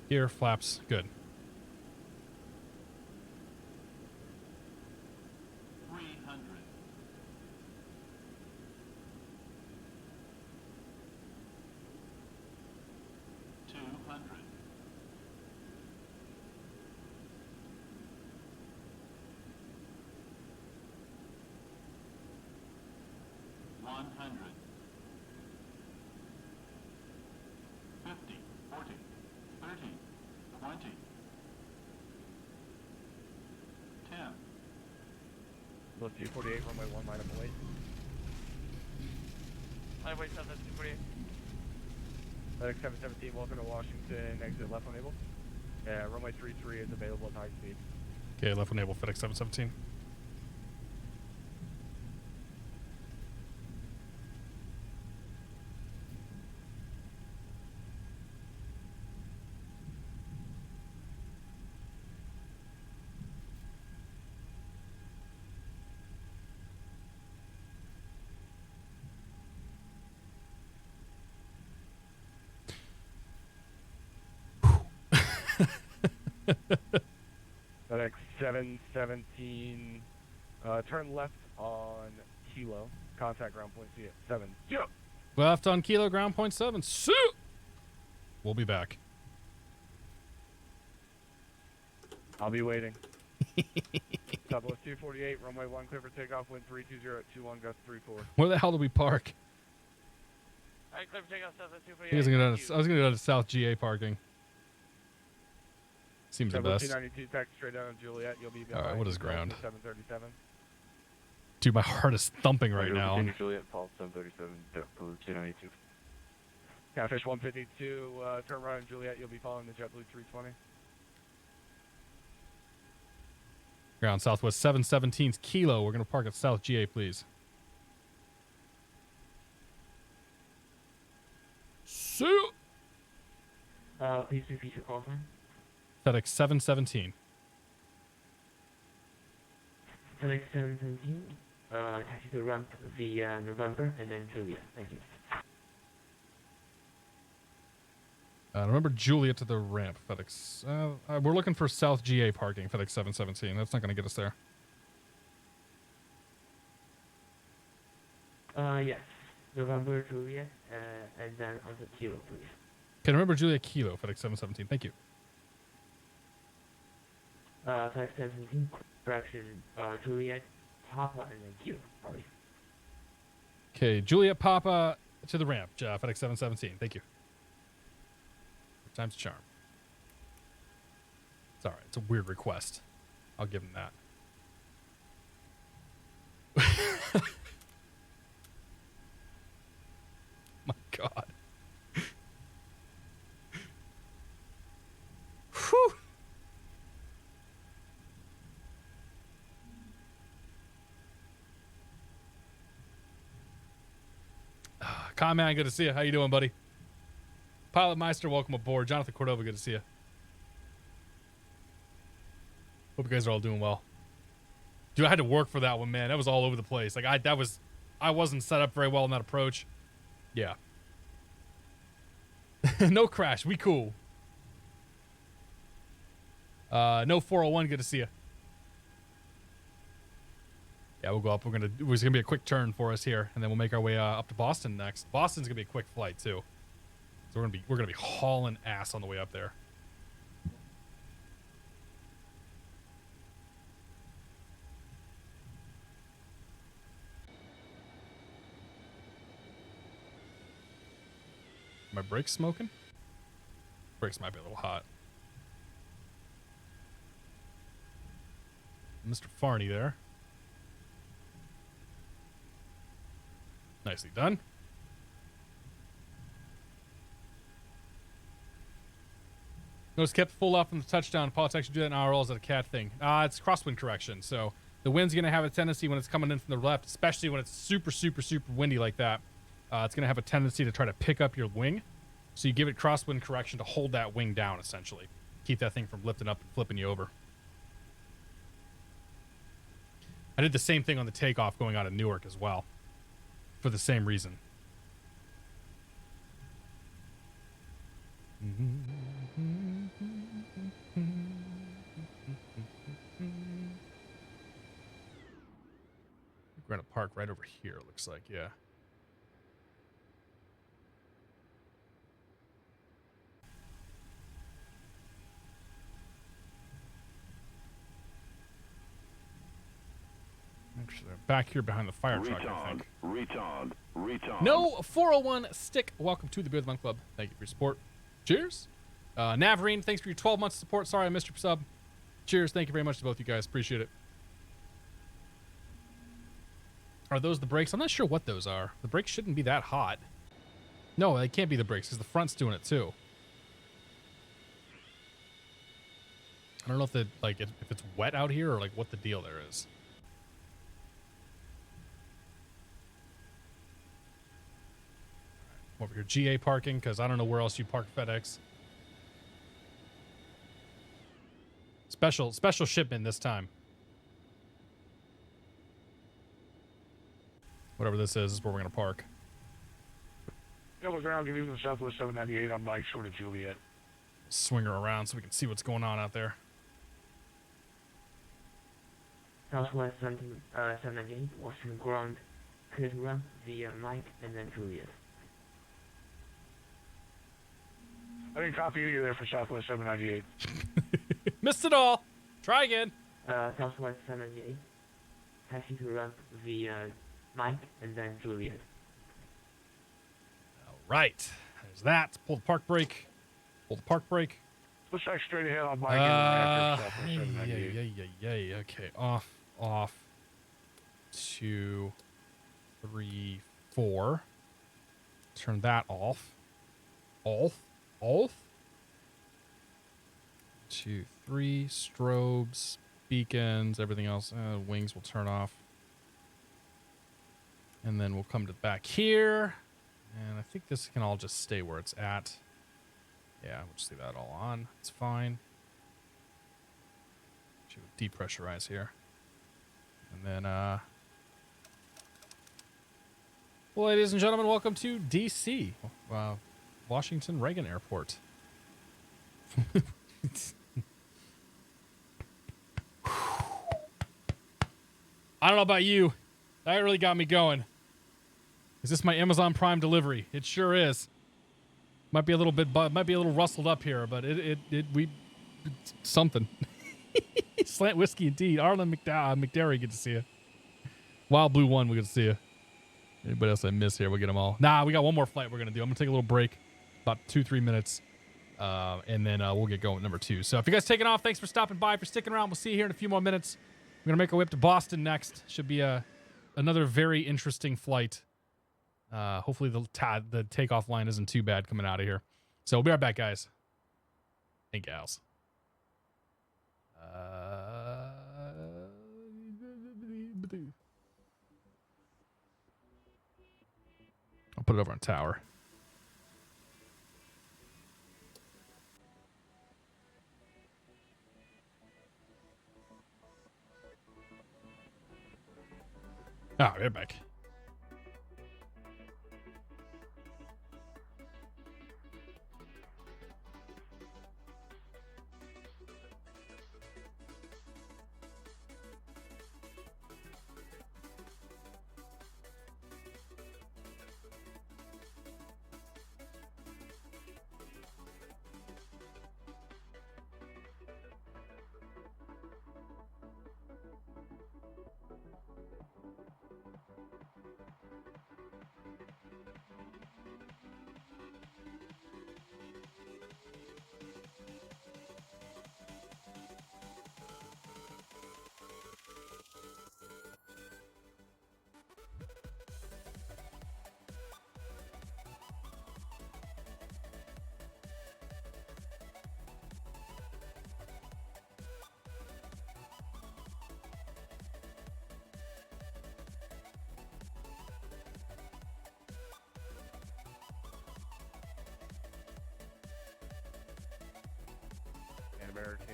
Gear, flaps, good. 300. 200. 100. 50, 40. 30, 20, 10, Let's do 48, runway 1, line up and wait. Highway 748. FedEx 717, welcome to Washington, exit left enable. Yeah, runway 33 is available at high speed. Okay, left enable FedEx 717. FedEx 717, turn left on Kilo, contact ground point C at 7. Yeah. Left on Kilo, ground point 7. Suit! We'll be back. I'll be waiting. Southwest 248, runway 1, clear for takeoff, wind 320 at 21, gust 34. Where the hell do we park? Alright, clear for takeoff, Southwest 248. I was gonna go to South GA parking. Seems the Southwest best. 292, taxi straight down on Juliet, you'll be Alright, what is ground? 737. Dude, my heart is thumping right now. Juliet, Paul 737, JetBlue 292. Catfish 152, turn right on Juliet, you'll be following the JetBlue 320. Ground Southwest 717's Kilo. We're gonna park at South GA, please. Suit! Please repeat your call sign. FedEx 717. FedEx 717, taxi to ramp via November and then Juliet. Thank you. Remember Juliet to the ramp, FedEx. We're looking for South GA parking, FedEx 717. That's not going to get us there. Yes. November, Juliet, and then on the Kilo, please. Okay, remember Juliet Kilo, FedEx 717. Thank you. FedEx 717, correction, Juliet, Papa, and then Kilo, sorry. Okay, Juliet Papa to the ramp, FedEx 717. Thank you. Time's a charm. It's alright. It's a weird request. I'll give him that. My God. Whew. Conman, good to see you. How you doing, buddy? Pilot Meister, welcome aboard. Jonathan Cordova, good to see you. Hope you guys are all doing well. Dude, I had to work for that one, man. That was all over the place. Like I wasn't set up very well in that approach. Yeah. No crash. We cool. No 401, good to see you. Yeah, we'll go up. It's gonna be a quick turn for us here, and then we'll make our way up to Boston next. Boston's gonna be a quick flight too. So we're gonna be hauling ass on the way up there. My brakes smoking? Brakes might be a little hot. Mr. Farney there. Nicely done. Notice kept full up from the touchdown. Politics should do that in IRL. Is that a cat thing? It's crosswind correction. So the wind's going to have a tendency when it's coming in from the left, especially when it's super, super, super windy like that. It's going to have a tendency to try to pick up your wing. So you give it crosswind correction to hold that wing down, essentially. Keep that thing from lifting up and flipping you over. I did the same thing on the takeoff going out of Newark as well. For the same reason. We're gonna park right over here, it looks like, yeah. Actually, they're back here behind the fire truck, I think. Retard. No 401 stick. Welcome to the Beer of the Month Club. Thank you for your support. Cheers. Navarine, thanks for your 12 months of support. Sorry I missed your sub. Cheers. Thank you very much to both you guys. Appreciate it. Are those the brakes? I'm not sure what those are. The brakes shouldn't be that hot. No, they can't be the brakes because the front's doing it too. I don't know if if it's wet out here or like what the deal there is. Over here, GA parking, because I don't know where else you park FedEx. Special shipment this time. Whatever this is where we're gonna park. Yellow ground, give you the Southwest 798 on Mike, short of Juliet. Swing her around so we can see what's going on out there. Southwest 798, Washington ground, KEWR via Mike and then Juliet. I didn't copy you there for Southwest 798. Missed it all. Try again. Southwest 798, taxi to run via Mike and then Juliet. All right. There's that. Pull the park brake. Pull the park brake. Let's check straight ahead on Mike and Southwest 798. Yay. Okay. Off. 2, 3, 4. Turn that off. Off. 2, 3. Strobes, beacons, everything else. Wings will turn off. And then we'll come to back here. And I think this can all just stay where it's at. Yeah, we'll just leave that all on. It's fine. Should depressurize here. And then, well, ladies and gentlemen, welcome to DC, Washington Reagan Airport. I don't know about you. That really got me going. Is this my Amazon Prime delivery? It sure is. Might be a little rustled up here, but it's something. Slant whiskey indeed. Arlen McDarry, good to see you. Wild Blue 1, we good to see you. Anybody else I miss here? We'll get them all. Nah, we got one more flight we're gonna do. I'm gonna take a little break, about 2-3 minutes, and then we'll get going with number 2. So if you guys taking off, thanks for stopping by, for sticking around. We'll see you here in a few more minutes. We're gonna make our way up to Boston next. Should be another very interesting flight. Hopefully the takeoff line isn't too bad coming out of here. So we'll be right back, guys and gals. I'll put it over on tower. Ah, we're back. American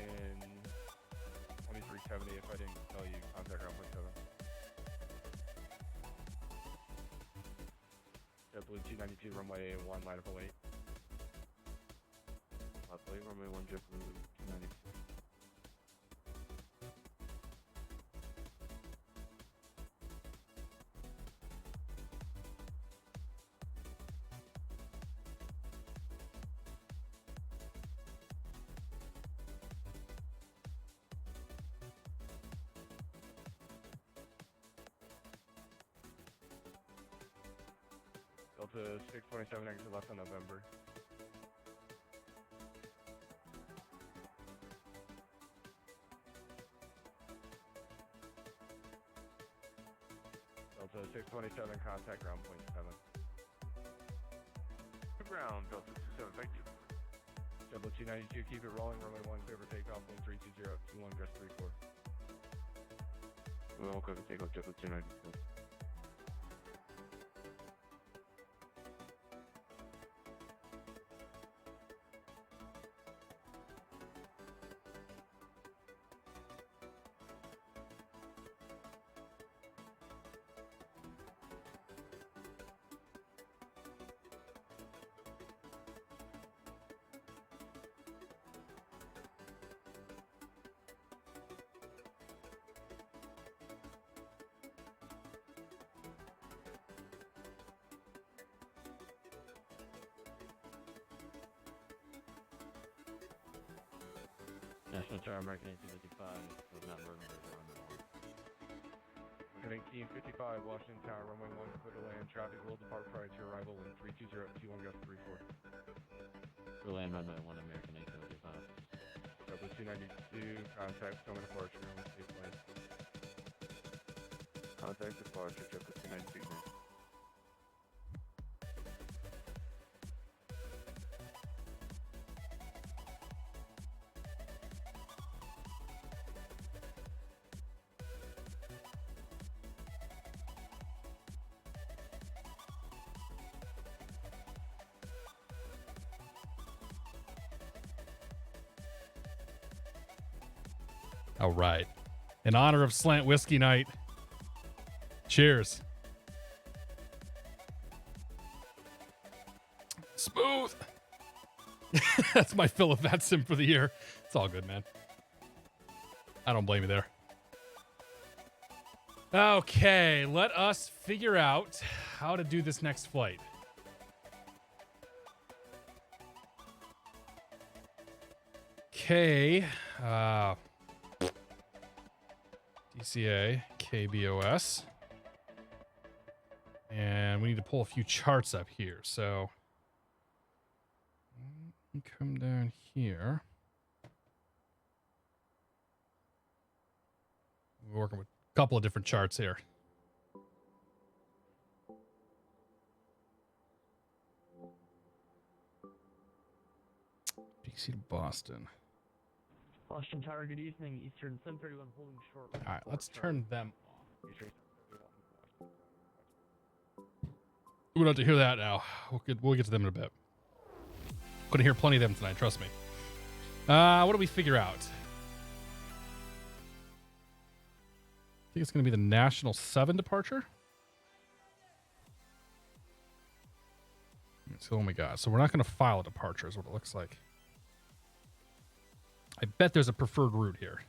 2370, if I didn't tell you, contact ground point 7. JetBlue 292, runway 1, line up 08. Lovely, runway 1, JetBlue 292. Delta 627, exit left on November. contact ground point 7. Ground, Delta 27, thank you. Double 292, keep it rolling, runway 1, clear for takeoff, wind 320, 21, gust 34. Well, clear for takeoff, Delta 292. National Tower, American 1855, was not moving to American 1855, Washington Tower, runway 1, clear to land, traffic will depart prior to arrival, wind 320, 21, gust 34. For land runway 1, American 1855. Double 292, contact summit departure, with safe land. Contact departure, Delta 292. All right. In honor of Slant Whiskey Night. Cheers. Smooth. That's my fill of VATSIM for the year. It's all good, man. I don't blame you there. Okay, let us figure out how to do this next flight. DCA, KBOS. And we need to pull a few charts up here. So come down here. We're working with a couple of different charts here. DC to Boston. Boston Tower, good evening. Eastern 731 holding short. All right, let's turn them off. We don't have to hear that now. We'll get to them in a bit. Gonna hear plenty of them tonight, trust me. What do we figure out? I think it's gonna be the National 7 departure. That's all we got. So we're not gonna file a departure is what it looks like. I bet there's a preferred route here.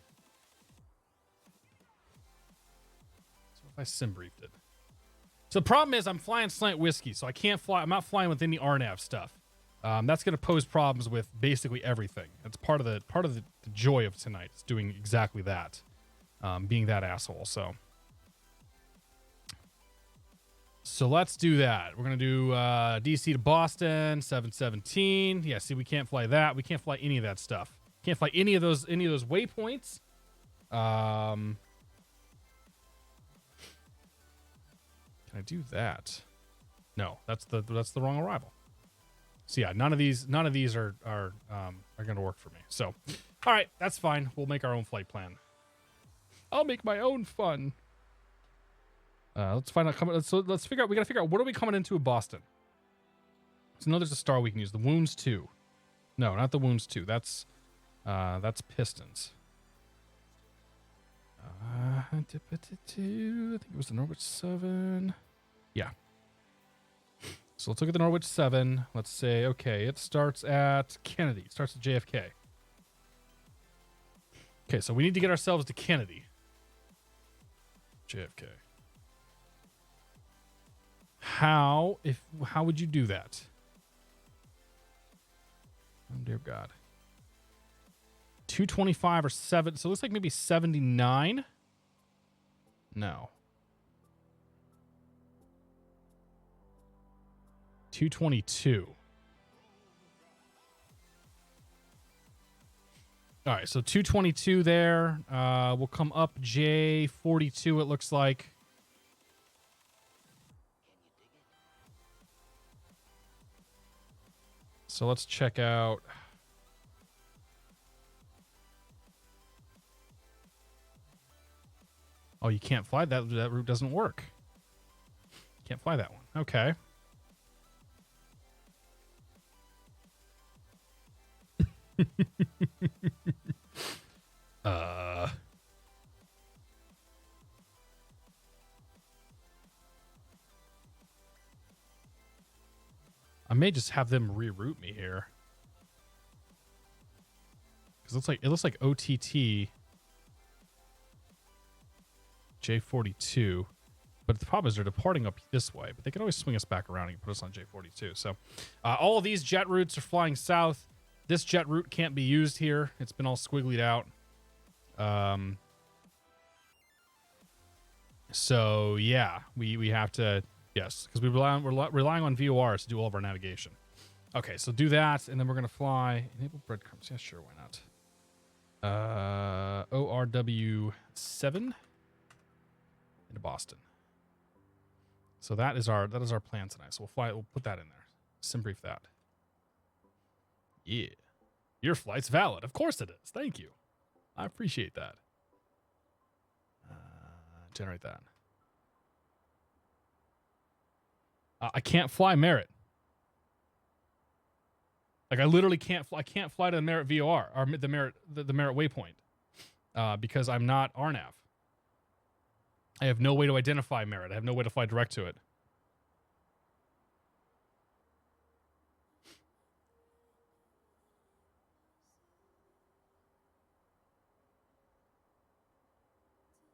So if I sim briefed it. So the problem is I'm flying Slant Whiskey, so I can't fly. I'm not flying with any RNAV stuff. That's going to pose problems with basically everything. That's part of the joy of tonight. Is doing exactly that, being that asshole. So let's do that. We're gonna do DC to Boston 717. Yeah, see, we can't fly that. We can't fly any of that stuff. Can't fly any of those waypoints. Can I do that? No, that's the wrong arrival. So yeah, none of these are gonna work for me. So, all right, that's fine. We'll make our own flight plan. I'll make my own fun. Let's find out. So let's figure out. We gotta figure out what are we coming into in Boston. So no, there's a star we can use. The Wounds 2. No, not the Wounds 2. That's Pistons. I think it was the Norwich 7. Yeah. So let's look at the Norwich 7. Let's say, okay, it starts at Kennedy. It starts at JFK. Okay, so we need to get ourselves to Kennedy. JFK. How would you do that? Oh, dear God. 225 or 7. So it looks like maybe 79. No. 222. All right, so 222 there. We'll come up J42, it looks like. So let's check out. Oh, you can't fly that. That route doesn't work. Can't fly that one. Okay. I may just have them reroute me here. Because it looks like OTT J42. But the problem is they're departing up this way. But they can always swing us back around and put us on J42. So all of these jet routes are flying south. This jet route can't be used here. It's been all squigglied out. So yeah, we have to, yes, because we're relying on VORs to do all of our navigation. Okay, so do that, and then we're gonna fly. Enable breadcrumbs. Yeah, sure, why not? ORW7 into Boston. So that is our plan tonight. So we'll put that in there. Sim brief that. Yeah. Your flight's valid. Of course it is. Thank you. I appreciate that. Generate that. I can't fly Merit. Like I literally can't fly. I can't fly to the Merit VOR or the Merit waypoint because I'm not RNAV. I have no way to identify Merit. I have no way to fly direct to it.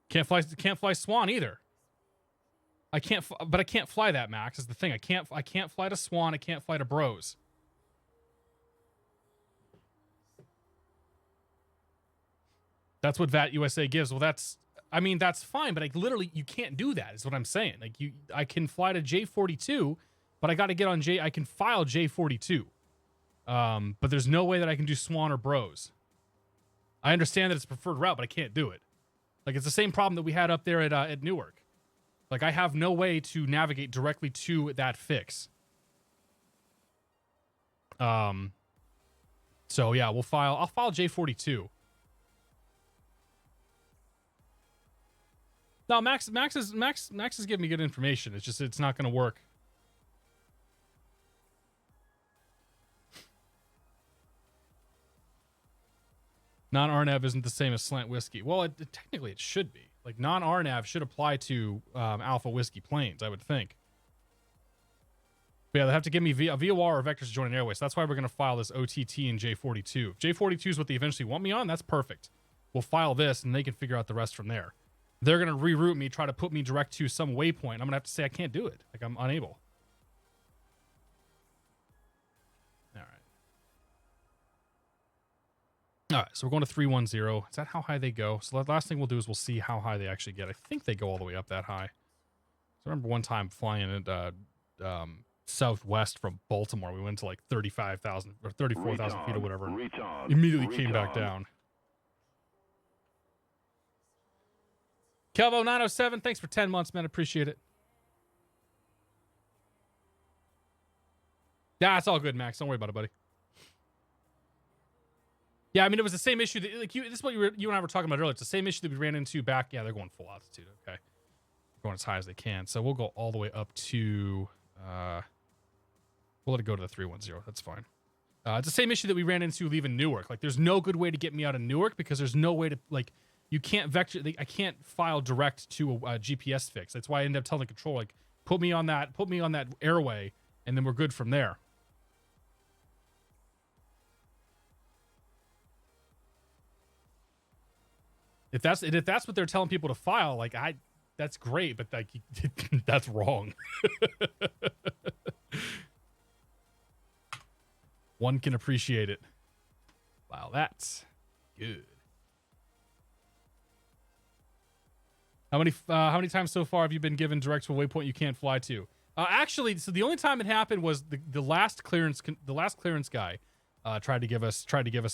Can't fly Swan either. I can't fly that, Max. Is the thing. I can't fly to Swan. I can't fly to Bros. That's what VAT USA gives. Well, that's fine, but literally you can't do that. Is what I'm saying. Like I can fly to J42, but I got to get on I can file J42. But there's no way that I can do Swan or Bros. I understand that it's a preferred route, but I can't do it. Like, it's the same problem that we had up there at Newark. Like, I have no way to navigate directly to that fix. So yeah, I'll file J42. No, Max is giving me good information. It's just it's not going to work. Non-RNAV isn't the same as slant whiskey. Well, technically it should be. Like, non-RNAV should apply to alpha whiskey planes, I would think. But yeah, they have to give me a VOR or vectors to join an airway. So that's why we're going to file this OTT in J42. If J42 is what they eventually want me on, that's perfect. We'll file this, and they can figure out the rest from there. They're going to reroute me, try to put me direct to some waypoint. I'm going to have to say I can't do it. Like, I'm unable. All right, so we're going to 310. Is that how high they go? So the last thing we'll do is we'll see how high they actually get. I think they go all the way up that high. So I remember one time flying at southwest from Baltimore. We went to like 35,000 or 34,000 feet or whatever. And immediately came back down. Kelvo 907, thanks for 10 months, man. Appreciate it. Yeah, it's all good, Max. Don't worry about it, buddy. Yeah, I mean, it was the same issue. This is what you and I were talking about earlier. It's the same issue that we ran into back. Yeah, they're going full altitude. Okay. Going as high as they can. So we'll go all the way up to, we'll let it go to the 310. That's fine. It's the same issue that we ran into leaving Newark. Like, there's no good way to get me out of Newark because there's no way to, like, you can't vector, I can't file direct to a GPS fix. That's why I ended up telling the controller, like, put me on that airway, and then we're good from there. If that's what they're telling people to file, like, that's great, but like that's wrong. One can appreciate it. Wow, that's good. How many times so far have you been given direct to a waypoint you can't fly to? Actually, so the only time it happened was the last clearance guy tried to give us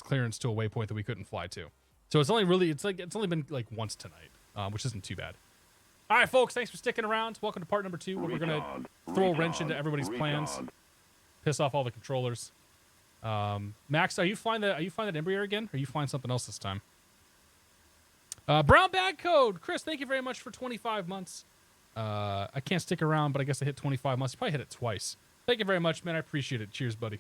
clearance to a waypoint that we couldn't fly to. So it's only been like once tonight, which isn't too bad. All right, folks, thanks for sticking around. Welcome to part number 2, where we're gonna throw a wrench into everybody's plans, piss off all the controllers. Max, are you flying that Embraer again, or are you flying something else this time? Brown bag code. Chris, thank you very much for 25 months. I can't stick around, but I guess I hit 25 months. You probably hit it twice. Thank you very much, man. I appreciate it. Cheers, buddy.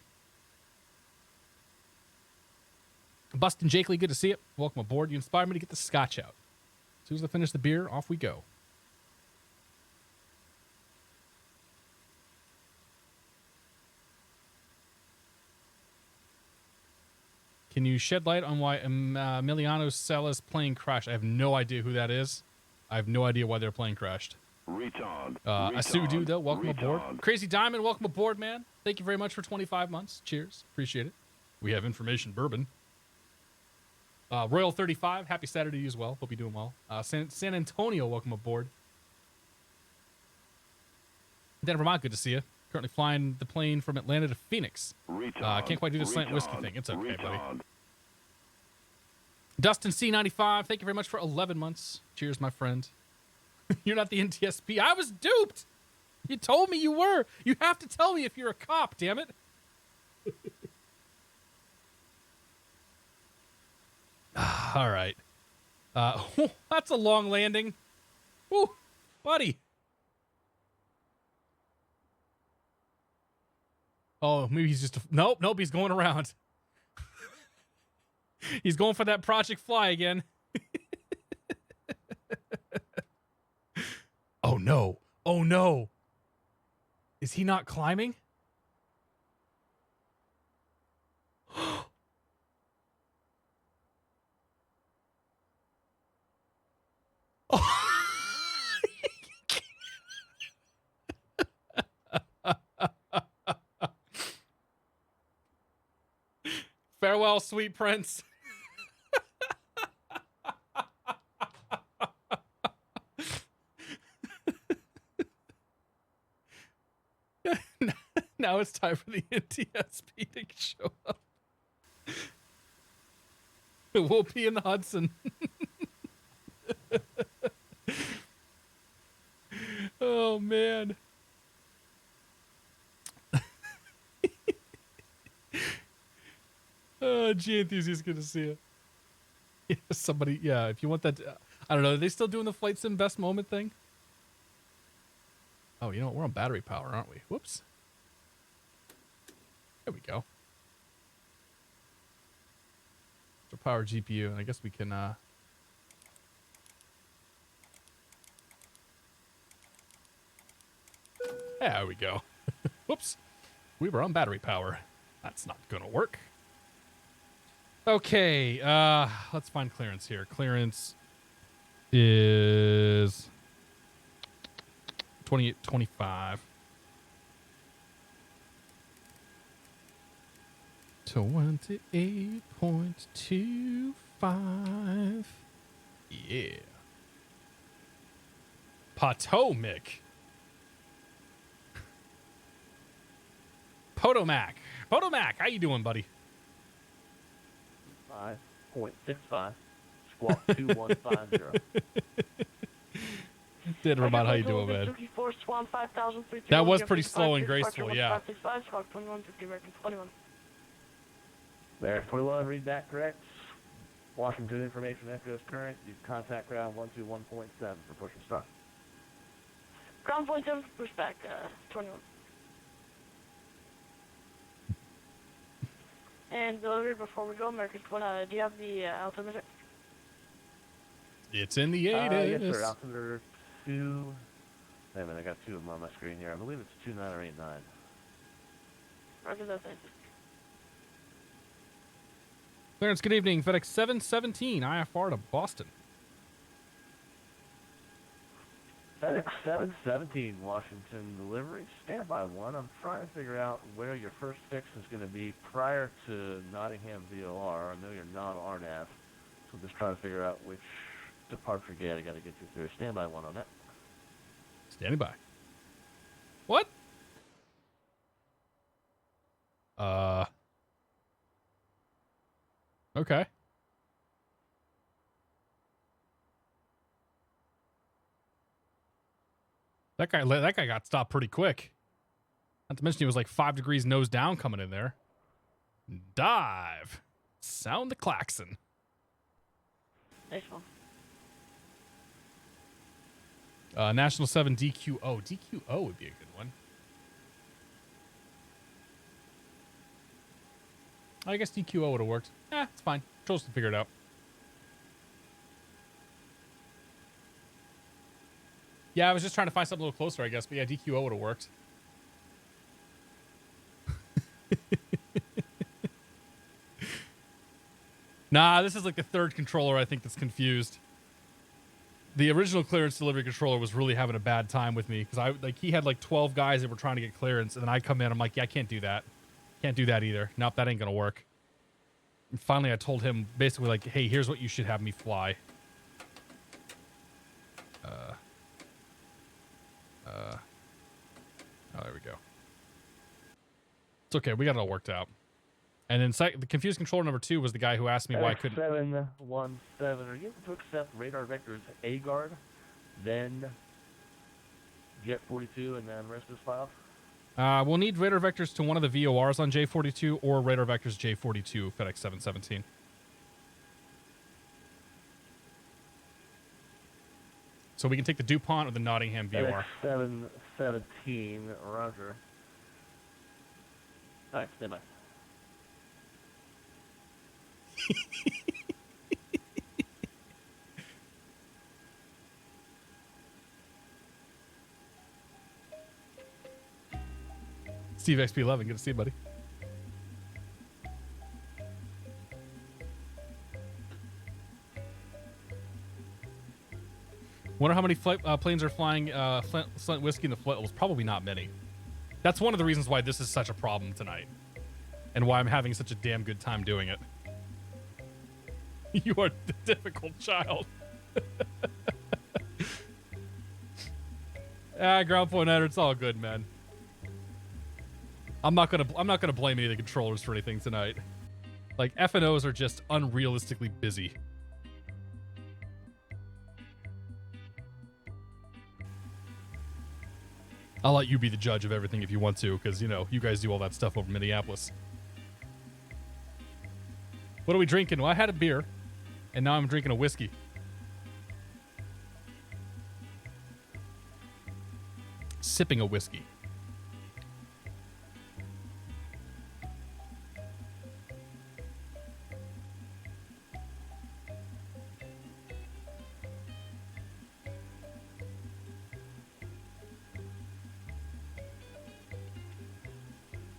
Bustin' Jake Lee, good to see you. Welcome aboard. You inspired me to get the scotch out. As soon as I finish the beer, off we go. Can you shed light on why Emiliano Sala's plane crashed? I have no idea who that is. I have no idea why their plane crashed. Asudu, though, welcome aboard. Crazy Diamond, welcome aboard, man. Thank you very much for 25 months. Cheers. Appreciate it. We have information bourbon. Royal 35, happy Saturday to you as well. Hope you're doing well. San Antonio, welcome aboard. Denver Vermont, good to see you. Currently flying the plane from Atlanta to Phoenix. Can't quite do the slant whiskey thing. It's okay, buddy. Dustin C95, thank you very much for 11 months. Cheers, my friend. You're not the NTSP. I was duped. You told me you were. You have to tell me if you're a cop, damn it. All right. That's a long landing. Woo, buddy. Oh, maybe he's just... Nope, he's going around. He's going for that Project Fly again. Oh, no. Oh, no. Is he not climbing? Farewell, sweet prince. Now it's time for the NTSP to show up. We'll be in the Hudson. Oh, man. Oh, G Enthusiast, good to see you. Yeah, somebody, yeah, if you want that, I don't know, are they still doing the FlyJSim best moment thing? Oh, you know what? We're on battery power, aren't we? Whoops. There we go. So power GPU, and I guess we can, there we go. Whoops. We were on battery power. That's not gonna work. Okay, let's find clearance here. Clearance is 2825. 28.25. Yeah. Potomac. Potomac. Potomac, how you doing, buddy? 5.65. Squawk 2150. Did about how you doing, man? That was pretty slow and graceful, yeah. There, 21, read that correct. Washington Information Echo is current. You contact ground 121.7 for push and start. Ground point 7, push back, 21. And delivery before we go, American 1, do you have the altimeter? It's in the 80s. Yes, sir. Altimeter 2. Wait a minute, I got two of them on my screen here. I believe it's 29 or 89. Roger that, thanks. Clarence, good evening. FedEx 717, IFR to Boston. FedEx 717, Washington delivery. Standby 1. I'm trying to figure out where your first fix is going to be prior to Nottingham VOR. I know you're not RNAV, so I'm just trying to figure out which departure gate I got to get you through. Standby 1 on that. Standing by. What? Okay. That guy got stopped pretty quick. Not to mention he was like 5 degrees nose down coming in there. Dive. Sound the klaxon. Nice one. National 7 DQO. DQO would be a good one. I guess DQO would have worked. It's fine. Controls can figure it out. Yeah, I was just trying to find something a little closer, I guess. But yeah, DQO would have worked. Nah, this is like the third controller I think that's confused. The original clearance delivery controller was really having a bad time with me because he had like 12 guys that were trying to get clearance, and then I come in, I'm like, yeah, I can't do that. Can't do that either. Nope, that ain't gonna work. And finally I told him basically like, hey, here's what you should have me fly. Oh, there we go. It's okay, we got it all worked out. And then the confused controller number 2 was the guy who asked me why I couldn't. 717. Are you able to accept radar vectors A guard, then Jet 42, and then rest is filed? We'll need radar vectors to one of the VORs on J42 or radar vectors J42, FedEx 717. So we can take the DuPont or the Nottingham VOR. FedEx 717, roger. All right, stand by. Steve XP11, good to see you, buddy. Wonder how many planes are flying Slant Whiskey in the flight levels. Probably not many. That's one of the reasons why this is such a problem tonight. And why I'm having such a damn good time doing it. You are the difficult child. Ground point header, it's all good, man. I'm not gonna blame any of the controllers for anything tonight. Like, F&Os are just unrealistically busy. I'll let you be the judge of everything if you want to, because, you know, you guys do all that stuff over Minneapolis. What are we drinking? Well, I had a beer, and now I'm drinking a whiskey. Sipping a whiskey.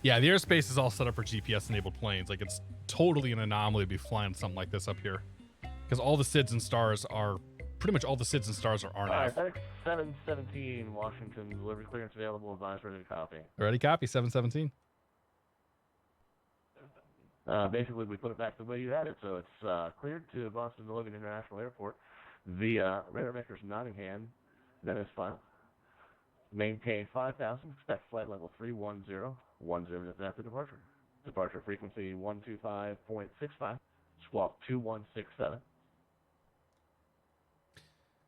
Yeah, the airspace is all set up for GPS-enabled planes. Like, it's totally an anomaly to be flying something like this up here. Because all the SIDS and stars are... Pretty much all the SIDS and stars are RNAV. Alright, FedEx 717, Washington, delivery clearance available, advise ready to copy. Ready, copy, 717. Basically, we put it back the way you had it, so it's cleared to Boston Logan International Airport via radar vectors Nottingham, then it's fine. Maintain 5,000, expect flight level 310, 10 after departure. Departure frequency 125.65, squawk 2167.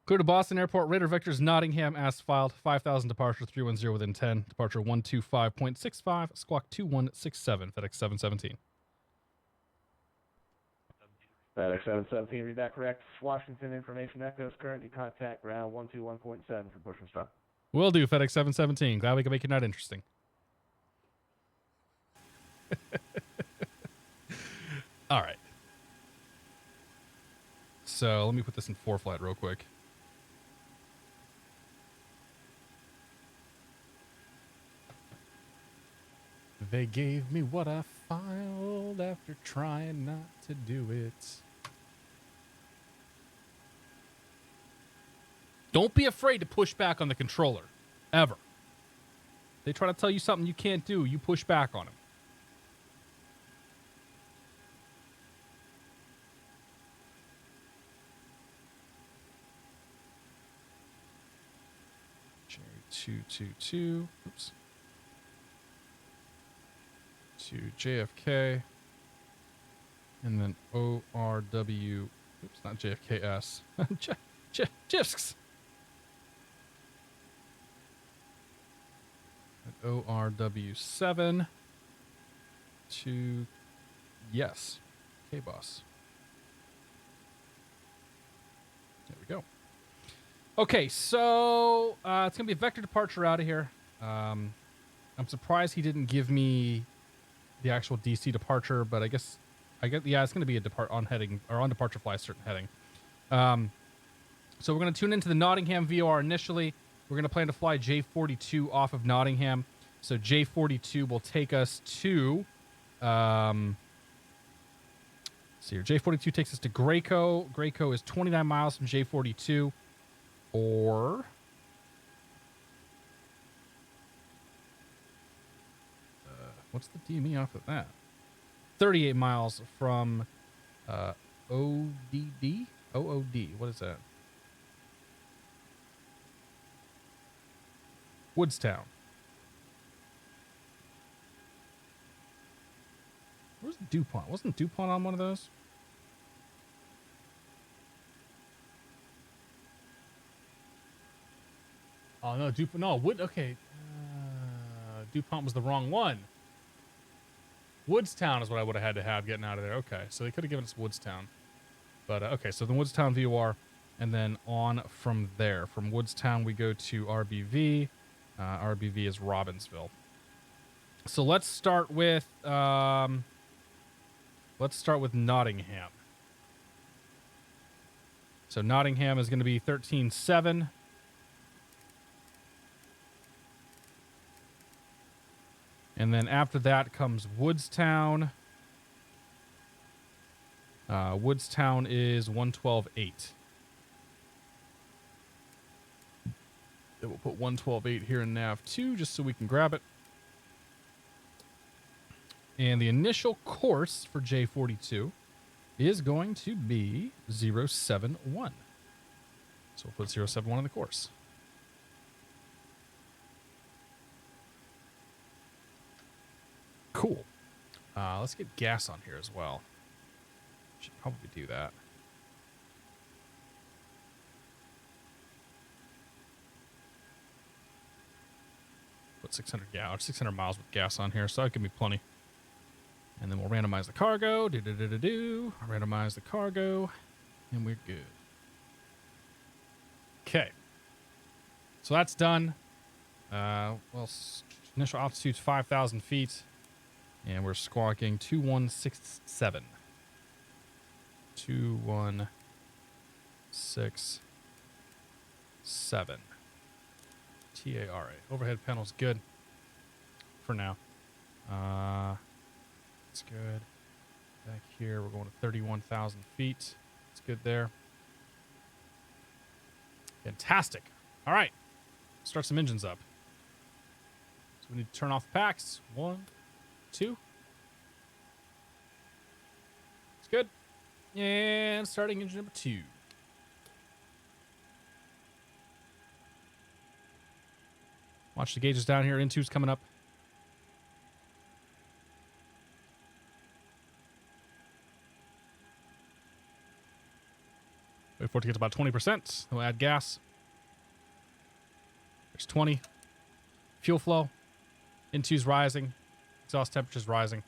Clear to Boston Airport, radar vectors Nottingham, as filed, 5,000, departure 310 within 10, departure 125.65, squawk 2167, FedEx 717. FedEx 717, read that correct. Washington Information Echoes, currently contact ground 121.7 for push and stop. Will do, FedEx 717. Glad we can make it not interesting. All right. So let me put this in 4-flight real quick. They gave me what I filed after trying not to do it. Don't be afraid to push back on the controller. Ever. They try to tell you something you can't do, you push back on them. J222. Oops. To JFK. And then ORW. Oops, not JFKS. JIFSKs. ORW7 to Yes. KBOS. There we go. Okay, so it's going to be a vector departure out of here. I'm surprised he didn't give me the actual DC departure, but I guess yeah, it's going to be a on departure fly certain heading. So we're going to tune into the Nottingham VOR initially. We're going to plan to fly J42 off of Nottingham. So J42 will take us to see here. J42 takes us to Graco. Graco is 29 miles from J42. Or what's the DME off of that? 38 miles from ODD? OOD. What is that? Woodstown. Where's DuPont? Wasn't DuPont on one of those? Oh, no, DuPont. No, okay. DuPont was the wrong one. Woodstown is what I would have had to have getting out of there. Okay, so they could have given us Woodstown. But, okay, so the Woodstown VOR, and then on from there. From Woodstown, we go to RBV. RBV is Robbinsville. So let's start with Nottingham. So Nottingham is going to be 13.7. And then after that comes Woodstown. Woodstown is 112.8. Then we'll put 112.8 here in nav 2 just so we can grab it. And the initial course for J42 is going to be 071. So we'll put 071 in the course. Cool. Let's get gas on here as well. Should probably do that. Put 600 miles with gas on here, so that'll give me plenty. And then we'll randomize the cargo. Randomize the cargo, and we're good. Okay. So that's done. Initial altitude's 5,000 feet. And we're squawking 2167. 2167. TARA. Overhead panel's good for now. It's good. Back here, we're going to 31,000 feet. It's good there. Fantastic. All right. Start some engines up. So we need to turn off the packs. 1, 2. It's good. And starting engine number 2. Watch the gauges down here. N2's coming up. Wait for it to get to about 20%. Then we'll add gas. There's 20. Fuel flow. N2's rising. Exhaust temperature's rising.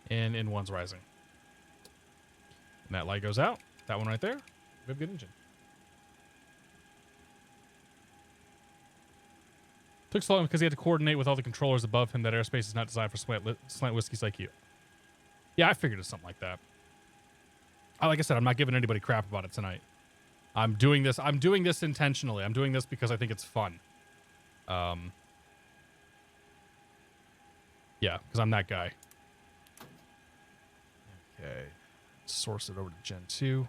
And N1's rising. And that light goes out. That one right there. We have a good engine. Took so long because he had to coordinate with all the controllers above him that airspace is not designed for slant whiskeys like you. Yeah, I figured it's something like that. Like I said, I'm not giving anybody crap about it tonight. I'm doing this intentionally. I'm doing this because I think it's fun. Yeah, because I'm that guy. Okay. Source it over to Gen 2.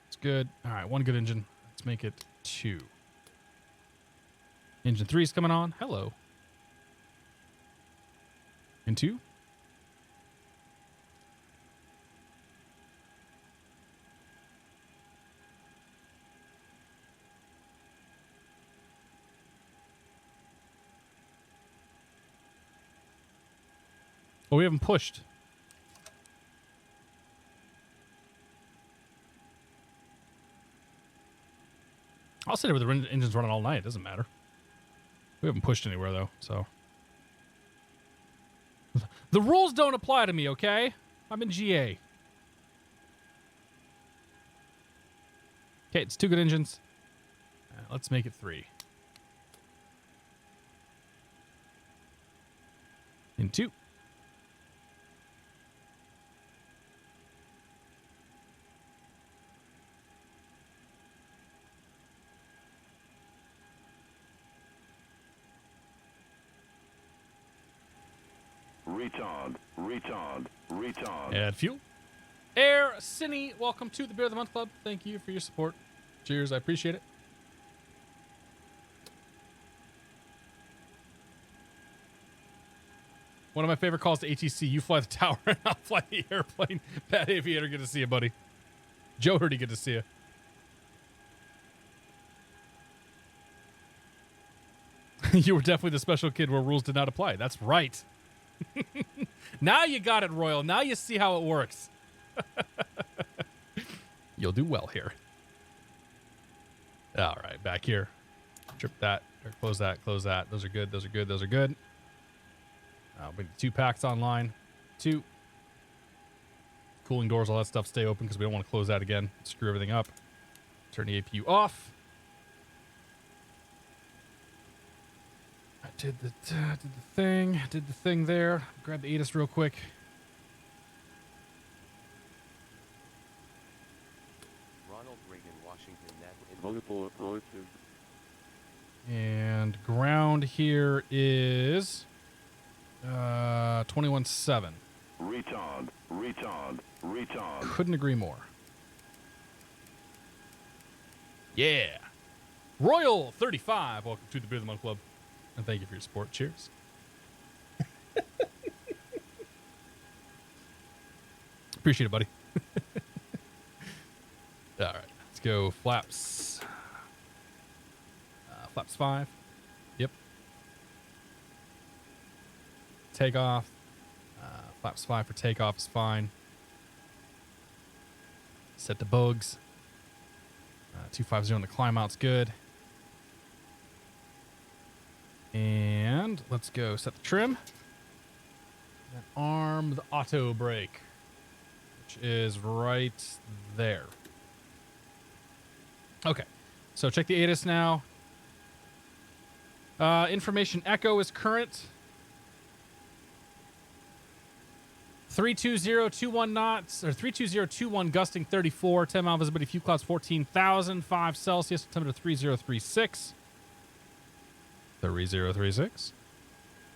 It's good. All right, one good engine. Let's make it 2. Engine 3 is coming on. Hello. And 2. Oh, we haven't pushed. I'll sit here with the engine's running all night. It doesn't matter. We haven't pushed anywhere, though, so. The rules don't apply to me, okay? I'm in GA. Okay, it's 2 good engines. Let's make it 3. In 2. Retard. Add fuel. Air Cine, welcome to the Beer of the Month Club. Thank you for your support. Cheers, I appreciate it. One of my favorite calls to ATC. You fly the tower and I'll fly the airplane. Bad Aviator, good to see you, buddy. Joe Hurdy, good to see you. You were definitely the special kid where rules did not apply. That's right. Now you got it, Royal. Now you see how it works. You'll do well here. All right, back here. Trip that. Or close that. Close that. Those are good. Those are good. Those are good. Bring the 2 packs online. 2. Cooling doors, all that stuff stay open because we don't want to close that again. Screw everything up. Turn the APU off. I did the thing there. Grab the ATIS real quick. Ronald Reagan, Washington, and ground here is 21.7. Retard. Couldn't agree more. Yeah. Royal 35. Welcome to the Beer of the Month Club. And thank you for your support. Cheers. Appreciate it, buddy. All right. Let's go flaps. Flaps 5. Yep. Takeoff. Flaps 5 for takeoff is fine. Set the bugs. 250 on the climb out's good. And let's go set the trim. And arm the auto brake, which is right there. Okay, so check the ATIS now. Information echo is current. 32021 knots, or 32021 gusting 34, 10 mile visibility, few clouds 14,000, 5 Celsius, temperature 3036. 3036.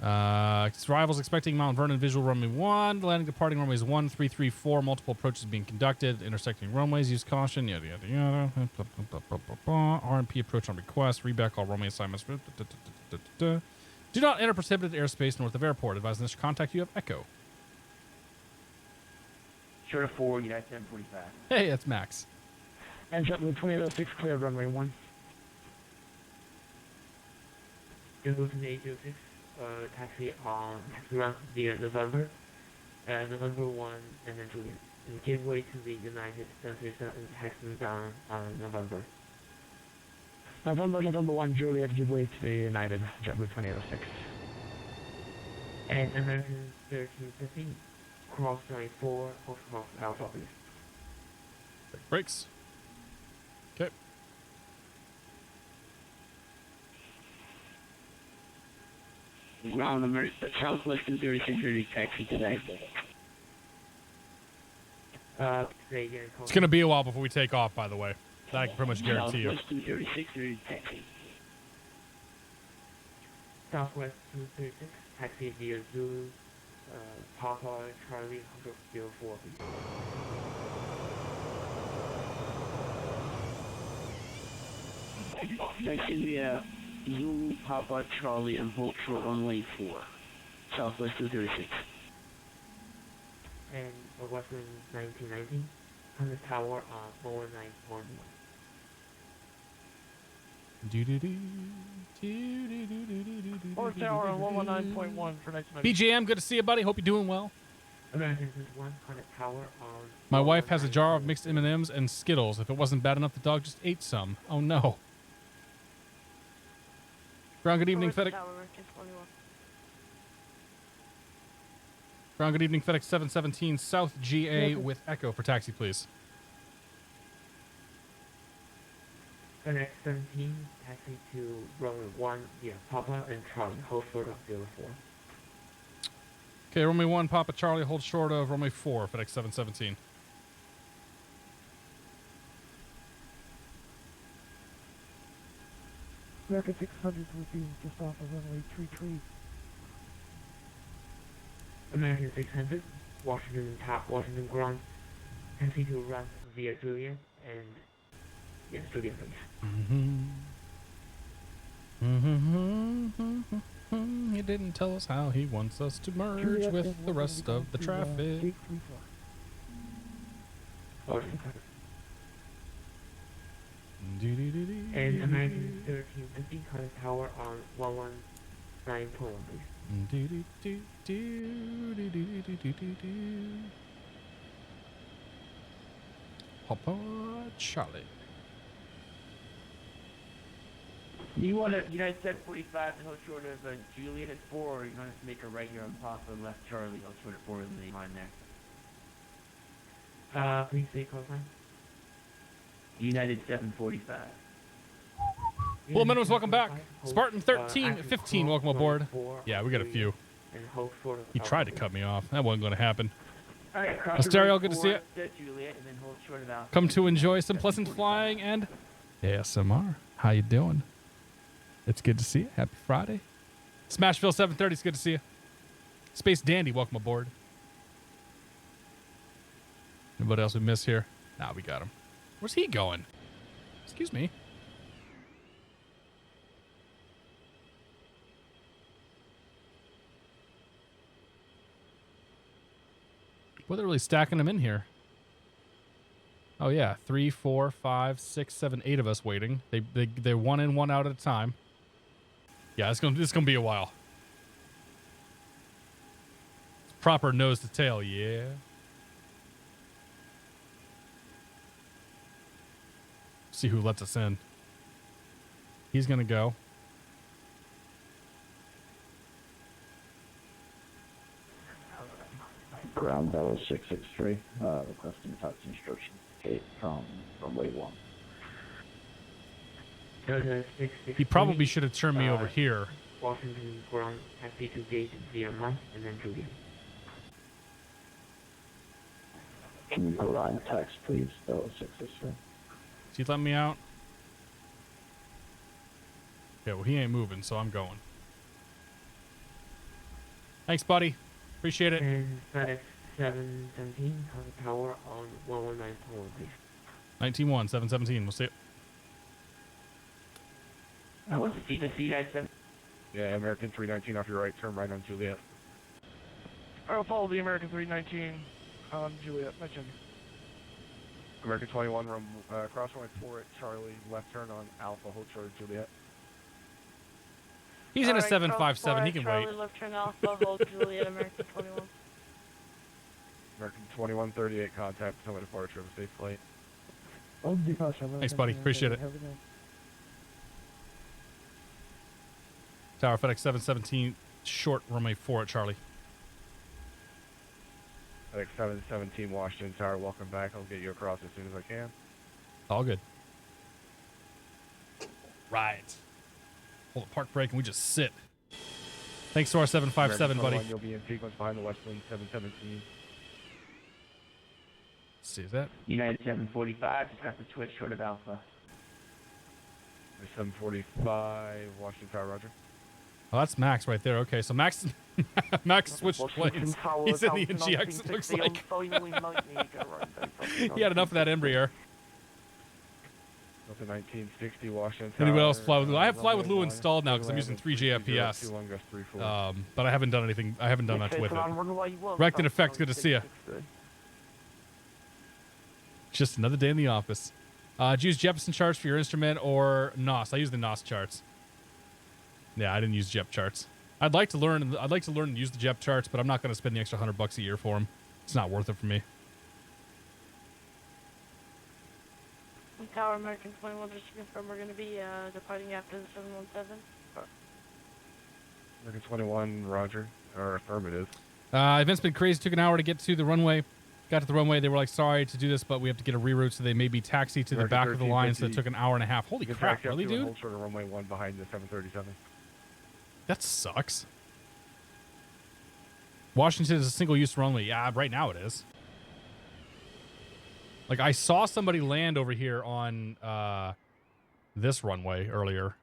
Arrivals expecting Mount Vernon visual runway 1. Landing departing runways 1, 3, 3, 4. Multiple approaches being conducted. Intersecting runways. Use caution. Yada, yada, yada. RMP approach on request. Reback all runway assignments. Do not enter prohibited airspace north of airport. Advise initial contact. You have echo. Short of 4, United 1045. Hey, that's Max. And JetBlue 2806, clear runway 1. Go to the 806, taxi on around the November, November 1, and then to give way to the United States and taxi down on November. November 1, Juliet, give way to the United, JetBlue 2806. And American 1350, cross 94, cross Alpha. Brakes. Okay. Ground America, Southwestern 3630 taxi today. It's going to be a while before we take off, by the way. That I can pretty much guarantee you. Southwestern 3630 taxi. Southwest 236, taxi via Zulu, Papa, Charlie, 04. Taxi via Zulu, Papa, Charlie, and hold short runway 4. Southwest 236. And Western 1990, on the tower on 491. Or tower on 119.1 for next month. BJM, good to see you, buddy. Hope you're doing well. American 1 on the tower on... My wife has a jar of mixed M&Ms and Skittles. If it wasn't bad enough, the dog just ate some. Oh, no. Ground, good evening, Forward FedEx. Tower, American 21. Ground, good evening, FedEx 717 South GA with Echo for taxi, please. FedEx 17, taxi to runway 1 via Papa and Charlie, hold short of 04. Okay, runway 1, Papa Charlie, hold short of runway 4, FedEx 717. American 600 would be just off of runway 33. American 600, Washington top, Washington ground, taxi to run via Juliet and yes, Juliet please. He didn't tell us how he wants us to merge Juliet with and the we're rest gonna of the be going to, traffic. Gate 34. And American 1350, contact tower on 119.1 please. Papa Charlie. You want to United 745 to hold short of Juliet at 4, or you want to make a right here on Papa and left Charlie, hold short at 4 in the line there. Please say call sign. United 745. Well, minimums, welcome back. Spartan 13, 15, welcome aboard. Yeah, we got a few. He tried to cut me off. That wasn't going to happen. Alright, Stereo, good to see you. Juliet, and then hold short of Alpha. Come to enjoy some pleasant flying and ASMR. How you doing? It's good to see you. Happy Friday. Smashville 730, it's good to see you. Space Dandy, welcome aboard. Anybody else we miss here? Nah, we got him. Where's he going? Excuse me. Boy, they're really stacking them in here. Oh yeah, 3, 4, 5, 6, 7, 8 of us waiting. They're one in, one out at a time. Yeah, this is gonna be a while. It's proper nose to tail, yeah. See who lets us in. He's gonna go. Ground Bellow 663, requesting taxi instructions to Kate from runway 1. He probably should have turned me over here. Washington ground, taxi to gate via Mike and then Juliet. Can you provide text, please? Bellow 663. Is he letting me out? Yeah, well, he ain't moving, so I'm going. Thanks, buddy. Appreciate it. And FedEx 717, contact tower on 119.1 please. 19-1, 717. We'll see it. What's the United 7? Yeah, American 319 off your right, turn right on Juliet. I'll follow the American 319 on Juliet. I check. American 21, cross runway 4 at Charlie, left turn on Alpha, hold short of Juliet. He's in a 757. He can wait. Charlie, left turn Alpha, hold Juliet, American 21. American 2138, contact, Potomac departure of a safe flight. Thanks, buddy. Appreciate it. Tower FedEx 717, short runway 4 at Charlie. FedEx 717, Washington Tower, welcome back. I'll get you across as soon as I can. All good. Right. Hold a park brake and we just sit. Thanks to our 757, buddy. You'll be in sequence behind the west wing 717. See, is that? United 745, just got the twitch short of Alpha. 745, Washington Tower, roger. Oh, that's Max right there. Okay, so Max switched planes. He's in the NGX, it looks like. He had enough of that Embraer. Delta 1960, Washington Tower. Anyone else fly with Lou? I have Fly with Lou installed now because I'm using 3G FPS. But I haven't done anything. I haven't done much with it. Wrecked in effect. Good to see you. Just another day in the office. Did you use Jefferson charts for your instrument or NOS? I use the NOS charts. Yeah, I didn't use JEP charts. I'd like to learn and use the JEP charts, but I'm not going to spend the extra $100 a year for them. It's not worth it for me. Tower American 21, just to confirm we're going to be departing after the 717. American 21, roger, or affirmative. Event's been crazy. Took an hour to get to the runway. Got to the runway. They were like, sorry to do this, but we have to get a reroute, so they made me taxi to the American back of the line, so it 1350. took an hour and a half. Holy You can crap, taxi up really, to and dude? hold short of runway 1 behind the 737. That sucks. Washington is a single-use runway. Yeah, right now it is. Like, I saw somebody land over here on this runway earlier.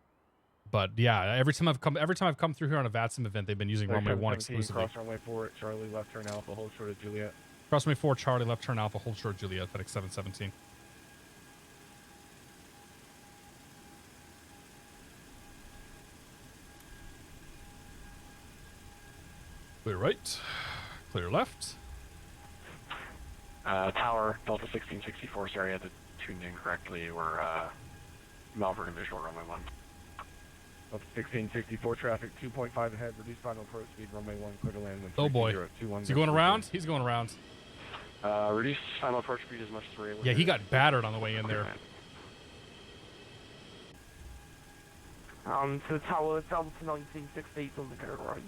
But yeah, every time I've come through here on a VATSIM event, they've been using runway 1 exclusively. Cross runway 4 at Charlie, left turn Alpha, hold short of Juliet. Cross runway 4, Charlie, left turn Alpha, hold short Juliet, FedEx 717. Clear right, clear left. Tower, Delta 1664, sorry, I had to tune in correctly. We're Malvern and visual runway 1. Delta 1664 traffic, 2.5 ahead, reduce final approach speed, runway 1, clear to land. Oh boy. Is he going around? He's going around. Reduce final approach speed as much as we're able. Yeah, he got battered on the way in there. To the tower, Delta 1960 on the go right.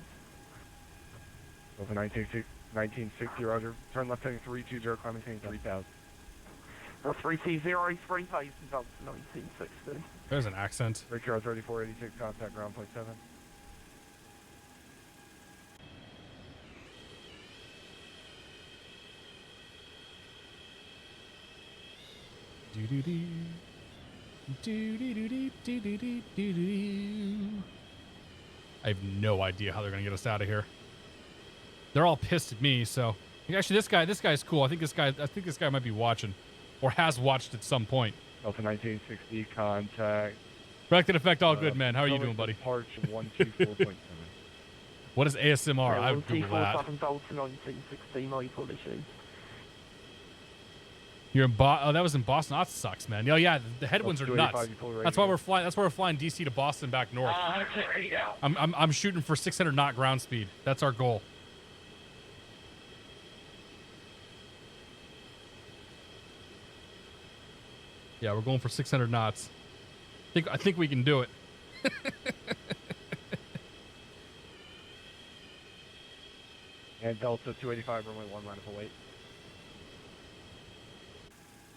Delta 1960, roger. Turn left heading 320, climb maintain 3000. 320, 3000, Delta 1960. There's an accent. Brickyard 3486, contact ground point 7. Do-do-do. Do-do-do-do-do-do-do-do. I have no idea how they're gonna get us out of here. They're all pissed at me, so actually this guy's cool. I think this guy might be watching. Or has watched at some point. Delta 1960, contact. Directed effect, all good, man. How are you doing, buddy? Departure 124.7. What is ASMR? I would Google that. Delta 1960, my apologies. You're in Boston. Oh, that was in Boston. That sucks, man. Oh yeah, the headwinds are nuts. That's why we're flying. That's why we're flying DC to Boston back north. I'm shooting for 600 knot ground speed. That's our goal. Yeah, we're going for 600 knots. I think we can do it. And Delta 285, runway 1, line up await.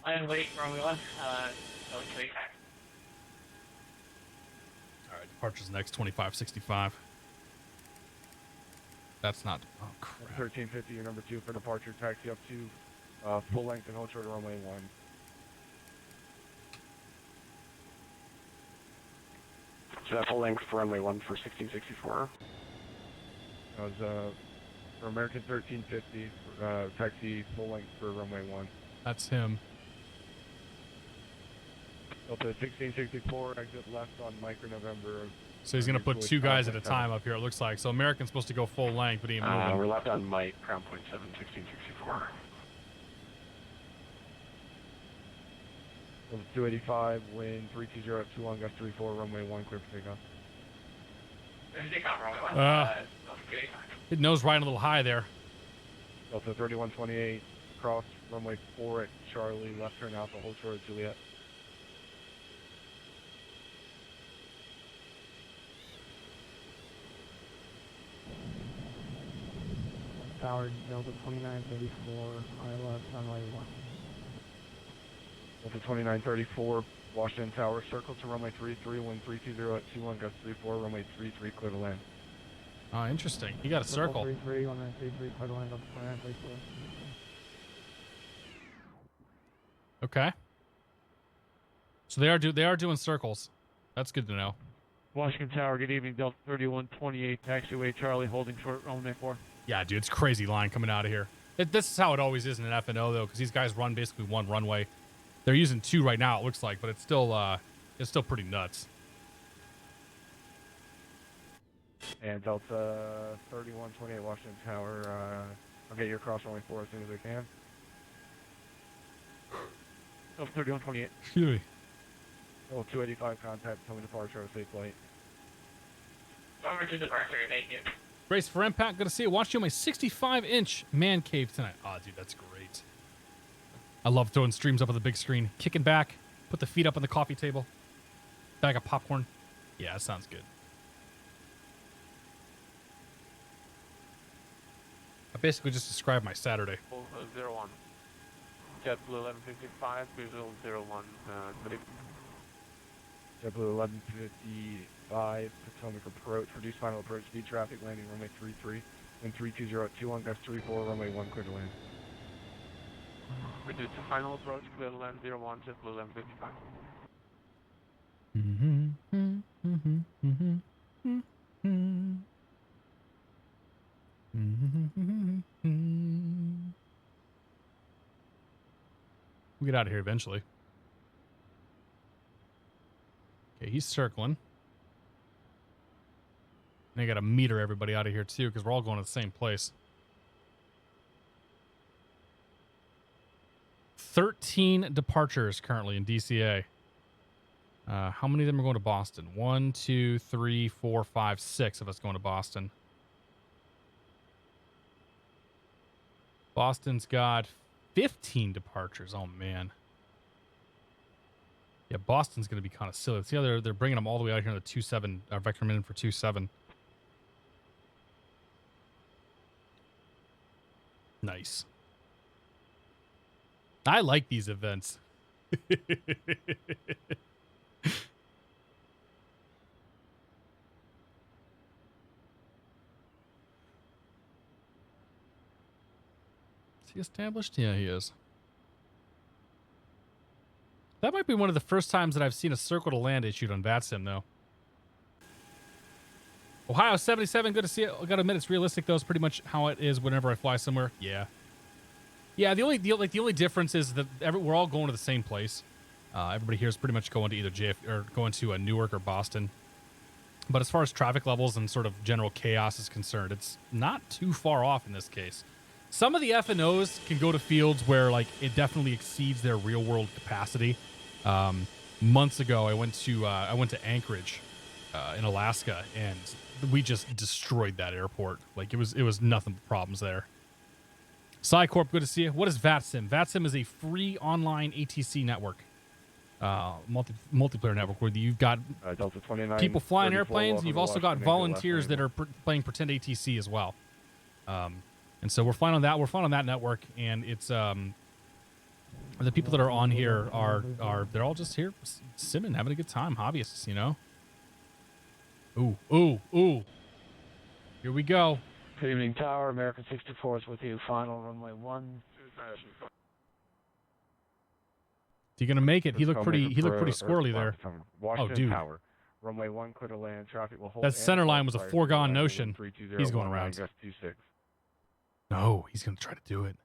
I am waiting for runway 1. Okay. All right, departure's next, 2565. That's not. Oh crap. 1350, your number 2 for departure. Taxi up to full length and hold short of runway 1. So that full length for runway 1 for 1664. That was for American 1350, taxi full length for runway 1. That's him. Delta 1664, exit left on Micro November. So he's going to put 2 guys at a time up here, it looks like. So American's supposed to go full length, but he ain't moving. We're left on Mike, ground point 7, 1664. 285, wind 320 at 21, gust 34, runway 1, clear for takeoff. It nose right a little high there. Delta 3128, cross runway 4 at Charlie, left turn Alpha, hold short at Juliet. Tower Delta 2934, I left runway 1. Delta 2934, Washington Tower, circle to runway 33, wind 320 at 21, gust 34, runway 33, clear to land. Oh, interesting. You got a circle. 33, 1933, clear to land on 2934. Okay. So they are doing circles. That's good to know. Washington Tower, good evening, Delta 3128, taxiway Charlie, holding short runway 4. Yeah, dude, it's crazy line coming out of here. This is how it always is in an F&O, though, because these guys run basically one runway. They're using 2 right now, it looks like, but it's still pretty nuts. And Delta 3128, Washington Tower, I'll get your cross runway 4 as soon as I can. Delta 3128. Excuse me. Delta 285, contact, tell me departure, have a safe flight. Over to departure, thank you. Brace for impact. Gonna see it. Watch you on my 65-inch man cave tonight. Oh, dude, that's great. I love throwing streams up on the big screen. Kicking back. Put the feet up on the coffee table. Bag of popcorn. Yeah, that sounds good. I basically just described my Saturday. 01. JetBlue 1155, visual 01. JetBlue 1155, Potomac approach, reduce final approach speed, traffic landing runway 33, wind 320 at 21, gust 34, runway 1, clear to land. Reduce to final approach, clear to land 01, JetBlue 1155. We'll get out of here eventually. Okay, he's circling. And I got to meter everybody out of here too, because we're all going to the same place. 13 departures currently in DCA. How many of them are going to Boston? 1, 2, 3, 4, 5, 6 of us going to Boston. Boston's got 15 departures. Oh, man. Yeah, Boston's going to be kind of silly. See how they're bringing them all the way out here in the 27, vector minute for 27. Nice. I like these events. Is he established? Yeah, he is. That might be one of the first times that I've seen a circle to land issued on VATSIM, though. Ohio 77, good to see it. I gotta admit, it's realistic, though. It's pretty much how it is whenever I fly somewhere. Yeah. Yeah, the only difference is that we're all going to the same place. Everybody here is pretty much going to either or going to Newark or Boston. But as far as traffic levels and sort of general chaos is concerned, it's not too far off in this case. Some of the F&Os can go to fields where like it definitely exceeds their real world capacity. Months ago, I went to Anchorage in Alaska, and we just destroyed that airport. Like it was nothing but problems there. Psycorp, good to see you. What is VATSIM? VATSIM is a free online ATC network, multiplayer network where you've got Delta 29, people flying 34, airplanes. You've also got volunteers that are playing pretend ATC as well. And so we're flying on that. We're flying on that network, and it's the people that are on here are they're all just here simming, having a good time, hobbyists, you know. Ooh. Here we go. Good evening, Tower. American 64 is with you. Final runway 1. Is he gonna make it? He looked pretty squirrely there. Washington oh, dude. Tower. Runway 1, clear to land. Traffic will hold. That center line was a foregone notion. He's going around. No, he's gonna try to do it.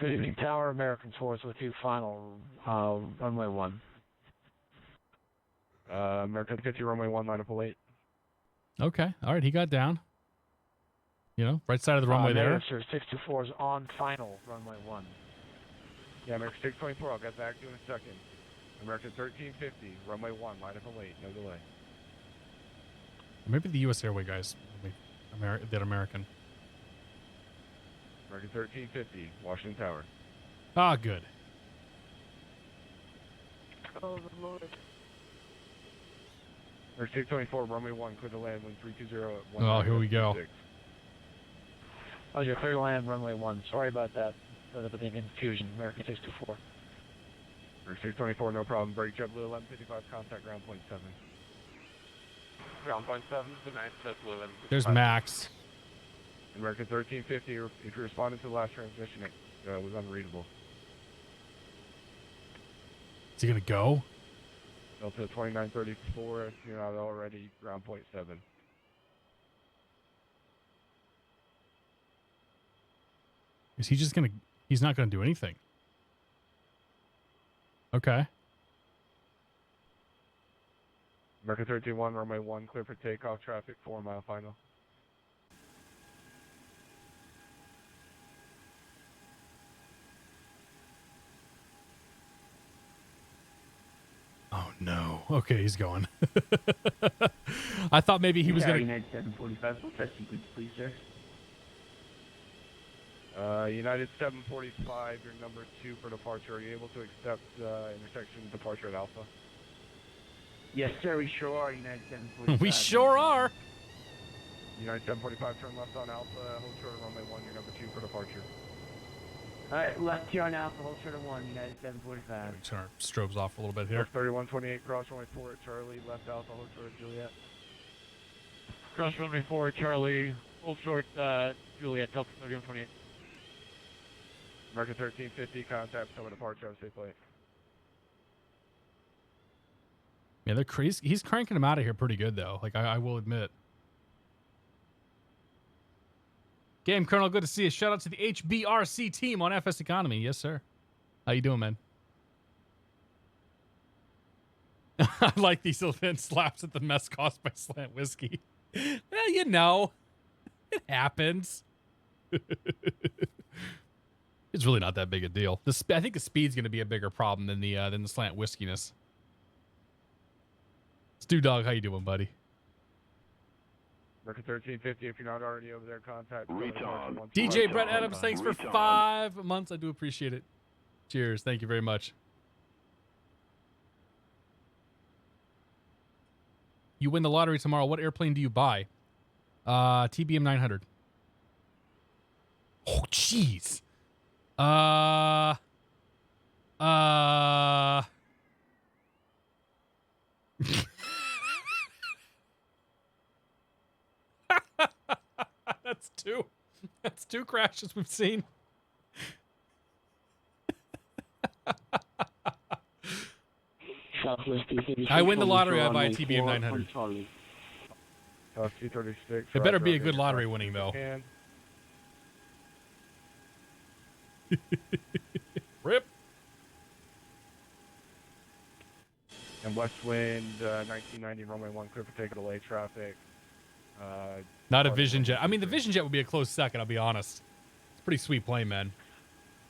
Good evening, Tower. American 4 is with you. Final runway 1. American 50, runway 1, line up 08. Okay, all right, he got down. You know, right side of the runway there. Sir, 64 is on final runway 1. Yeah, American 624, I'll get back to you in a second. American 1350, runway 1, line up 08, no delay. Maybe the U.S. Airway guys, that American. American 1350, Washington Tower. Ah, good. Oh, the Lord. American 624, runway 1, clear to land, wind 320 at 1. Oh, here we go. Oh, you're clear to land, runway 1. Sorry about that. For the confusion. American 624. American 624, no problem. Break JetBlue 1155, contact ground point 7. Ground point 7, good night, JetBlue 1155. There's Max. American 1350, if you responded to the last transmission, it was unreadable. Is he gonna go? Delta 2934, if you're not already, ground point 7. Is he just gonna... He's not gonna do anything. Okay. American 131, runway 1, clear for takeoff, traffic 4 mile final. Oh no. Okay, he's going. I thought maybe he was gonna... United 745, what's that sequence, please, sir? United 745, your number 2 for departure. Are you able to accept intersection departure at Alpha? Yes, sir, we sure are, United 745. We sure are. United 745, turn left on Alpha, hold short of runway 1, your number 2 for departure. Alright, left here on Alpha, hold short of 1, United 745. Turn our strobes off a little bit here. 3128, cross runway 4 at Charlie, left Alpha, hold short of Juliet. Cross runway 4, Charlie, hold short, Juliet, Delta 3128. American 1350, contact, summit departure, have a safe flight. Yeah, they're crazy. He's cranking them out of here pretty good, though. Like, I will admit. Game Colonel, good to see you. Shout out to the HBRC team on FS Economy. Yes, sir. How you doing, man? I like these event slaps at the mess caused by Slant Whiskey. Well, you know. It happens. It's really not that big a deal. I think the speed's going to be a bigger problem than the Slant Whiskiness. Stu Dog, how you doing, buddy? American 1350, if you're not already over there, contact. DJ Brett Adams, thanks for 5 months. I do appreciate it. Cheers. Thank you very much. You win the lottery tomorrow. What airplane do you buy? TBM 900. Oh, jeez. That's two crashes we've seen. I win the lottery, I buy a TBM 900. It better be a good lottery winning, though. Rip. And west wind, 1990, runway 1, clear for take of delay traffic. Not a Vision Jet. I mean, the Vision Jet would be a close second, I'll be honest. It's a pretty sweet plane, man.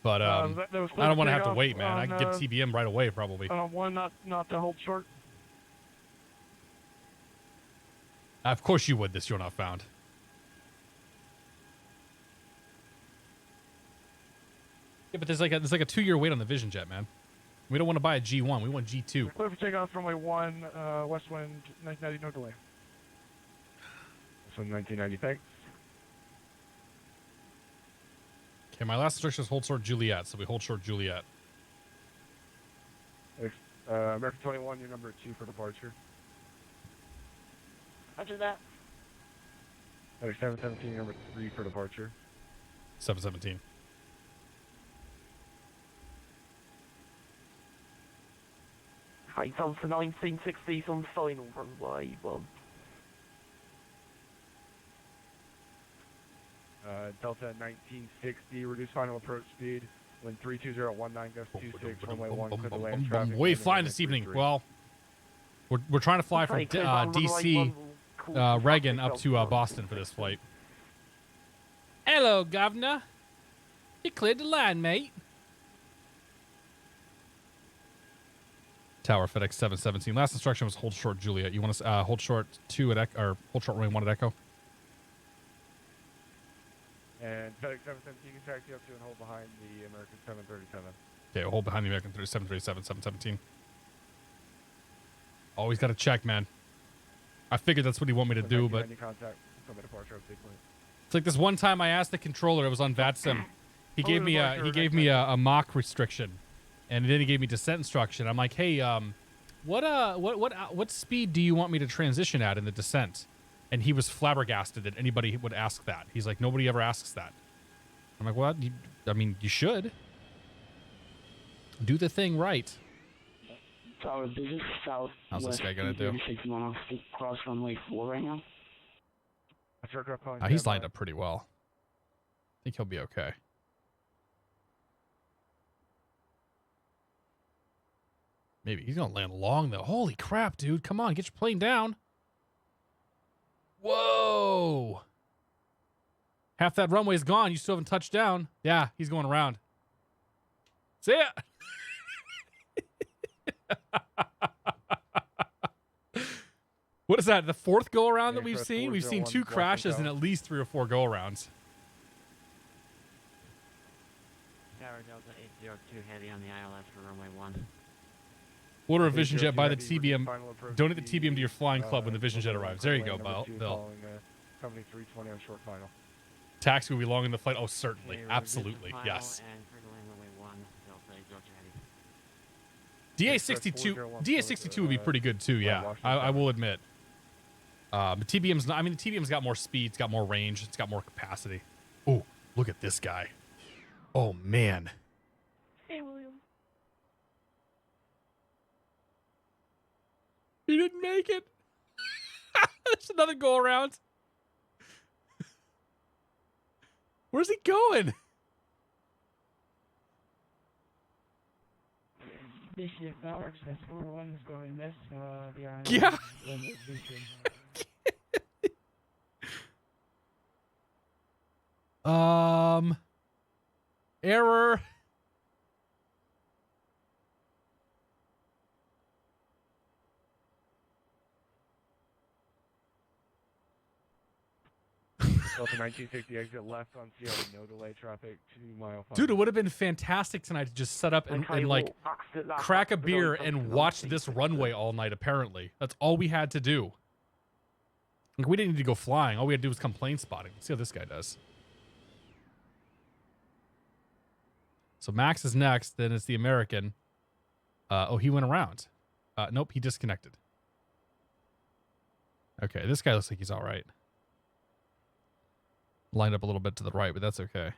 But I don't want to have to wait, man. I can get TBM right away, probably. One, not to hold short. Of course you would. This you're not found. Yeah, but there's like a 2-year wait on the Vision Jet, man. We don't want to buy a G1. We want G2. Clear for takeoff runway 1, west wind, 1990, no delay. So 1990, thanks. Okay, my last instruction is hold short Juliet, so we hold short Juliet. American 21, your number 2 for departure. Roger that. American 717, your number 3 for departure. 717. Height Alpha 1960 on final runway 1. Delta 1960, reduce final approach speed. Wind 32019, gust 26, runway 1, clear the land traffic. Where are you flying this evening? Well, we're trying to fly from DC Reagan up to Boston for this flight. Hello, Governor. You cleared the line, mate. Tower FedEx 717. Last instruction was hold short Juliet. You want to hold short 2 at Echo, or hold short runway 1 at Echo? And FedEx 717, you can taxi up to and hold behind the American 737. Okay, hold behind the American 737, 717. Always got to check, man. I figured that's what he want me to do, but it's like this one time I asked the controller. It was on VATSIM. He gave me a Mach restriction, and then he gave me descent instruction. I'm like, hey, what speed do you want me to transition at in the descent? And he was flabbergasted that anybody would ask that. He's like, nobody ever asks that. I'm like, well, you should. Do the thing right. Tower, this is south. How's this guy gonna do? Cross runway 4 right now. He's lined up pretty well. I think he'll be okay. Maybe he's gonna land long though. Holy crap, dude! Come on, get your plane down. Whoa! Half that runway's gone. You still haven't touched down. Yeah, he's going around. See ya. What is that? The 4th go around that we've seen? We've seen 2 crashes and at least 3 or 4 go arounds. Tower Delta 802 heavy on the ILS for runway 1. Order a Vision Jet by the TBM. Donate the TBM to your flying club when the Vision Jet arrives. There you go, Bill. Company 320 on short final. Taxi will be long in the flight. Oh, certainly. Okay, Absolutely. final Yes. And for the runway 1, Delta, Georgia heading. DA62 would be pretty good too. Yeah, I will admit. But TBM's not. I mean, the TBM's got more speed. It's got more range. It's got more capacity. Oh, look at this guy. Oh man. Hey, William. He didn't make it. There's another go around. Where's he going? This is Power Express 41 is going this, the island. Yeah. Error. Delta 1960 exit left on CL, no delay traffic, 2 mile. Dude, it would have been fantastic tonight to just set up and like crack a beer and watch this runway all night, apparently. That's all we had to do. Like, we didn't need to go flying. All we had to do was come plane spotting. Let's see how this guy does. So Max is next, then it's the American. Oh, he went around. Nope, he disconnected. Okay, this guy looks like he's all right. Lined up a little bit to the right, but that's okay.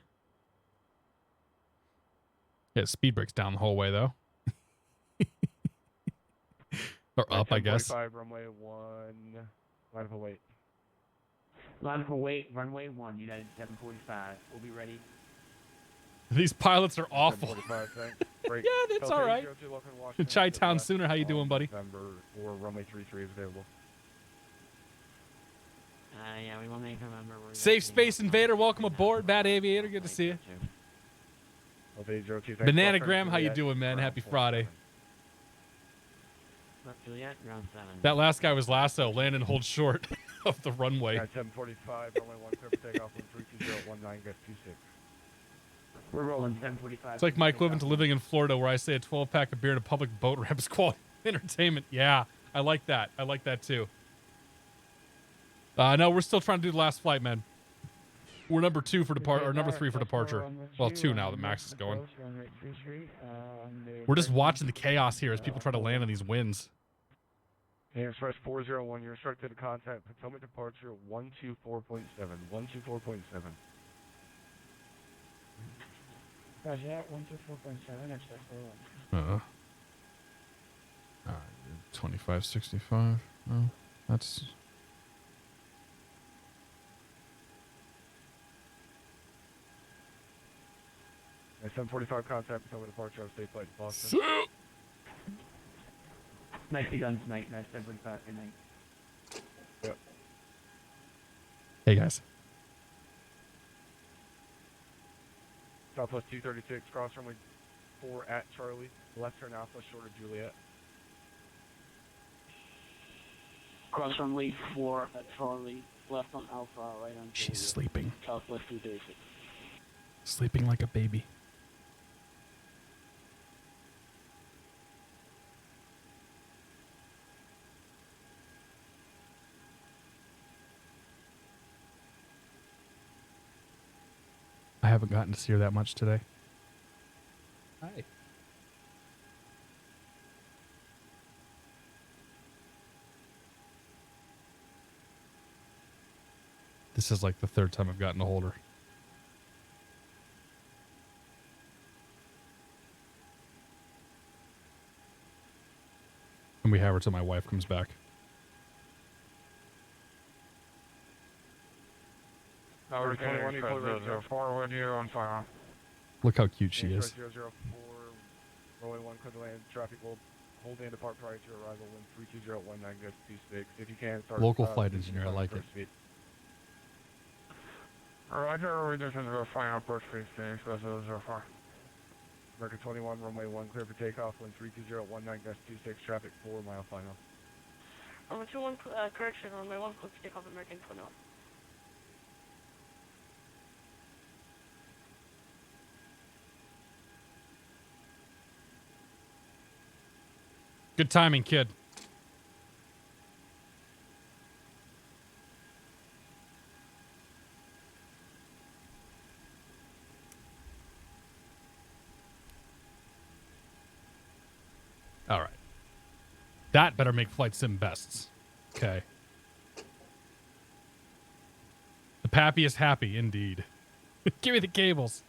Yeah, speed breaks down the whole way, though. Or up, I guess. Runway 1, line of await. Line of await, runway 1, United 745. We'll be ready. These pilots are awful. Yeah, that's all right. Chi-Town Sooner, how you doing, buddy? Or runway 33 is available. Yeah, we will make November. Safe Space Invader, welcome aboard. Bad Aviator, good to see you. Bananagram, how you doing, man? Happy Friday. Juliet, ground 7. That last guy was Lasso. Landon holds short of the runway. 745, runway 1, clear for takeoff on 32019, gets 26. We're rolling 745. It's like my equivalent to living in Florida, where I say a 12-pack of beer in a public boat ramp is quality entertainment. Yeah, I like that. I like that too. No, we're still trying to do the last flight, man. We're number 2 for departure, or number 3 for departure. Well, 2 now that Max is going. We're just watching the chaos here as people try to land on these winds. Air Express 401, you're instructed to contact Potomac departure 124.7. 124.7. Roger that, 124.7, Express 41. 2565. No, that's... At 745, contact Potomac departure of state flight to Boston. Nicely done tonight, nice 745, good night. Yep. Hey, guys. Southwest 236, cross runway 4 at Charlie, left turn Alpha, short of Juliet. Cross runway 4 at Charlie, left on Alpha, right on Juliet. She's sleeping. Southwest 236. Sleeping like a baby. I haven't gotten to see her that much today. Hi. This is like the 3rd time I've gotten to hold her. And we have her till my wife comes back. Power 21, equal 004 with you on fire. Look how cute she is. 004, runway 1, clear to land. Traffic will hold and depart prior to arrival when 32019 gets 26. If you can, start... Local flight engineer, I like it. Speed. Roger, we just into the final approach speed, Express 004. American 21, runway 1, clear for takeoff when 32019 gets 26, traffic 4 mile final. On the 21, correction, runway 1, clear for takeoff, American 21. Good timing, kid. That better make flight sim bests. Okay. The pappy is happy, indeed. Give me the cables.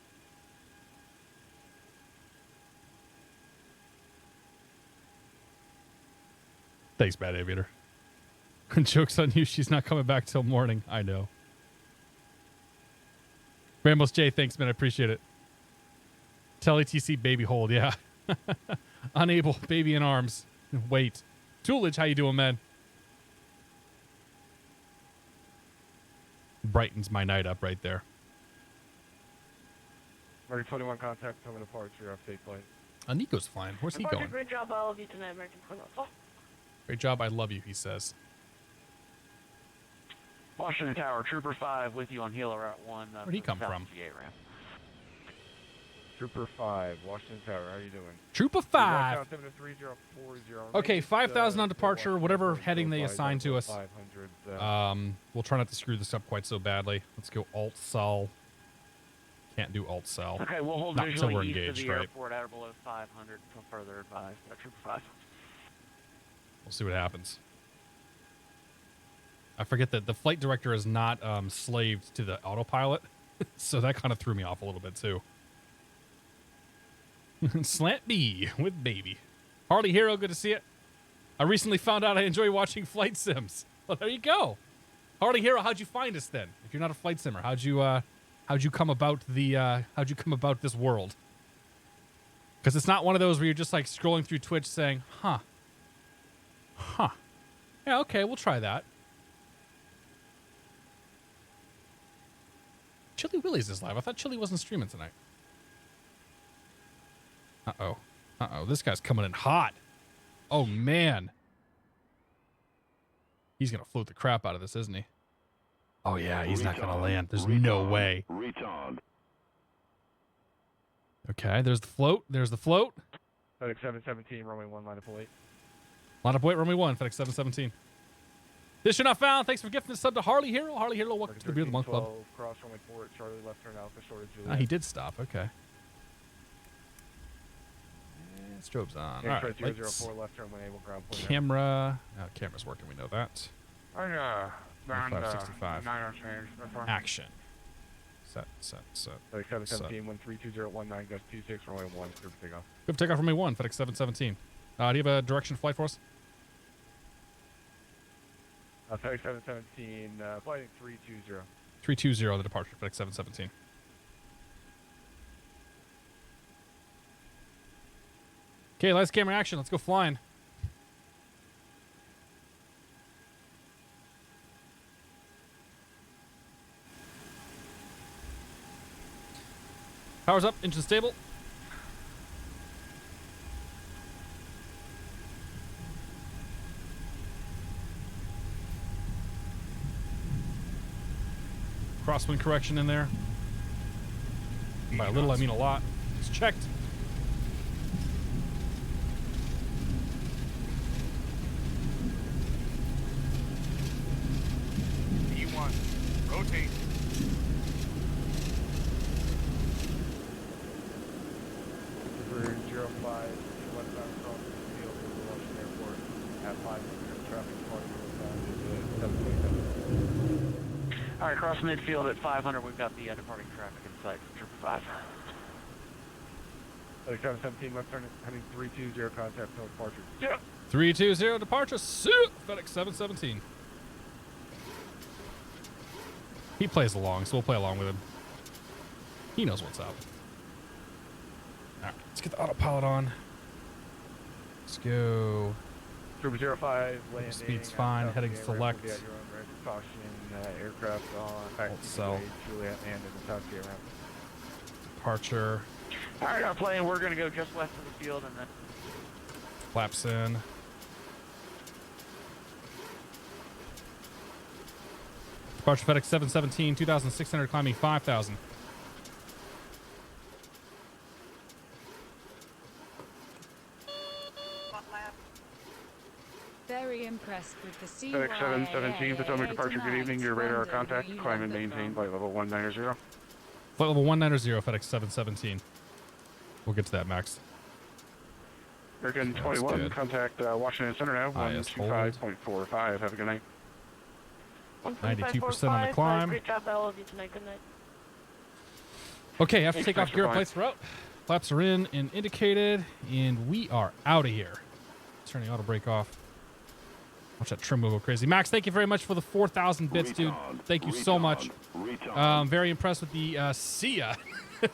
Thanks, Bad Aviator. Joke's on you. She's not coming back till morning. I know. Ramos J, thanks, man. I appreciate it. Tell ATC baby hold. Yeah. Unable. Baby in arms. Wait. Toolage, how you doing, man? Brightens my night up right there. American 21 contact coming apart. You're off safe flight. Nico's flying. Where's he going? Great job, all of you tonight, American 21. Great job. I love you, he says. Washington Tower, Trooper 5 with you on Helo Route 1. Where'd he come from? Ramp. Trooper 5, Washington Tower. How you doing? Trooper 5. 3040. Okay, 5,000 on departure, whatever heading they assign to us. 500. We'll try not to screw this up quite so badly. Let's go Alt-Sol. Can't do Alt-Cell. Okay, we'll hold not until we're visually east engaged, of the right? airport at or below 500 until further advised. Trooper 5. We'll see what happens. I forget that the flight director is not slaved to the autopilot, so that kind of threw me off a little bit too. Slant B with baby. Harley Hero, good to see it. I recently found out I enjoy watching flight sims. Well, there you go. Harley Hero, how'd you find us then? If you're not a flight simmer, how'd you come about this world? Because it's not one of those where you're just like scrolling through Twitch saying, huh. Yeah, okay, we'll try that. Chili Willy's is live. I thought Chili wasn't streaming tonight. Uh-oh. This guy's coming in hot. Oh, man. He's going to float the crap out of this, isn't he? Oh, yeah, he's not going to land. There's no way. Okay, there's the float. There's the float. FedEx 717, runway 1, line up 08. Line up, wait, runway 1, FedEx 717. This you're not found. Thanks for gifting the sub to Harley Hero. Harley Hero, welcome to the Beer of the Month Club. Cross runway 4 at Charlie, left turn Alpha, short of Juliet. He did stop. Okay. And strobes on. All right, lights. 004, left turn when able, ground point. Camera. Camera's working. We know that. 565. Action. Set. FedEx 717, 132019, gust 26, runway 1, clear for takeoff. Good for takeoff runway 1, FedEx 717. Do you have a direction flight for us? FedEx 717, flight 320. 320, the departure, FedEx 717. Okay, lights, camera, action. Let's go flying. Power's up, engine stable. Crosswind correction in there. By a little, I mean a lot. It's checked. E1, rotate. For 05, westbound across the field to the Washington Airport at 500, traffic departing to 727. All right, cross midfield at 500. We've got the departing traffic in sight from Trooper 5. FedEx 717, left turn heading 320, contact no departure. Yeah. 320 departure. Suit FedEx 717. He plays along, so we'll play along with him. He knows what's up. All right, let's get the autopilot on. Let's go. Trooper 05, landing. Speed's fine. Heading select. At your own risk. Caution, aircraft on. Back to Cell. Juliet and in the South Gate ramp. Departure. All right, our plane. We're going to go just west of the field and then. Flaps in. Departure FedEx 717, 2,600, climbing 5,000. Very impressed with the CY. FedEx 717, Potomac departure, good evening. Your radar contact, climb and maintain flight level 190. Flight level 190, FedEx 717. We'll get to that, Max. American That's 21, good. contact Washington Center now, IS hold. 125.45. Have a good night. 92% on the climb. Great job, all of you tonight. Good night. Okay, after Thanks, takeoff, thanks for gear flying. plates are out. Flaps are in and indicated, and we are out of here. Turning auto brake off. Watch that trim move go crazy. Max, thank you very much for the 4,000 bits, dude. Thank you so much. Very impressed with the see ya.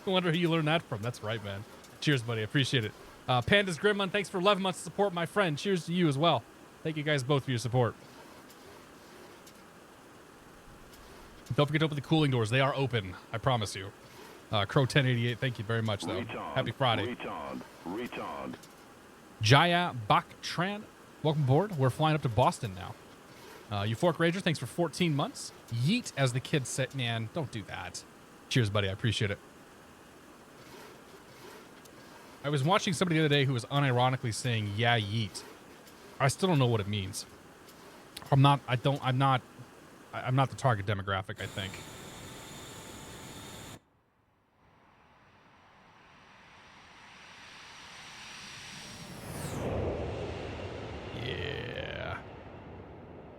Wonder who you learned that from. That's right, man. Cheers, buddy. I appreciate it. Pandas Grimman, thanks for 11 months of support, my friend. Cheers to you as well. Thank you guys both for your support. Don't forget to open the cooling doors. They are open. I promise you. Crow 1088, thank you very much, though. Happy Friday. Jaya Baktran, welcome aboard. We're flying up to Boston now. Euphoric Rager, thanks for 14 months. Yeet, as the kids say. Man, don't do that. Cheers, buddy. I appreciate it. I was watching somebody the other day who was unironically saying, yeah, yeet. I still don't know what it means. I'm not the target demographic, I think. Yeah.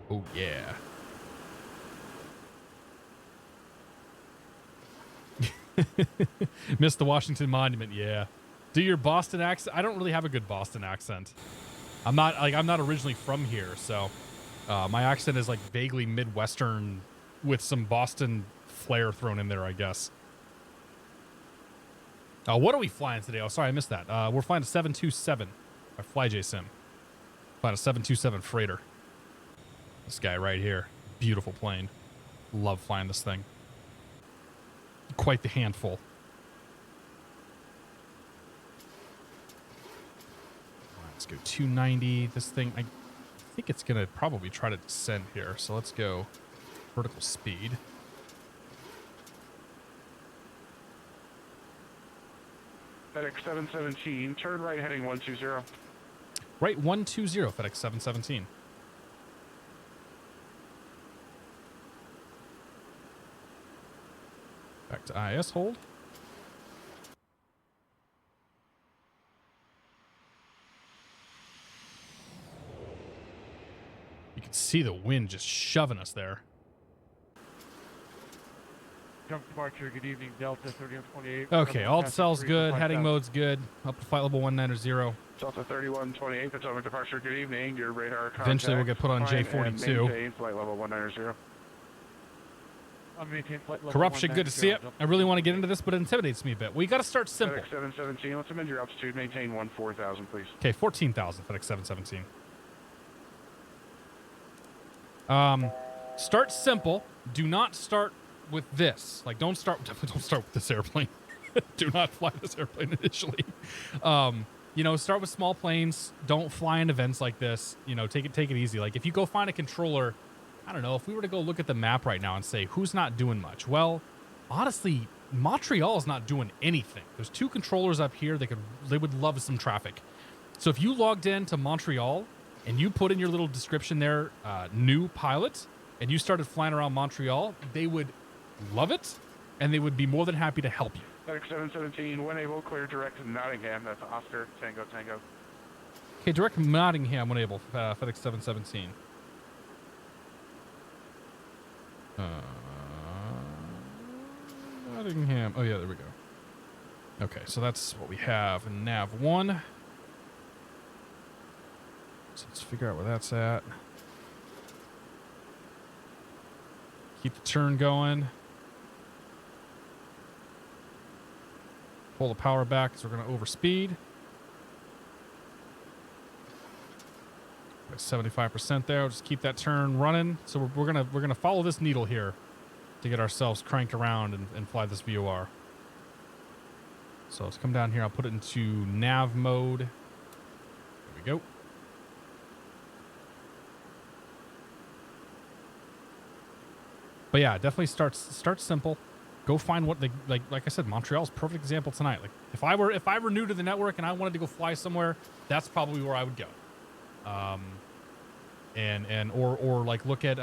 Oh, yeah. Missed the Washington Monument, yeah. Do your Boston accent. I don't really have a good Boston accent. I'm not originally from here, so my accent is like vaguely Midwestern with some Boston flair thrown in there, I guess. What are we flying today? Oh, sorry, I missed that. We're flying a 727 by FlyJSim. Flying a 727 freighter. This guy right here. Beautiful plane. Love flying this thing. Quite the handful. Let's go 290. This thing, I think it's going to probably try to descend here. So let's go vertical speed. FedEx 717, turn right heading 120. Right 120, FedEx 717. Back to IS hold. You can see the wind just shoving us there. Jump departure, good evening, Delta 3128. Okay, alt cell's good, heading mode's good. Up to flight level 190. Delta 3128, Potomac departure, good evening. Your radar contact. Eventually we'll get put on J42. Maintain flight level 190. Maintain flight level Corruption, good to see it. Delta. I really want to get into this, but it intimidates me a bit. We got to start simple. FedEx 717, let's amend your altitude. Maintain 14,000, please. Okay, 14,000, FedEx 717. Start simple. Do not start with this. Like, don't start with this airplane. Do not fly this airplane initially. You know, start with small planes. Don't fly in events like this. You know, take it easy. Like, if you go find a controller, I don't know, if we were to go look at the map right now and say, who's not doing much? Well, honestly, Montreal is not doing anything. There's two controllers up here. They would love some traffic. So if you logged in to Montreal and you put in your little description there, new pilot, and you started flying around Montreal, they would love it, and they would be more than happy to help you. FedEx 717, when able, clear direct to Nottingham. That's Oscar, Tango, Tango. Okay, direct Nottingham when able, FedEx 717. Nottingham. Oh, yeah, there we go. Okay, so that's what we have in Nav 1. So let's figure out where that's at. Keep the turn going. Pull the power back because we're going to overspeed. Like 75% there. We'll just keep that turn running. So we're gonna follow this needle here to get ourselves cranked around and fly this VOR. So let's come down here. I'll put it into nav mode. There we go. But yeah, definitely start simple. Go find what like I said, Montreal's a perfect example tonight. Like if I were new to the network and I wanted to go fly somewhere, that's probably where I would go. Or like look at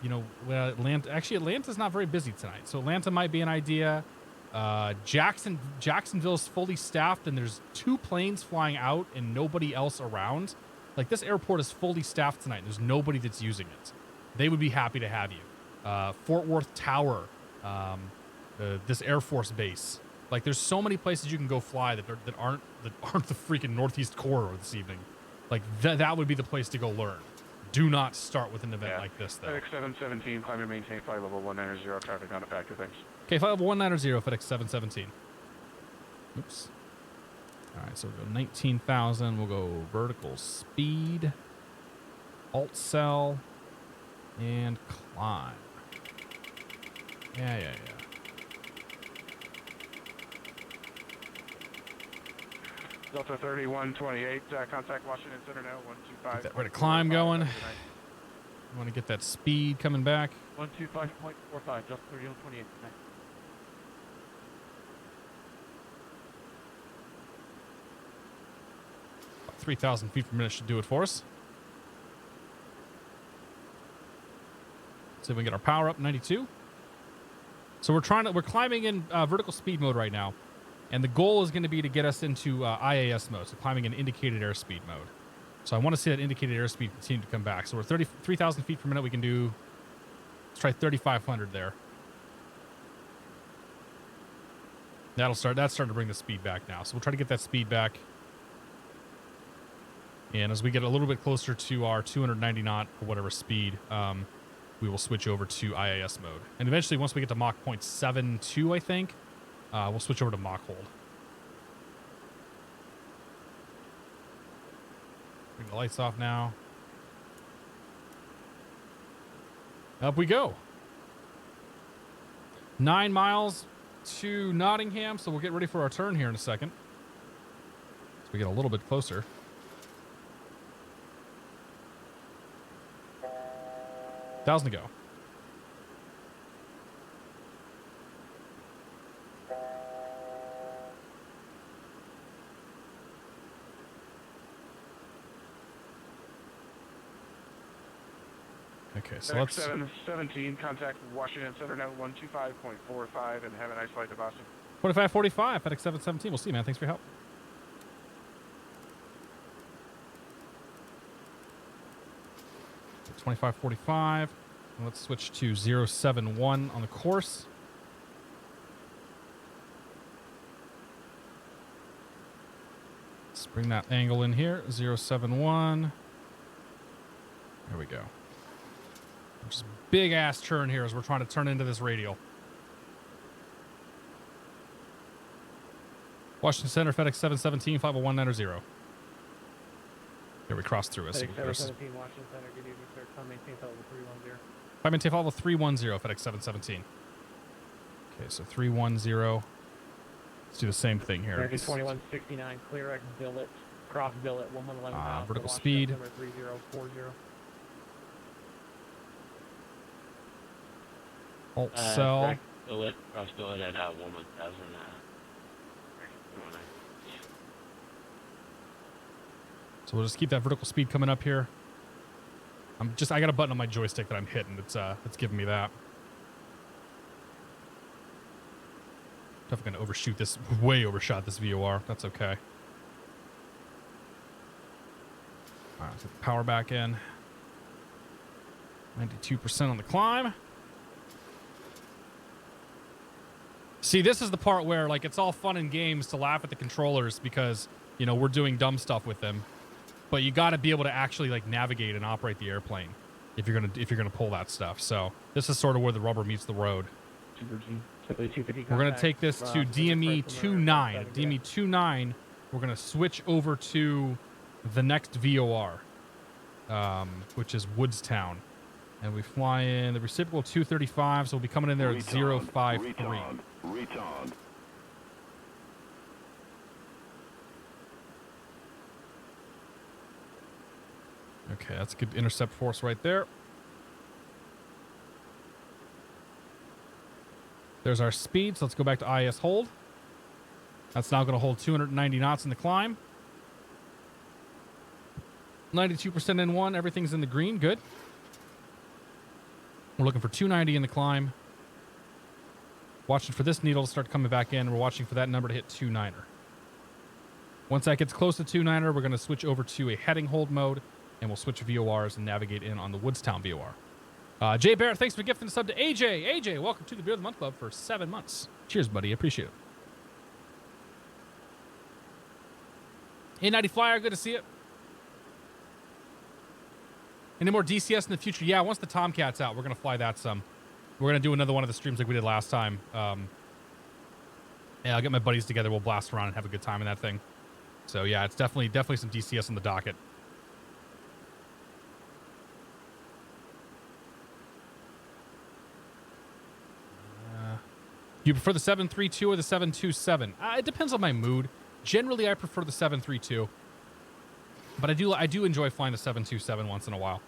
you know, Atlanta. Actually, Atlanta's not very busy tonight, so Atlanta might be an idea. Jacksonville's fully staffed, and there's 2 planes flying out and nobody else around. Like, this airport is fully staffed tonight. There's nobody that's using it. They would be happy to have you. Fort Worth Tower, this Air Force base. Like, there's so many places you can go fly that aren't the freaking Northeast Corridor this evening. Like, that would be the place to go learn. Do not start with an event like this, though. FedEx 717, climb and maintain flight level 190, traffic on the factor, thanks. Okay, flight level 190, FedEx 717. Oops. All right, so we'll go 19,000. We'll go vertical speed, alt cell, and climb. Yeah. Delta 3128, contact Washington Center now, 125. Get that rate of climb going. I want to get that speed coming back. 125.45, Delta 3128. 3,000 feet per minute should do it for us. See if we can get our power up, 92. So we're climbing in vertical speed mode right now. And the goal is going to be to get us into IAS mode, so climbing in indicated airspeed mode. So I want to see that indicated airspeed continue to come back. So we're 3,000 feet per minute. We can do, let's try 3,500 there. That's starting to bring the speed back now. So we'll try to get that speed back. And as we get a little bit closer to our 290 knot or whatever speed, we will switch over to IAS mode. And eventually, once we get to Mach 0.72, I think, we'll switch over to Mach hold. Bring the lights off now. Up we go. 9 miles to Nottingham, so we'll get ready for our turn here in a second. So we get a little bit closer. 1,000 to go. Okay, so let's... 717, contact Washington Center now, 125.45, and have a nice flight to Boston. 4545, FedEx 717. We'll see you, man. Thanks for your help. So 2545. And let's switch to 071 on the course. Let's bring that angle in here. 071. There we go. Just big ass turn here as we're trying to turn into this radial. Washington Center, FedEx 717, 50190. Here we cross through us. FedEx 717, Washington Center, good evening, sir. Climb maintain flight level 310. Climb maintain flight level 310, FedEx 717. Okay, so 310. Let's do the same thing here. American 2169, clear X billet, cross billet, 1111. Vertical speed. 3040. Alt cell. Billet, cross billet at 1,000. So we'll just keep that vertical speed coming up here. I got a button on my joystick that I'm hitting. It's giving me that. Definitely gonna overshoot this, way overshot this VOR. That's okay. All right, let's get the power back in. 92% on the climb. See, this is the part where, like, it's all fun and games to laugh at the controllers because, you know, we're doing dumb stuff with them. But you got to be able to actually, like, navigate and operate the airplane if you're gonna pull that stuff. So this is sort of where the rubber meets the road. We're gonna take this to DME 29. At DME 29, we're gonna switch over to the next VOR, which is Woodstown, and we fly in the reciprocal 235. So we'll be coming in there at 053. Retard. Okay, that's a good intercept force right there. There's our speed, so let's go back to IS hold. That's now going to hold 290 knots in the climb. 92% in one, everything's in the green, good. We're looking for 290 in the climb. Watching for this needle to start coming back in. We're watching for that number to hit 2-9er. Once that gets close to 2-9er, we're going to switch over to a heading hold mode, and we'll switch VORs and navigate in on the Woodstown VOR. Jay Barrett, thanks for gifting the sub to AJ. AJ, welcome to the Beer of the Month Club for 7 months. Cheers, buddy. Appreciate it. A90 Flyer, good to see it. Any more DCS in the future? Yeah, once the Tomcat's out, we're going to fly that some. We're going to do another one of the streams like we did last time. Yeah, I'll get my buddies together. We'll blast around and have a good time in that thing. So, yeah, it's definitely some DCS on the docket. Do you prefer the 732 or the 727? It depends on my mood. Generally, I prefer the 732. But I do enjoy flying the 727 once in a while.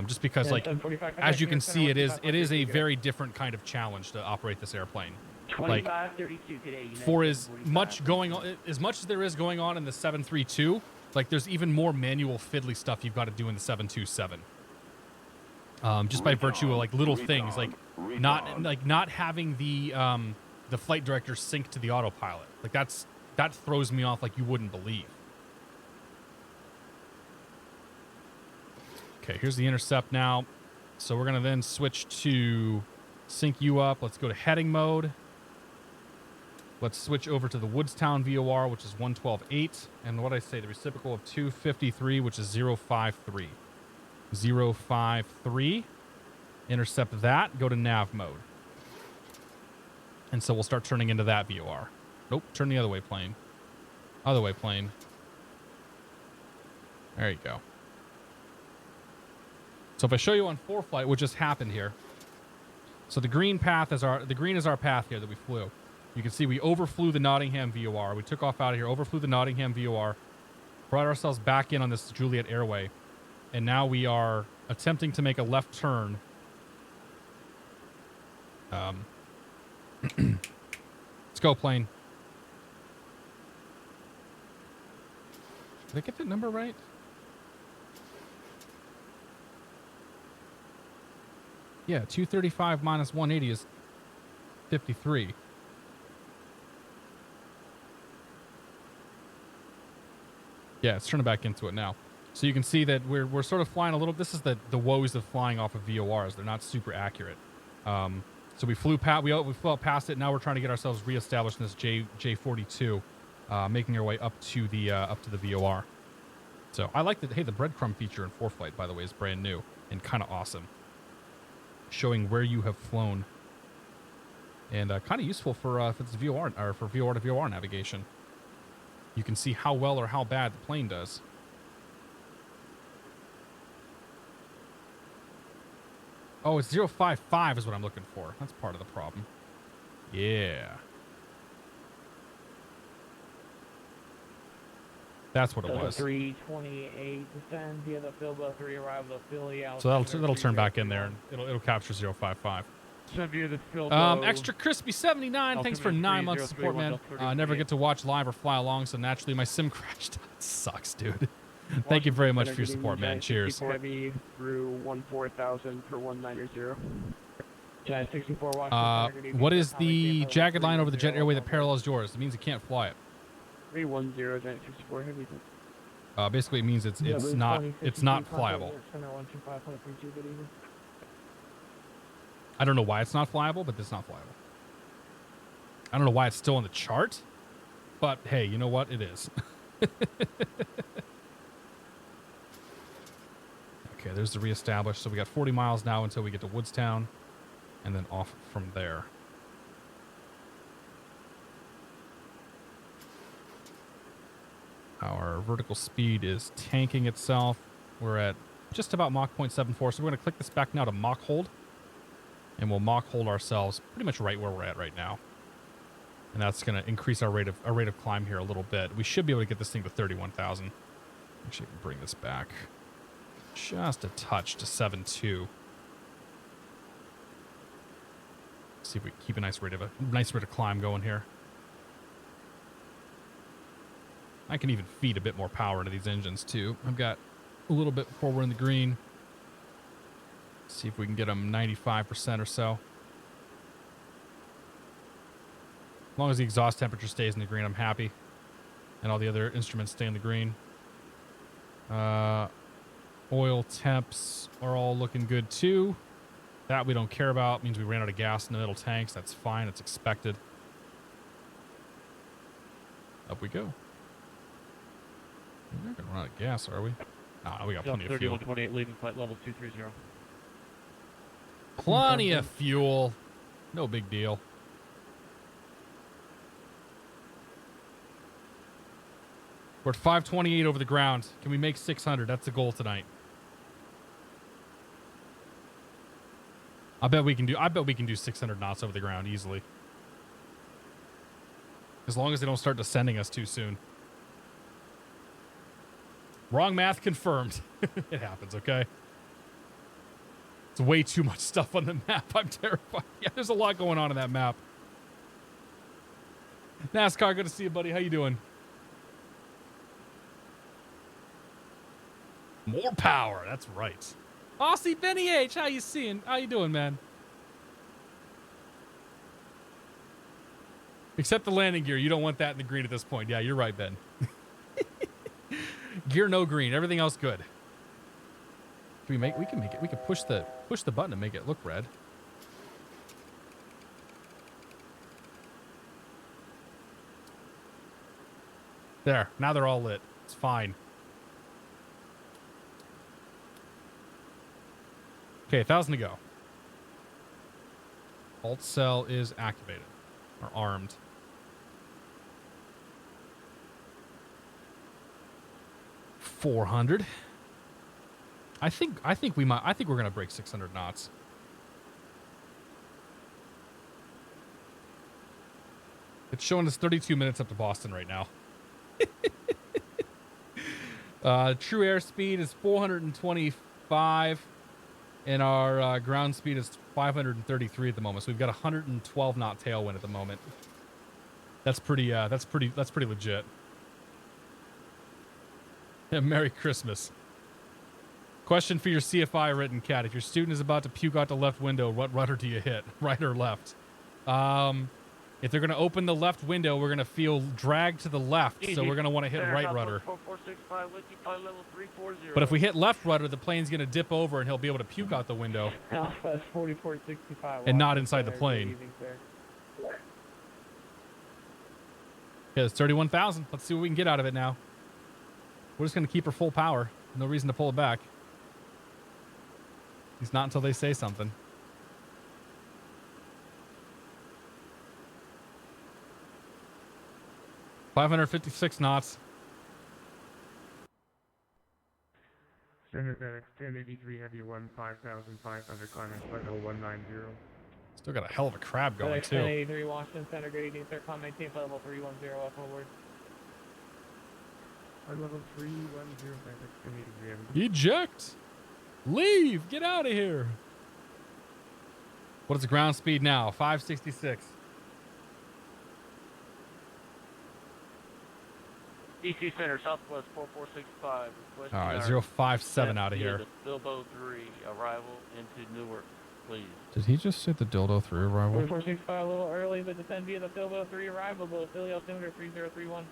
Just because, Yeah, like, 745, as you can see, it is 745, a very different kind of challenge to operate this airplane. 2532 today. United For as 45. much going on, as much as there is going on in the 732, like there's even more manual fiddly stuff you've got to do in the 727. Just by virtue of like little things, like not having the flight director sync to the autopilot. Like that throws me off like you wouldn't believe. Okay, here's the intercept now. So we're gonna then switch to sync you up. Let's go to heading mode. Let's switch over to the Woodstown VOR, which is 112.8. And what I say, the reciprocal of 253, which is 053. 053. Intercept that. Go to nav mode. And so we'll start turning into that VOR. Nope, turn the other way plane. Other way plane. There you go. So if I show you on ForeFlight, what just happened here. So the green path is our path here that we flew. You can see we overflew the Nottingham VOR. We took off out of here, overflew the Nottingham VOR, brought ourselves back in on this Juliet Airway, and now we are attempting to make a left turn. Let's go, plane. Did I get that number right? Yeah, 235 minus 180 is 53. Yeah, it's turning back into it now. So you can see that we're sort of flying a little. This is the woes of flying off of VORs. They're not super accurate. So we flew past. We flew up past it. Now we're trying to get ourselves reestablished in this J42, making our way up to the VOR. So I like that. Hey, the breadcrumb feature in ForeFlight, by the way, is brand new and kind of awesome, showing where you have flown, and kind of useful for if it's VOR or for VOR to VOR navigation. You can see how well or how bad the plane does. Oh, it's 055 is what I'm looking for. That's part of the problem. Yeah. That's what it was. 328 descend via the Philbo 3 arrival of Philly. So that'll turn back in there, and it'll capture 055. Descend via the Philbo. Extra crispy 79. Thanks for 9 months of support, man. Never get to watch live or fly along, so naturally my sim crashed. It sucks, dude. Thank you very much for your support, man. Cheers. Heavy through 14,000 per 190. What is the jagged line over the jet airway that parallels yours? It means it can't fly it. 310 Giant 64 Heavy. Basically, it means it's not flyable. I don't know why it's not flyable, but it's not flyable. I don't know why it's still on the chart, but hey, you know what? It is. Okay, there's the reestablish. So we got 40 miles now until we get to Woodstown, and then off from there. Our vertical speed is tanking itself. We're at just about Mach 0.74, so we're going to click this back now to Mach hold, and we'll Mach hold ourselves pretty much right where we're at right now. And that's going to increase our rate of climb here a little bit. We should be able to get this thing to 31,000. Actually, I can bring this back just a touch to 7.2. See if we can keep a nice rate of climb going here. I can even feed a bit more power into these engines too. I've got a little bit before we're in the green. See if we can get them 95% or so. As long as the exhaust temperature stays in the green, I'm happy. And all the other instruments stay in the green. Oil temps are all looking good too. That we don't care about. Means we ran out of gas in the middle tanks. That's fine. It's expected. Up we go. We're not going to run out of gas, are we? Nah, we got plenty of fuel. 3128, leaving flight level 230. Plenty of fuel. No big deal. We're at 528 over the ground. Can we make 600? That's the goal tonight. I bet we can do 600 knots over the ground easily. As long as they don't start descending us too soon. Wrong math confirmed. It happens, okay? It's way too much stuff on the map. I'm terrified. Yeah, there's a lot going on in that map. NASCAR, good to see you, buddy. How you doing? More power. That's right. Aussie Benny H, how you seeing? How you doing, man? Except the landing gear. You don't want that in the green at this point. Yeah, you're right, Ben. Gear no green. Everything else good. Can we make? We can make it. We can push the button and make it look red. There. Now they're all lit. It's fine. Okay, 1,000 to go. Alt cell is activated or armed. $400. I think we're gonna break 600 knots. It's showing us 32 minutes up to Boston right now. True airspeed is 425, and our ground speed is 533 at the moment. So we've got a 112 knot tailwind at the moment. That's pretty legit. Yeah, Merry Christmas. Question for your CFI written, Cat. If your student is about to puke out the left window, what rudder do you hit? Right or left? If they're going to open the left window, we're going to feel drag to the left, so we're going to want to hit right rudder. 4465, But if we hit left rudder, the plane's going to dip over and he'll be able to puke out the window. Alpha 4465. And not inside the plane. Okay, it's 31,000. Let's see what we can get out of it now. We're just going to keep her full power. No reason to pull it back. At least not until they say something. $556 knots. Center FedEx 1083 Heavy 15500 climbing flight 0190. Still got a hell of a crab going, too. 1083 Washington Center, good evening, sir. Climb maintain flight level 310 up forward. Level 310 FedEx 1083 Eject! Leave! Get out of here! What is the ground speed now? 566. DC Center, Southwest 4465. All right, 057 out of here. Bilbo 3, arrival into Newark, please. Did he just say the dildo 3 arrival? 4465 a little early, but descend via the Bilbo 3 arrival, below Philly altimeter 3031.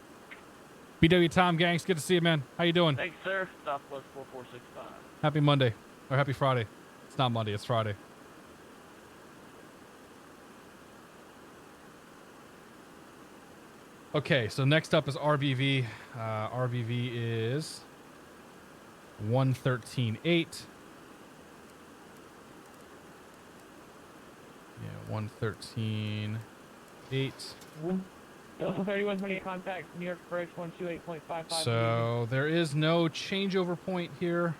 BW Tom Gangs, good to see you, man. How you doing? Thanks, sir. Southwest 4465. Happy Monday. Or happy Friday. It's not Monday, it's Friday. Okay, so next up is RBV. RBV is 113.8. Yeah, 113.8. Delta 3128 contact New York Bridge 128.55. So there is no changeover point here.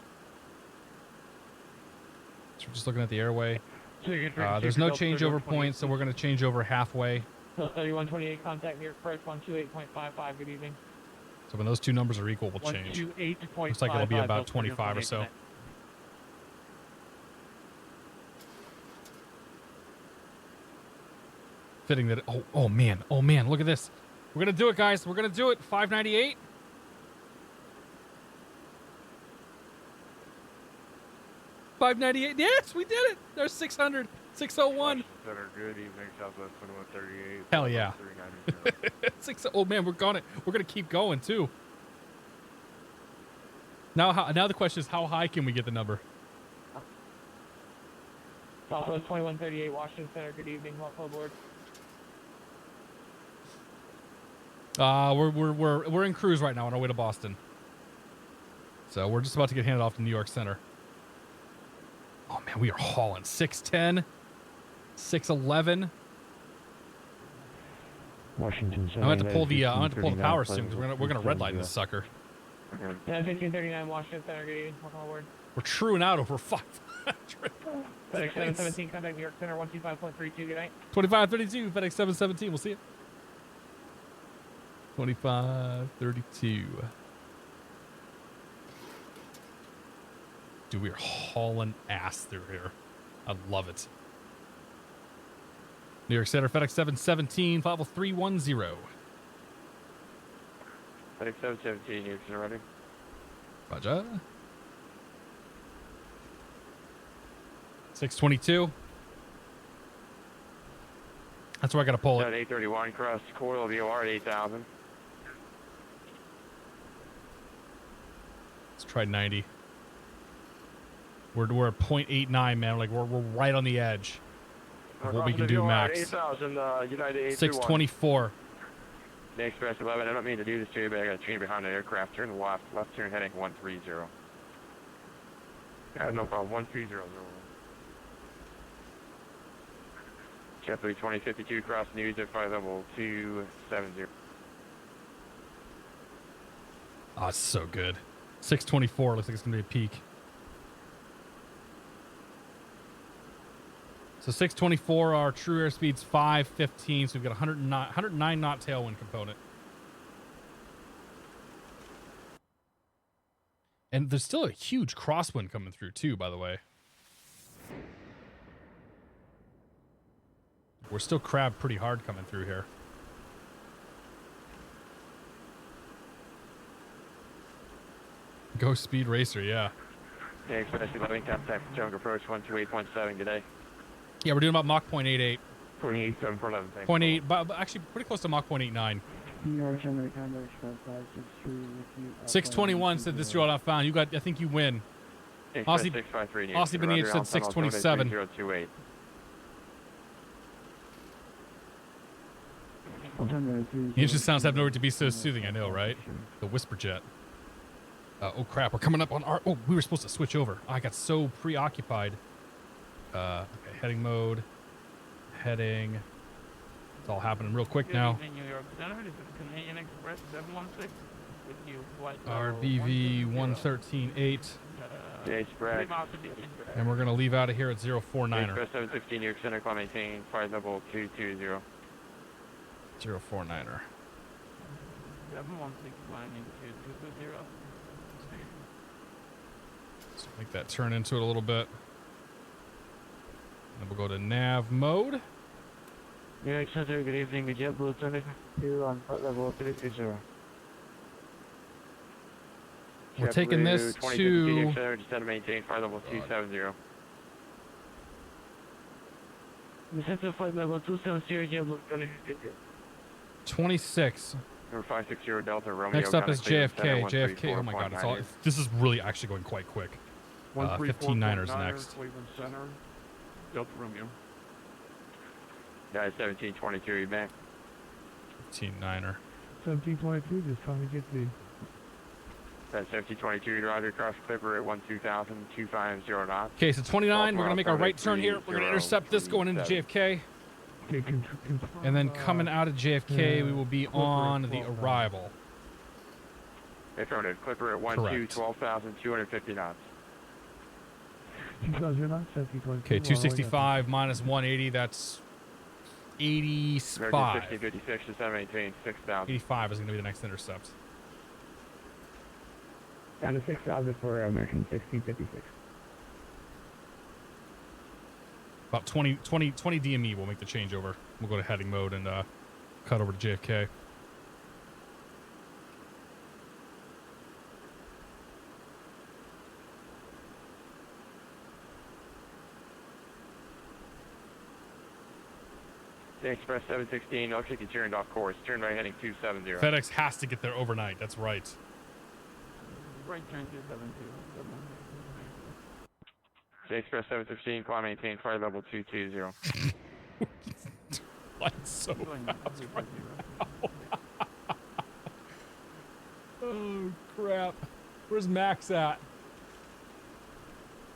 So we're just looking at the airway. There's no changeover point, so we're going to change over halfway. 3128 contact New York Bridge 128.55. Good evening. So when those two numbers are equal, we'll change. 128.55. Looks like it'll be about 25 or so. Fitting that. Oh man, look at this. We're gonna do it, guys. We're gonna do it. 598. $598. Yes, we did it. There's 600. 601. Center, good evening, Southwest 2138. Hell yeah. 39. Oh man, we're gonna keep going too. Now the question is, how high can we get the number? Southwest 2138, Washington Center. Good evening. Welcome aboard. We're in cruise right now on our way to Boston. So we're just about to get handed off to New York Center. Oh man, we are hauling 610, 611. Washington Center. I'm going to pull the power soon because we're gonna red light this sucker. Yeah, 1539 Washington Center. Good evening. Welcome aboard. We're truing out over 500. FedEx 717, contact New York Center 125.32. Good night. 2532, FedEx 717. We'll see you. 2532. Dude, we are hauling ass through here. I love it. New York Center, FedEx 717, level 310. FedEx 717, New York Center ready. Roger. 622. That's where I got to pull it. 831, cross coil VOR at 8,000. Let's try 90. We're at 0.89, man. Like we're right on the edge of what we can do max. 8,000, United 624. The Express 11, I don't mean to do this to you, but I got a chain behind the aircraft. Turn left turn heading 130. Yeah, no problem, 130. JetBlue 2052, cross news at flight level 270. Oh, it's so good. 624, looks like it's going to be a peak. So 624, our true airspeed's 515, so we've got 109 knot tailwind component. And there's still a huge crosswind coming through too, by the way. We're still crabbed pretty hard coming through here. Go Speed Racer, yeah. Yeah, Express 11, contact for Jungle Approach 128.7 today. Yeah, we're doing about Mach 0.88. 28.7 for 11. 0.8, but actually pretty close to Mach 0.89. 621 said this route I found. You got, I think you win. Aussie Benich said 627. 028. The engine sounds have nowhere to be so soothing, I know, right? The whisper jet. Oh crap, we're coming up on our... Oh, we were supposed to switch over. I got so preoccupied. Okay, heading mode. Heading. It's all happening real quick now. New York Center, this is Canadian Express 716 with you. RBV 113.8. And we're going to leave out of here at 049er. Express 716 New York Center, climb maintain, flight level 220. 049er. 716 climbing 220. So make that turn into it a little bit. Then we'll go to nav mode. New York Center, good evening. JetBlue 22 on flight level 330. We're taking this to... Descend maintain, flight level 270. Descend to flight level 270, JetBlue 22. 26. Number 560 Delta Romeo. Next up is JFK. JFK. Oh my God, it's all. This is really actually going quite quick. 15-9ers next. Cleveland Center, Delta Romeo. Guys, 1722, you back. 15-9er. 1722, just trying to get the... That's 1722, Roger, cross Clipper at 12,000, 250 knots. Okay, so 29, we're going to make our right turn here. We're going to intercept this going into JFK. And then coming out of JFK, we will be on the arrival. Affirmative. Clipper at 12,250 knots. Okay, 265 minus 180, that's 85. 1656 to 718, 6,000. 85 is going to be the next intercept. Down to 6,000 for American 1656. About 20 DME will make the changeover. We'll go to heading mode and cut over to JFK. Express 716, looks like you turned off course. Turn right heading 270. FedEx has to get there overnight. That's right. Right turn 270. Express 716, climb maintain, flight level 220. Flight's so fast right now. Oh, crap. Where's Max at?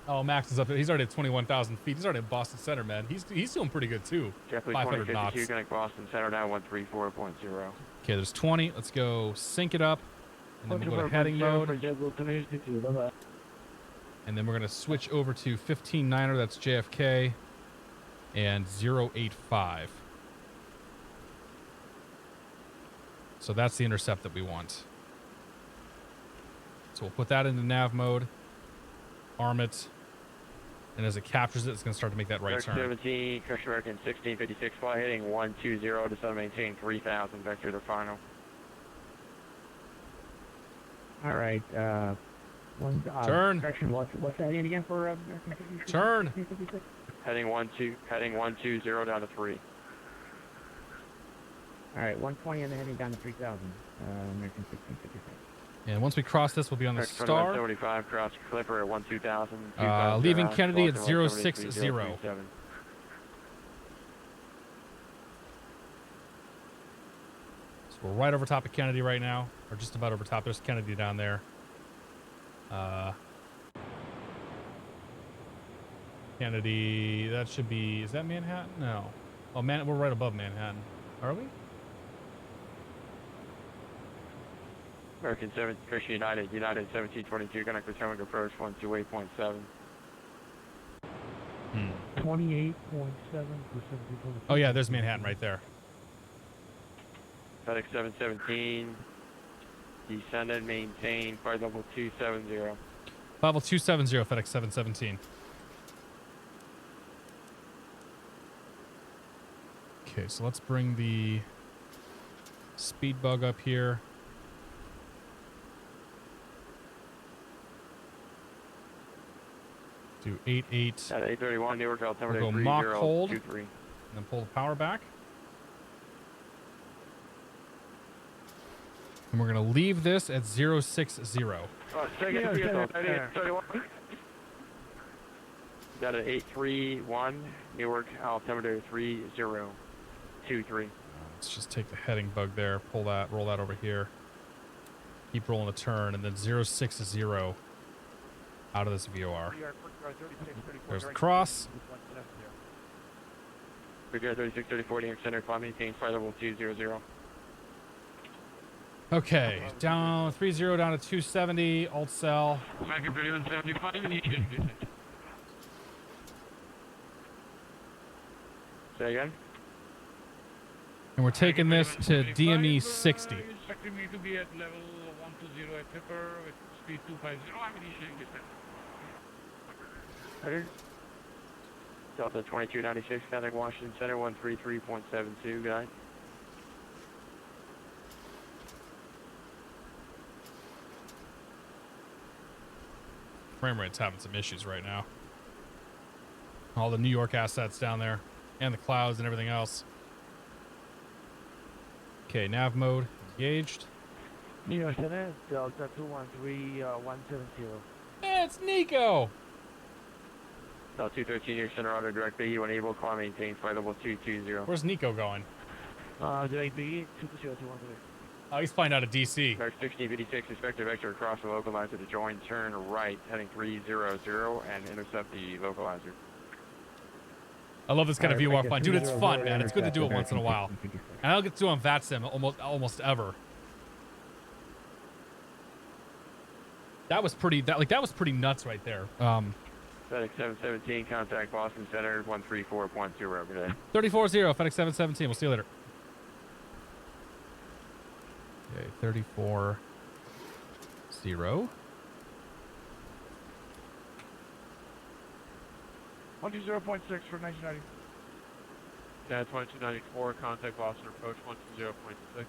Oh, Max is up there. He's already at 21,000 feet. He's already at Boston Center, man. He's doing pretty good, too. Jeffrey 500 knots. 2052, connect Boston Center now 134.0. Okay, there's 20. Let's go sync it up. And then we'll go to heading mode. And then we're going to switch over to 15-9er. That's JFK. And 085. So that's the intercept that we want. So we'll put that into nav mode. Arm it. And as it captures it, it's going to start to make that right turn. 17, Crush American 1656, fly heading 120, descend and maintain 3000, vector to final. All right. Turn. Correction. What's that in again for? Turn. Heading 120 down to 3. All right, 120 and then heading down to 3000. American 1656. And once we cross this, we'll be on the star. 75, cross Clipper at 2000. Leaving Kennedy at 060. So we're right over top of Kennedy right now, or just about over top. There's Kennedy down there. Kennedy, that should be, is that Manhattan? No. Oh, man, we're right above Manhattan. Are we? American 7, Christian United 1722, connect return approach 128.7. 28.7%. Oh, yeah, there's Manhattan right there. FedEx 717, descend and maintain, flight level 270. Level 270, FedEx 717. Okay, so let's bring the speed bug up here. Do 88. At 831, Newark altimeter We'll go mock hold, 3023. and then pull the power back. And we're going to leave this at 060. Second, 31. Got at 831, Newark altimeter 3023. Let's just take the heading bug there, pull that, roll that over here. Keep rolling the turn, and then 060 out of this VOR. There's the cross. Brigade 3634, New York Center, climb maintain, flight level 200. Okay, down 30 down to 270, alt cell. Back at 3175. Say again? And we're taking this to DME 60. Expecting me to be at level 120 at Pepper with speed 250. I'm initiating descent. Delta 2296, Static Washington Center, 133.72, guide. Frame rate's having some issues right now. All the New York assets down there, and the clouds and everything else. Okay, nav mode engaged. New York Center, Delta 213170. It's Nico! Delta 213, New York Center, auto direct B, when able, climb maintain, flight level 220. Where's Nico going? Direct B, 220. Oh, he's flying out of DC. American 1656, expect a vector across the localizer to join, turn right, heading 300, and intercept the localizer. I love this kind of VOR flying. Dude, it's fun, man. It's good to do it once in a while. And I don't get to do it on VATSIM almost ever. That was pretty pretty nuts right there. FedEx 717, contact Boston Center, 134.0, good day. 34-0, FedEx 717. We'll see you later. Okay, 34-0. 120.6 for 1990. Yeah, 2294, contact Boston approach 120.6.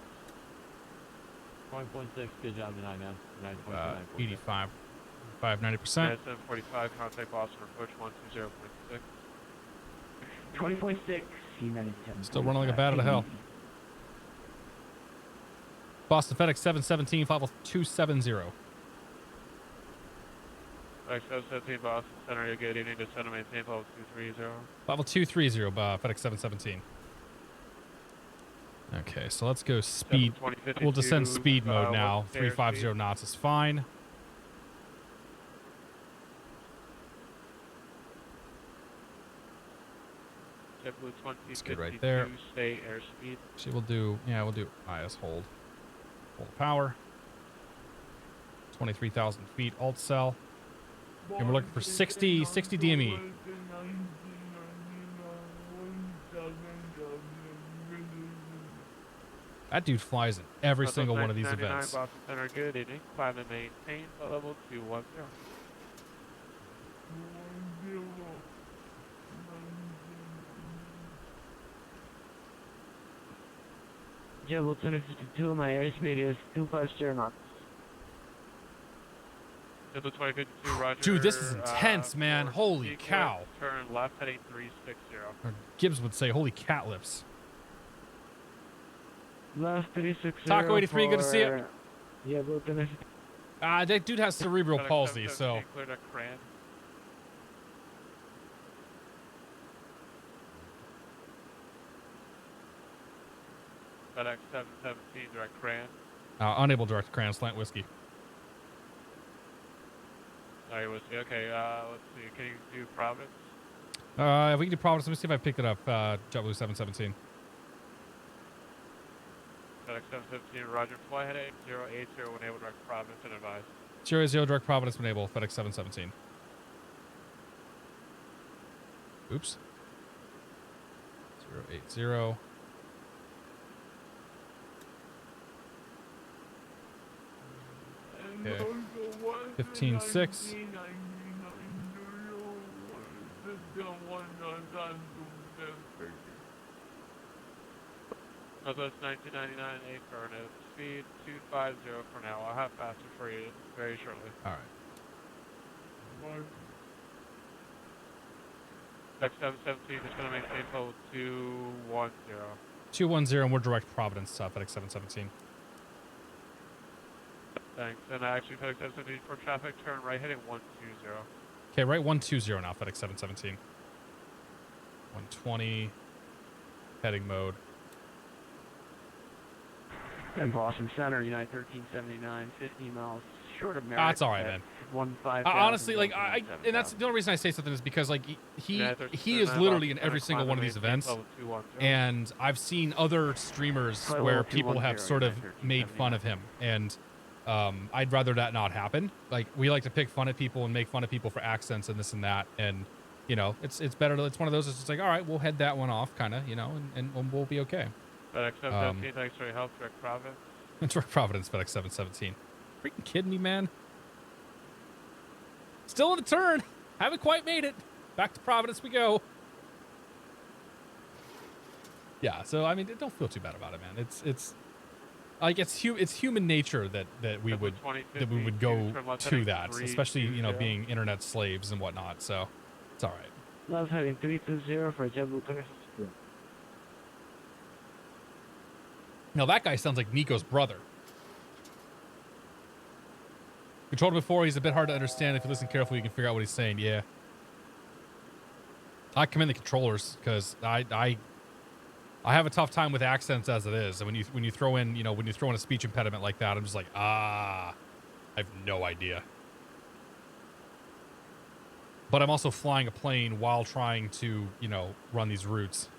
1.6, good job tonight, man. 85. 90%. Yeah, 745, contact Boston approach 120.6. 20.6, C97. Still running like a bat out of hell. Boston FedEx 717, flight level 270. FedEx 717, Boston Center, you're good. You need to send and maintain level 230. Level 230, FedEx 717. Okay, so let's go speed. 720, We'll descend speed mode now. what's the air 350 speed? knots is fine. JetBlue 20, That's good right there. stay airspeed. Actually, we'll do IS hold. Hold power. 23,000 feet, alt cell. And we're looking for 60 DME. That dude flies in every single one of these events. Boston Center, good evening. Climb and maintain level 210. JetBlue 252, my airspeed is 250 knots. JetBlue 2052, roger. Dude, this is intense, man. Holy cow. Turn left heading 360. Or Gibbs would say, holy cat lips. Left 360. Taco 83, good to see you. JetBlue 252. That dude has cerebral FedEx palsy, 717, so. Cleared at Cran. FedEx 717, direct Cran. Unable direct Crown Slant Whiskey. Sorry, whiskey. Okay, let's see. Can you do Providence? If we can do Providence, let me see if I picked it up. JetBlue 717. FedEx 717, roger. Fly head 8080 when able direct Providence and advise. 0 direct Providence when able. FedEx 717. Oops. 080. Okay. 15.6. Northwest 1999, 8 Fahrenheit. Speed 250 for now. I'll have faster for you very shortly. All right. FedEx 717 is going to maintain level 210. 210, and we're direct Providence, FedEx 717. Thanks. And actually, FedEx 717 for traffic, turn right heading 120. Okay, right 120 now, FedEx 717. 120. Heading mode. And Boston Center, United 1379, 50 miles short of Merritt. That's all right, man. 15,000. Honestly, like and that's the only reason I say something is because like he is literally in every single one of these events, and I've seen other streamers where people have sort of made fun of him, and I'd rather that not happen. Like we like to pick fun at people and make fun of people for accents and this and that, and you know it's better. It's one of those. It's just like, all right, we'll head that one off, kind of, you know, and we'll be okay. FedEx 717, thanks for your help, direct Providence. Direct Providence, FedEx 717. Freaking kidding me, man? Still in the turn. Haven't quite made it. Back to Providence we go. Yeah, so I mean, don't feel too bad about it, man. It's like it's human nature that we would go to that, especially, you know, being internet slaves and whatnot. So it's all right. Left heading 320 for JetBlue 252. Now that guy sounds like Nico's brother. We told him before, he's a bit hard to understand. If you listen carefully, you can figure out what he's saying. Yeah. I commend the controllers because I have a tough time with accents as it is. And when you throw in, you know, when you throw in a speech impediment like that, I'm just like, I have no idea. But I'm also flying a plane while trying to, you know, run these routes.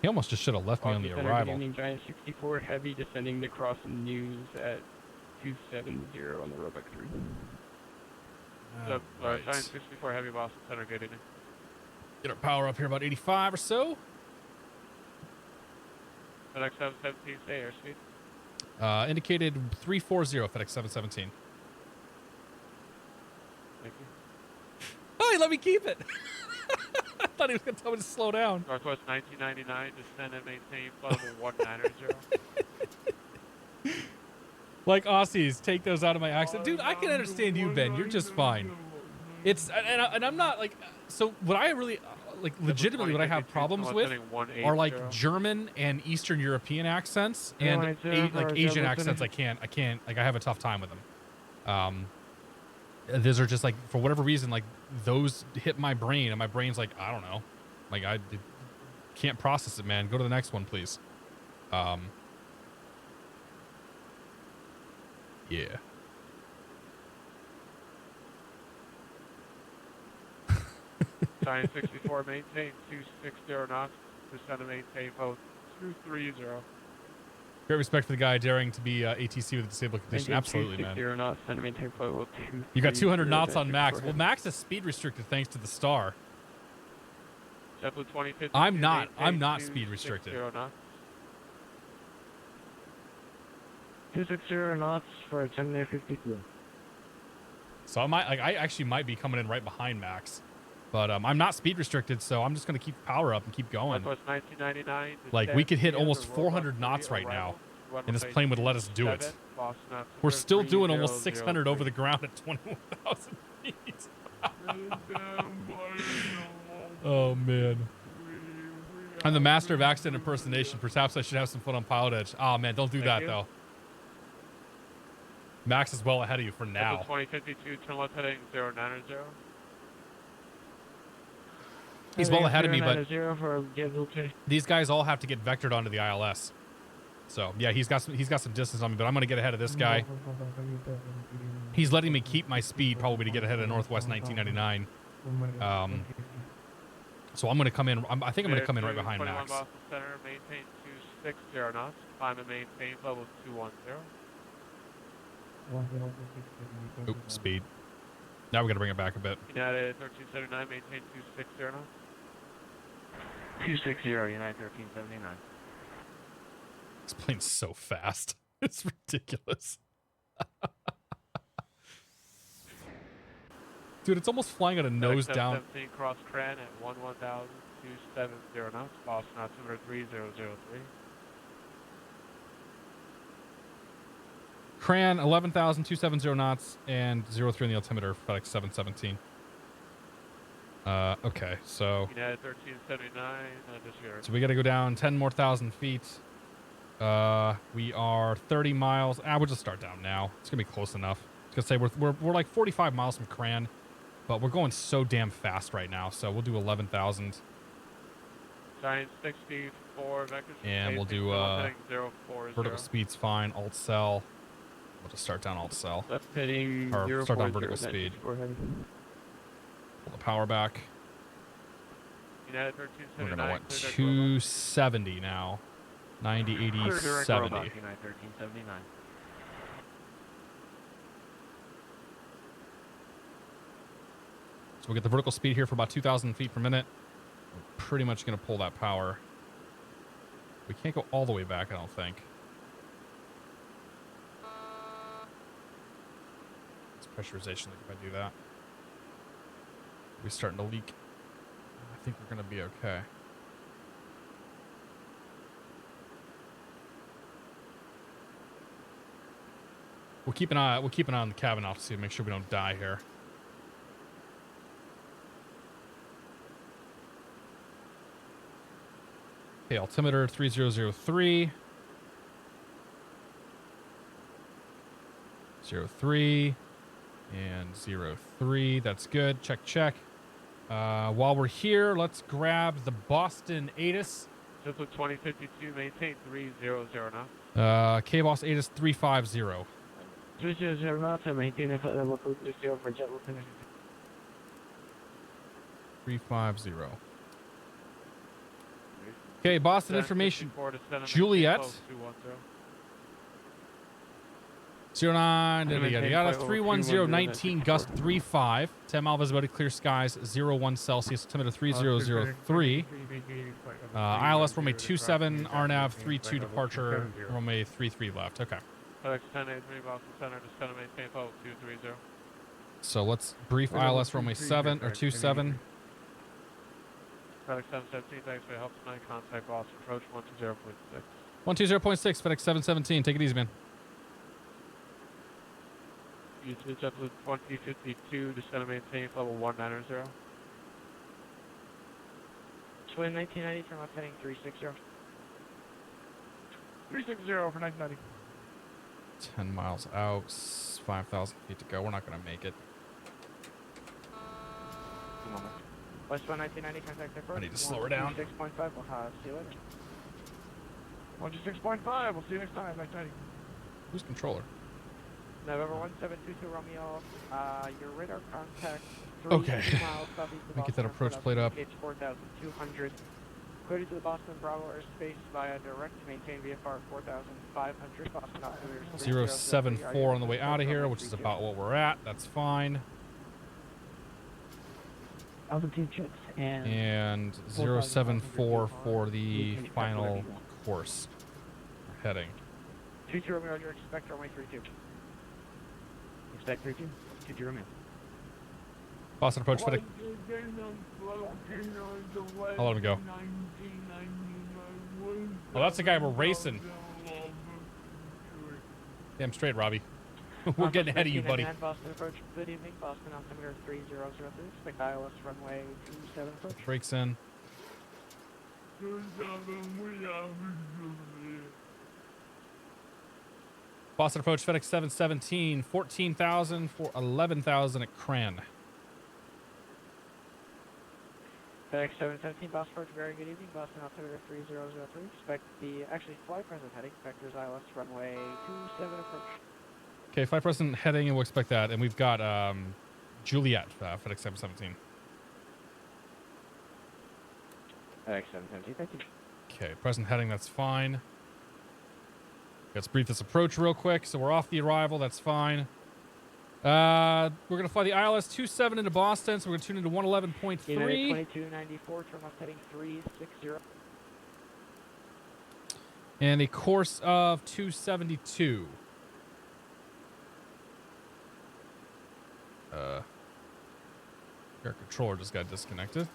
He almost just should have left me on the arrival. Giant 64 heavy descending to cross news at 270 on the Roebuck 3. Right. Giant 64 heavy, Boston Center, good evening. Get our power up here about 85 or so. FedEx 717, stay airspeed. Indicated 340, FedEx 717. Thank you. Oh, he let me keep it. I thought he was going to tell me to slow down. Northwest 1999, descend and maintain level 190. Like Aussies, take those out of my accent. Dude, I can understand you, Ben. You're just fine. It's, and I'm not like, so what I really, like legitimately what I have problems with are like German and Eastern European accents and like Asian accents. I can't, like I have a tough time with them. Those are just like, for whatever reason, like those hit my brain and my brain's like, I don't know. Like I can't process it, man. Go to the next one, please. Yeah. Science 64, maintain 260 knots. Descend to maintain both 230. Great respect for the guy daring to be ATC with a disabled condition. Absolutely, man. 260 knots, send maintain flight level 230. You got 200 knots on max. Well, max is speed restricted thanks to the star. JetBlue 2050. I'm not speed restricted. 260 knots for 10-52. So I actually might be coming in right behind max, but I'm not speed restricted, so I'm just gonna keep power up and keep going. Southwest 1999. Like we could hit almost 400 knots right now, and this plane would let us do it. We're still doing almost 600 over the ground at 21,000 feet. Oh man. I'm the master of accent impersonation. Perhaps I should have some fun on Pilot Edge. Oh man, don't do that though. Max is well ahead of you for now. 2052, turn left heading 090. He's well ahead of me, but these guys all have to get vectored onto the ILS. So yeah, he's got some distance on me, but I'm gonna get ahead of this guy. He's letting me keep my speed probably to get ahead of Northwest 1999. So I'm gonna come in. I think I'm gonna come in right behind Max. Boston Center, maintain 260 knots. Climb and maintain level 210. Oop, speed. Now we gotta bring it back a bit. United 1379, maintain 260 knots. 260, United 1379. This plane's so fast. It's ridiculous. Dude, it's almost flying at a nose down. 17 cross Cran at 11,270 knots. Boston altimeter 3003. Cran 11,270 knots and 03 on the altimeter, FedEx 717. Okay, so. United 1379. So we got to go down 10 more thousand feet. We are 30 miles. We'll just start down now. It's gonna be close enough. I was gonna say we're like 45 miles from Cran, but we're going so damn fast right now. So we'll do 11,000. Science 64 vectors. And we'll do vertical speed's fine. Alt cell. We'll just start down alt cell. Left heading or start down vertical speed. Pull the power back. United We're gonna want 270 now. 90, 80, 70. 1379. So we'll get the vertical speed here for about 2,000 feet per minute. We're pretty much going to pull that power. We can't go all the way back, I don't think. It's pressurization if I do that. We're starting to leak. I think we're going to be okay. We'll keep an eye on the cabin office to make sure we don't die here. Okay, altimeter 3003. 03 and 03. That's good. Check, check. While we're here, let's grab the Boston Addons. Just with 2052, maintain 300 knots. KBOS Addons 350. 300 knots and maintain a flight level 230 for JetBlue 350. Okay, Boston information. Juliet. 09, yada yada. 31019 gust 35. 10 mile visibility, clear skies, 01 Celsius, altimeter 3003. ILS runway 27, RNAV 32 departure, runway 33 left. Okay. FedEx 1083 Boston Center, just gonna maintain level 230. So let's brief ILS runway 7 or 27. FedEx 717, thanks for your help tonight. Contact Boston approach 120.6. 120.6, FedEx 717. Take it easy, man. Houston, JetBlue 2052, descend and maintain level 190. Twin 1990, turn left heading 360. 360 for 1990. 10 miles out, 5,000 feet to go. We're not going to make it. Westbound 1990, contact approach. I need to slow her down. 6.5, we'll see you later. 126.5, we'll see you next time, 1990. Who's controller? November 1722 Romeo, your radar contact 3 Okay. miles southeast of Let me get that Boston, approach plate up. Gauge 4,200. Clear to the Boston Bravo airspace via direct, maintain VFR 4,500. Boston altimeter 074 on the way out of here, which is about what we're at. That's fine. Altitude checks And 074 for the final course. We're heading. 22 Romeo, Roger, expect runway 32. Expect 32. 22 Romeo. Boston approach, FedEx. I'll let him go. Oh, that's the guy we're racing. Damn straight, Robbie. We're getting ahead of you, buddy. Boston approach, good evening. Boston altimeter 3003. Expect ILS runway 27 approach. Brakes in. Boston approach, FedEx 717, 14,000 for 11,000 at Cran. FedEx 717, Boston approach, very good evening. Boston altimeter 3003. Expect the, actually, fly present heading. Vectors ILS runway 27 approach. Okay, flight present heading, and we'll expect that. And we've got Juliet, FedEx 717. FedEx 717, thank you. Okay, present heading, that's fine. Let's brief this approach real quick. So we're off the arrival, that's fine. We're going to fly the ILS 27 into Boston, so we're going to tune into 111.3. 2294, turn left heading 360. And a course of 272. Air controller just got disconnected.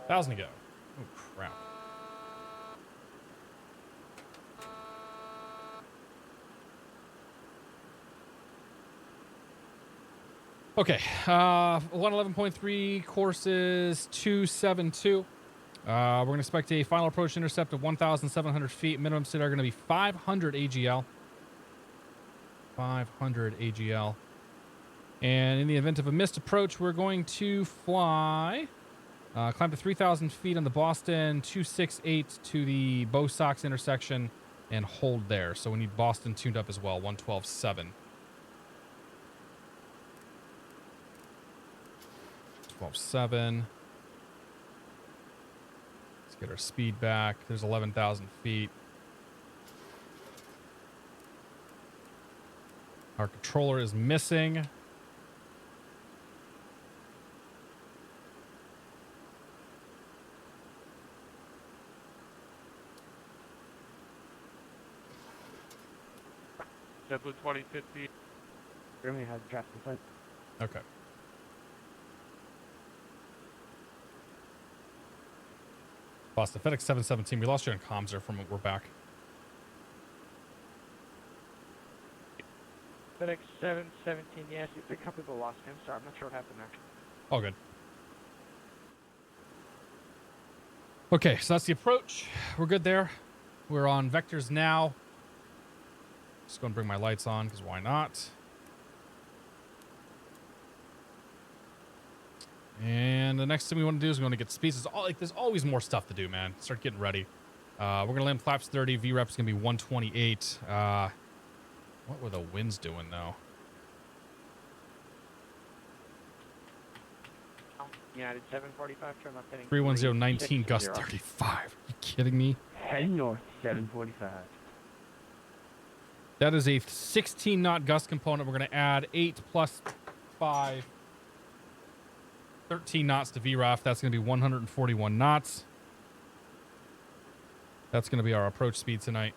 $1,000 to go. Oh, crap. Okay, 111.3 courses 272. We're going to expect a final approach intercept of 1,700 feet. Minimum sit are going to be 500 AGL. 500 AGL. And in the event of a missed approach, we're going to fly, climb to 3,000 feet on the Boston 268 to the Bosox intersection and hold there. So we need Boston tuned up as well, 112.7. 12.7. Let's get our speed back. There's 11,000 feet. Our controller is missing. JetBlue 2050. Germany has traffic in flight. Okay. Boston FedEx 717. We lost you on comms there from we're back. FedEx 717, yes, the company lost him. Sorry, I'm not sure what happened there. All good. Okay, so that's the approach. We're good there. We're on vectors now. Just going to bring my lights on because why not? And the next thing we want to do is we want to get speeds. There's always more stuff to do, man. Start getting ready. We're going to land flaps 30. VREP's going to be 128. What were the winds doing, though? United 745, turn left heading 310, 19, gust 360. 35. Are you kidding me? Head north, 745. That is a 16 knot gust component. We're going to add 8 plus 5. 13 knots to VRAF. That's going to be 141 knots. That's going to be our approach speed tonight.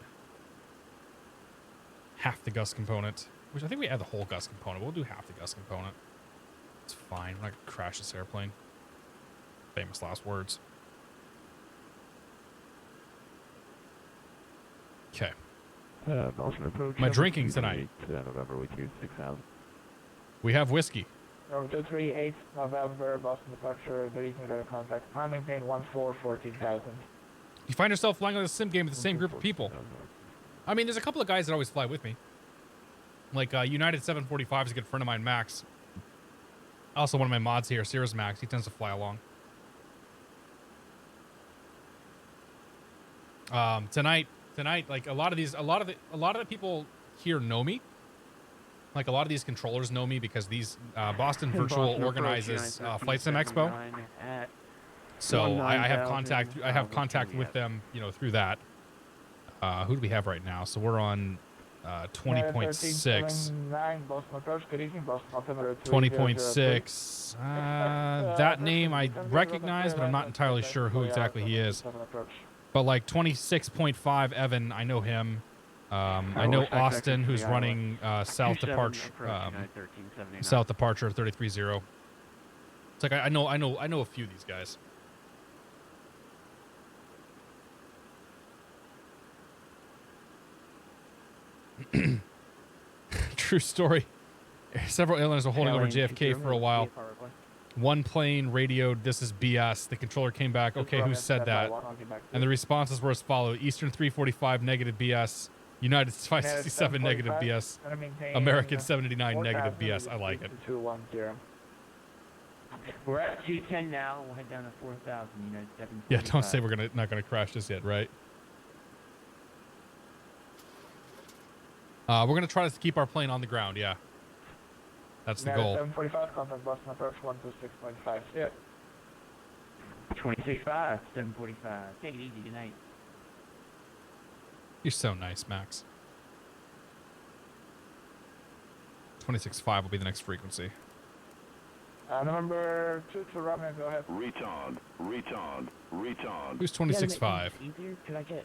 Half the gust component, which I think we add the whole gust component. We'll do half the gust component. It's fine. We're not going to crash this airplane. Famous last words. Okay. Boston approach. My drinking tonight. November with you, 6,000. We have whiskey. Number 238, November, Boston departure, 30 meter contact. Time maintain 14,000. You find yourself flying on the sim game with the same group of people. I mean, there's a couple of guys that always fly with me. Like United 745 is a good friend of mine, Max. Also one of my mods here, Cirrus Max. He tends to fly along. Tonight, like a lot of the people here know me. Like a lot of these controllers know me because these Boston Virtual organizes FlyJSim Expo. So I have contact. I have contact with them, you know, through that. Who do we have right now? So we're on 20.6. 20.6. That name I recognize, but I'm not entirely sure who exactly he is. But like 26.5, Evan, I know him. I know Austin, who's running south departure 330. It's like I know a few of these guys. True story. Several airlines were holding over JFK for a while. One plane radioed, "This is BS." The controller came back, "Okay, who said that?" And the responses were as follows: Eastern 345 negative BS, United 567 negative BS, American 789 negative BS. I like it. 210. We're at 210 now. We'll head down to 4,000. United 745. Yeah, don't say we're not gonna crash this yet, right? We're gonna try to keep our plane on the ground. Yeah, that's the goal. 745, contact Boston approach 126.5. Yeah. 26.5, 745. Take it easy. Good night. You're so nice, Max. 26.5 will be the next frequency. Number 2 to Romeo, go ahead. Retard. Who's 26.5? Could I get?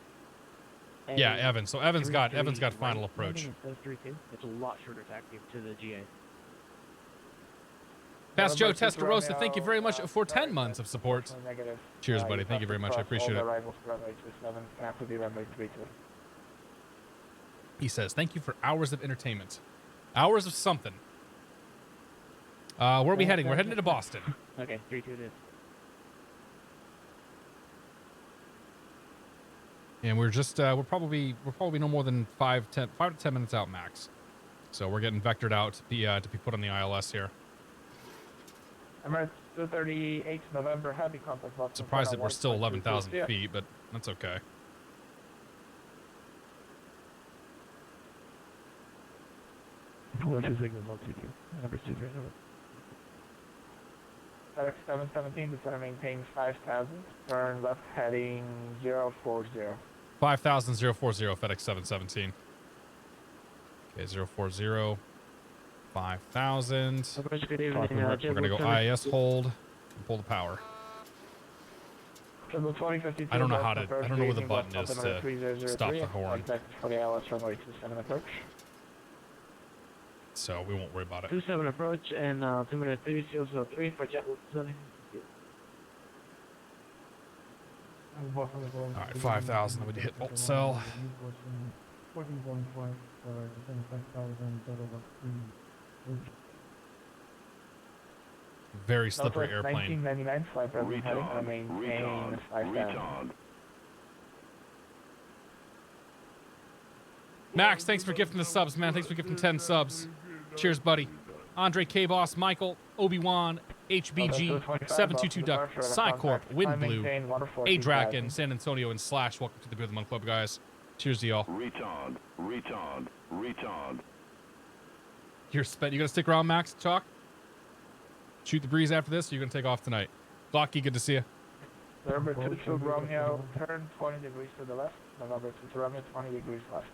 Yeah, Evan. So Evan's got final approach. It's a lot shorter taxi to the GA. Fast Joe Testarossa, thank you very much for 10 months of support. Cheers, buddy. Thank you very much. I appreciate it. He says, "Thank you for hours of entertainment. Hours of something." Where are we heading? We're heading to Boston. Okay, 3-2 it is. And we're just we're probably no more than 5 to 10 minutes out max. So we're getting vectored out to be put on the ILS here. Emirates 238 November, heavy contact. Surprised that we're still 11,000 feet, but that's okay. Number 717, the center maintains 5,000. Turn left heading 040. 5,040 FedEx 717. Okay, 040. 5,000. We're gonna go IIS hold and pull the power. I don't know where the button is to stop the horn. So we won't worry about it. 27 approach and 2 minute 3003 for jet. Alright, 5,000, then we hit Volt Cell. Very slippery airplane. 1999 flight present heading, maintain 5,000. Max, thanks for gifting the subs, man. Thanks for gifting 10 subs. Cheers, buddy. Andre, KBOS, Michael, Obi-Wan, HBG, 722 Duck, Psycorp, Wind Blue, A-Draken, San Antonio, and Slash. Welcome to the Beer of the Month Club, guys. Cheers to y'all. Retard. You gonna stick around, Max, talk? Shoot the breeze after this, or you gonna take off tonight? Glocky, good to see you. November 2 to Romeo, turn 20 degrees to the left. November 2 to Romeo, 20 degrees left.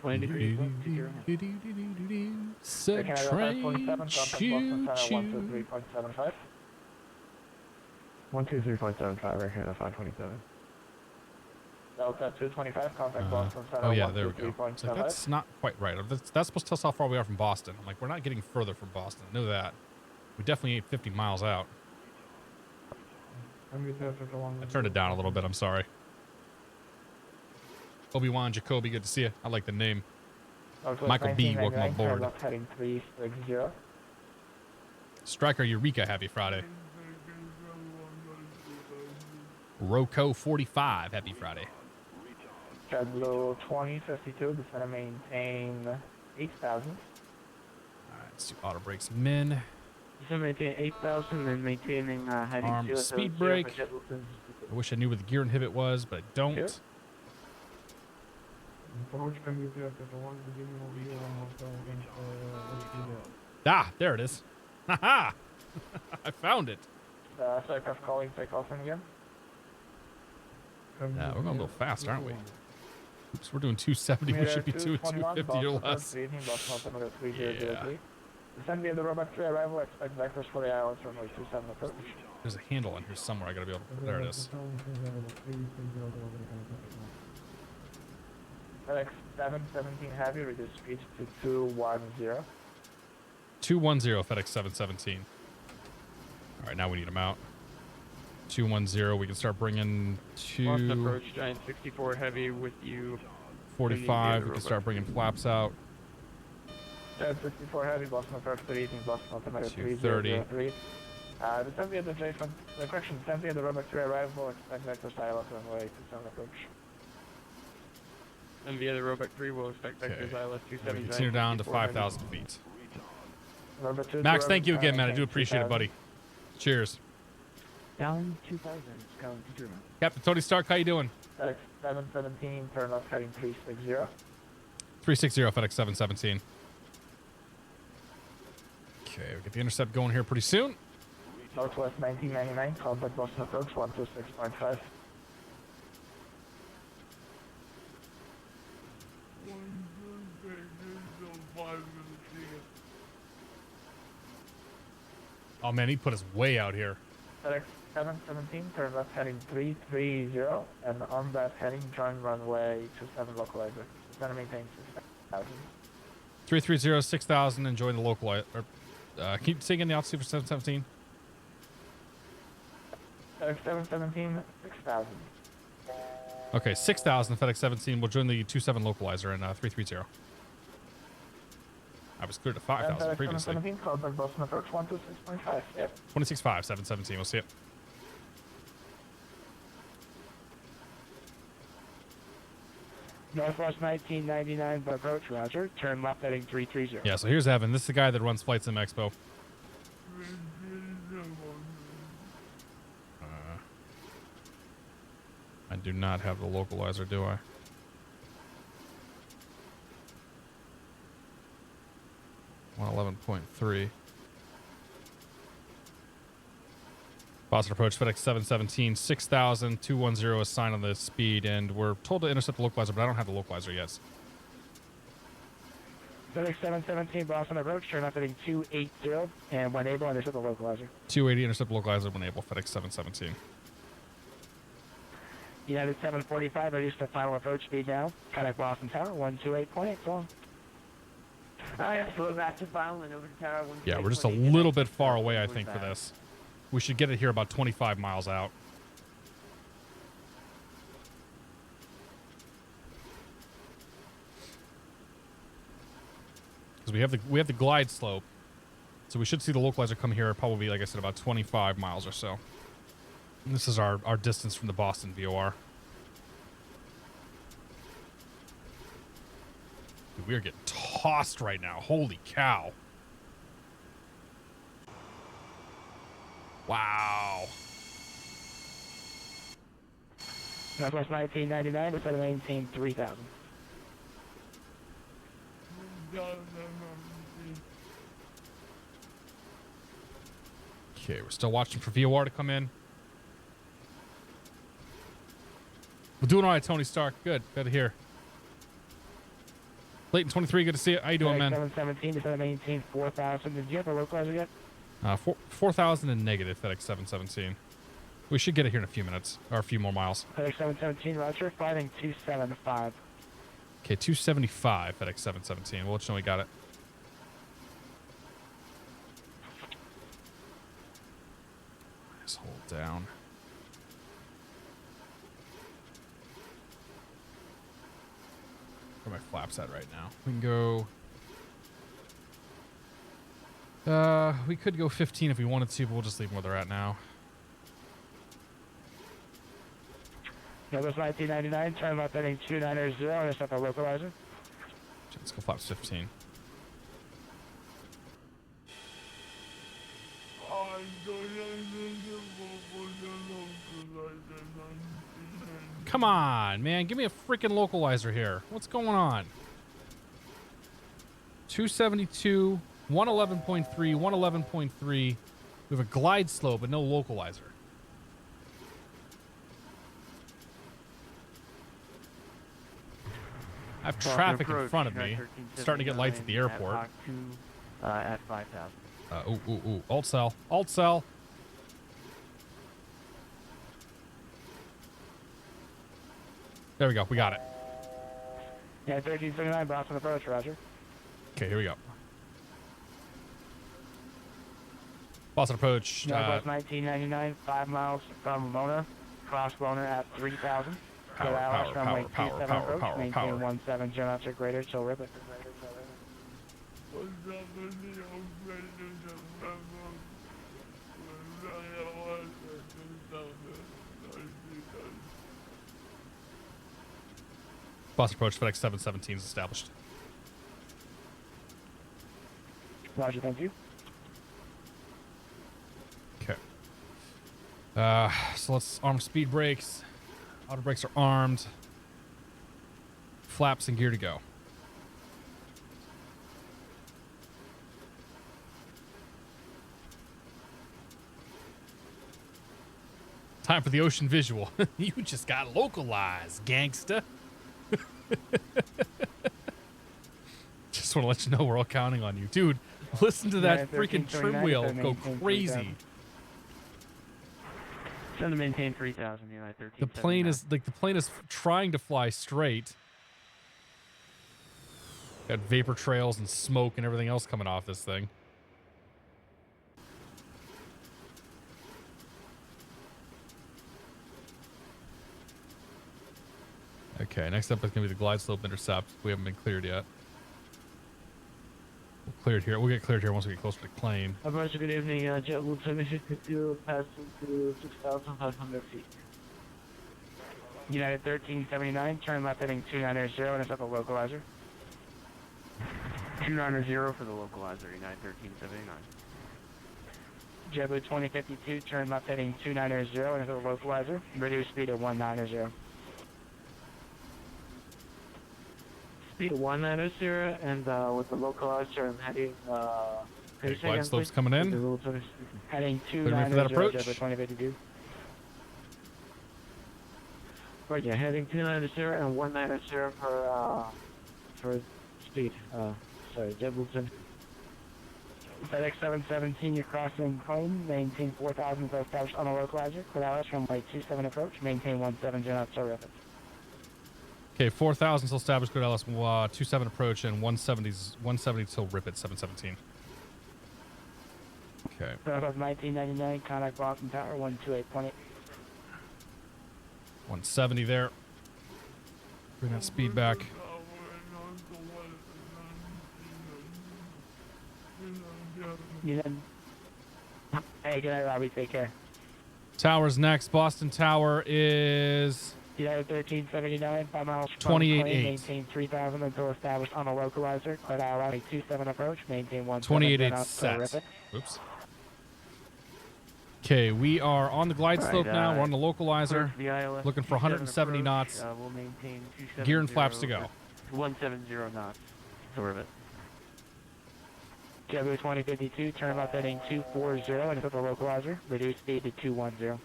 20 degrees left. Said train, choo choo. 123.75 right here at 527. Delta 225, contact Boston Center. Oh yeah, there we go. It's like, that's not quite right. That's supposed to tell us how far we are from Boston. I'm like, we're not getting further from Boston. I know that. We definitely ain't 50 miles out. I turned it down a little bit. I'm sorry. Obi-Wan Jacoby, good to see you. I like the name. Northwest Michael B, welcome 1999, turn aboard. left heading 360. Striker Eureka, happy Friday. Roco 45, happy Friday. JetBlue 2052, descend and maintain 8,000. All right, let's do auto brakes min. Descend and maintain 8,000 and maintaining heading Arm 0, speed 0 brake. for JetBlue. I wish I knew where the gear inhibit was, but I don't. Yep. Ah, there it is. Haha! I found it. Aircraft calling takeoff in again. Yeah, we're going to go fast, aren't we? Oops, we're doing 270. We should be doing 250 or less. Yeah. Descend via the Robot 3 arrival, expect vectors for the islands runway 27 approach. There's a handle on here somewhere. I got to be able to... There it is. FedEx 717 Heavy, reduce speed to 210. 210 FedEx 717. All right, now we need them out. 210. We can start bringing Boston approach, Giant 64 Heavy with you. 45. We can start bringing flaps out. Giant 64 Heavy, Boston approach 318, Boston altimeter 230. 3003. Descend via the J front, correction, descend via the Robot 3 arrival, expect vectors ILS runway 27 approach. And via the Roebuck 3, we'll expect vectors ILS 27. Continue down to 5,000 feet. Robot 2 Max, thank you again, man. I do appreciate it, buddy. Cheers. Down 2,000, going to German. Captain Tony Stark, how you doing? FedEx 717, turn left heading 360. 360 FedEx 717. Okay, we get the intercept going here pretty soon. Northwest 1999, contact Boston approach 126.5. Oh man, he put us way out here. FedEx 717, turn left heading 330, and on that heading, join runway 27 localizer. Descend and maintain 6,000. 330 6,000 and join the local. Can you say again the altitude for 717? FedEx 717, 6,000. Okay, 6,000 FedEx 17. We'll join the 27 localizer in 330. I was clear to 5,000 previously. 717, contact Boston approach 126.5. Yep. 26.5, 717. We'll see it. Northwest 1999 by approach, roger. Turn left heading 330. Yeah, so here's Evan. This is the guy that runs FlightSim Expo. I do not have the localizer, do I? .3. Boston approach, FedEx 717, 6,000, 210 is signed on the speed, and we're told to intercept the localizer, but I don't have the localizer yet. FedEx 717, Boston approach, turn left heading 280, and when able, intercept the localizer. 280, intercept the localizer when able, FedEx 717. United 745, reduce the final approach speed now. Contact Boston Tower, 128.8, so long. Alright, so back to final and over to Tower 1. Yeah, we're just a little bit far away, I think, for this. We should get it here about 25 miles out. Because we have the glide slope, so we should see the localizer come here probably, like I said, about 25 miles or so. And this is our distance from the Boston VOR. Dude, we are getting tossed right now. Holy cow. Wow. Northwest 1999, descend and maintain 3,000. Okay, we're still watching for VOR to come in. We're doing all right, Tony Stark. Good. Good to hear. Leighton 23, good to see you. How you doing, man? 717, descend and maintain 4,000. Did you have the localizer yet? 4,000 and negative, FedEx 717. We should get it here in a few minutes, or a few more miles. FedEx 717, roger, flying 275. Okay, 275, FedEx 717. We'll let you know we got it. Just hold down. Where are my flaps at right now? We can go. We could go 15 if we wanted to, but we'll just leave them where they're at now. Airbus 1999, turn left heading 290, intercept our localizer. Let's go flaps 15. Come on, man. Give me a freaking localizer here. What's going on? 272, 111.3, 111.3. We have a glide slope, but no localizer. I have traffic in front of me. Starting to get lights at the airport. At 5,000. Ooh. Alt cell. Alt cell. There we go. We got it. Yeah, 1379, Boston approach, roger. Okay, here we go. Boston approach. Northwest 1999, 5 miles from Mona. Cross Boner at 3,000. Power. Maintain 17 knots or greater till rip it. Boston approach, FedEx 717 is established. Roger, thank you. Okay. So let's arm speed brakes. Auto brakes are armed. Flaps and gear to go. Time for the ocean visual. You just got localized, gangsta. Just want to let you know we're all counting on you. Dude, listen to that freaking trim wheel go crazy. Send to maintain 3,000, United 13. The plane is trying to fly straight. Got vapor trails and smoke and everything else coming off this thing. Okay, next up is going to be the glide slope intercept. We haven't been cleared yet. We'll clear it here. We'll get cleared here once we get closer to the plane. Roger, good evening. JetBlue 752 passing to 6,500 feet. United 1379, turn left heading 290, intercept the localizer. 290 for the localizer, United 1379. JetBlue 2052, turn left heading 290, intercept the localizer. Reduce speed to 190. Speed 190 and with the localizer I'm heading okay, glide slope's coming in. Heading for that approach. 2052. Right, yeah, heading 290 and 190 for speed. Sorry, JetBlue. FedEx 717, you're crossing home. Maintain 4,000 established on the localizer. Clear hours from runway 27 approach. Maintain 17 knots. Terrific. Okay, 4,000 till established, good LS 27 approach and 170 till rip at 717. Okay. Northwest 1999, contact Boston Tower 128.8. 170 there. Bring that speed back. Hey, good night, Robbie. Take care. Tower's next. Boston Tower is... United 1379, 5 miles from 28.8. Maintain 3,000 until established on the localizer. Clear out runway 27 approach. Maintain 28.8 set. Oops. Okay, we are on the glide slope now. We're on the localizer. Looking for 170 knots. We'll maintain Gear and flaps to go. 170 knots. Rivet. JetBlue 2052, turn left heading 240 and hit the localizer. Reduce speed to 210.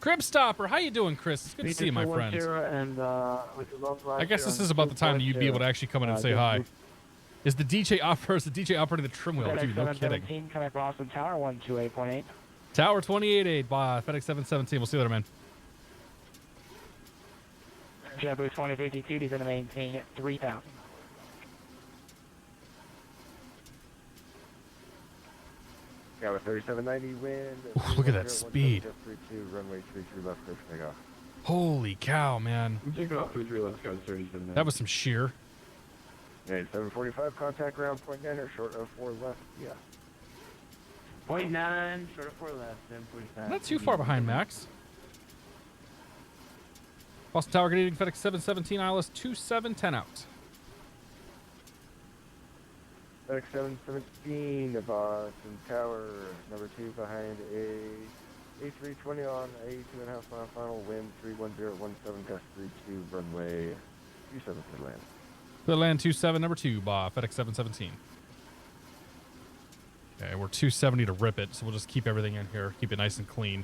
Crib Stopper, how you doing, Chris? It's good to see you, my friend. And, I guess this is about the time that you'd be able to actually come in and say hi. Is the DJ operating the trim wheel? Dude, no kidding. Connect Boston Tower 128.8. Tower 28.8, FedEx 717. We'll see you later, man. JetBlue 2052, he's going to maintain 3,000. Got a 3790 wind. Ooh, look at that speed. Just 32, runway 33 left, clear for takeoff. Holy cow, man. I'm taking off 23 left, guys, 37. That was some sheer. Okay, 745, contact ground, point 9 short of 4 left, yeah. Point 9, short of 4 left, 745. Not too far behind Max. Boston Tower grading FedEx 717, ILS 2710 out. FedEx 717 to Boston Tower, number 2 behind A320 on a 2.5 mile final, wind 31017, gust 32, runway 27 for land. The land 27, number 2, FedEx 717. Okay, we're 270 to rip it, so we'll just keep everything in here, keep it nice and clean.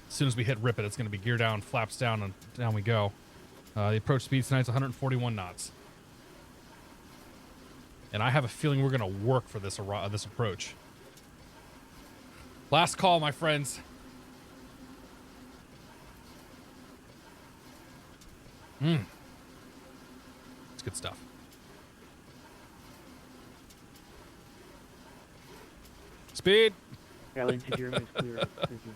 As soon as we hit rip it, it's going to be gear down, flaps down, and down we go. The approach speed tonight's 141 knots. And I have a feeling we're going to work for this approach. Last call, my friends. It's good stuff. Speed. Airline 20 is clear. Thank you.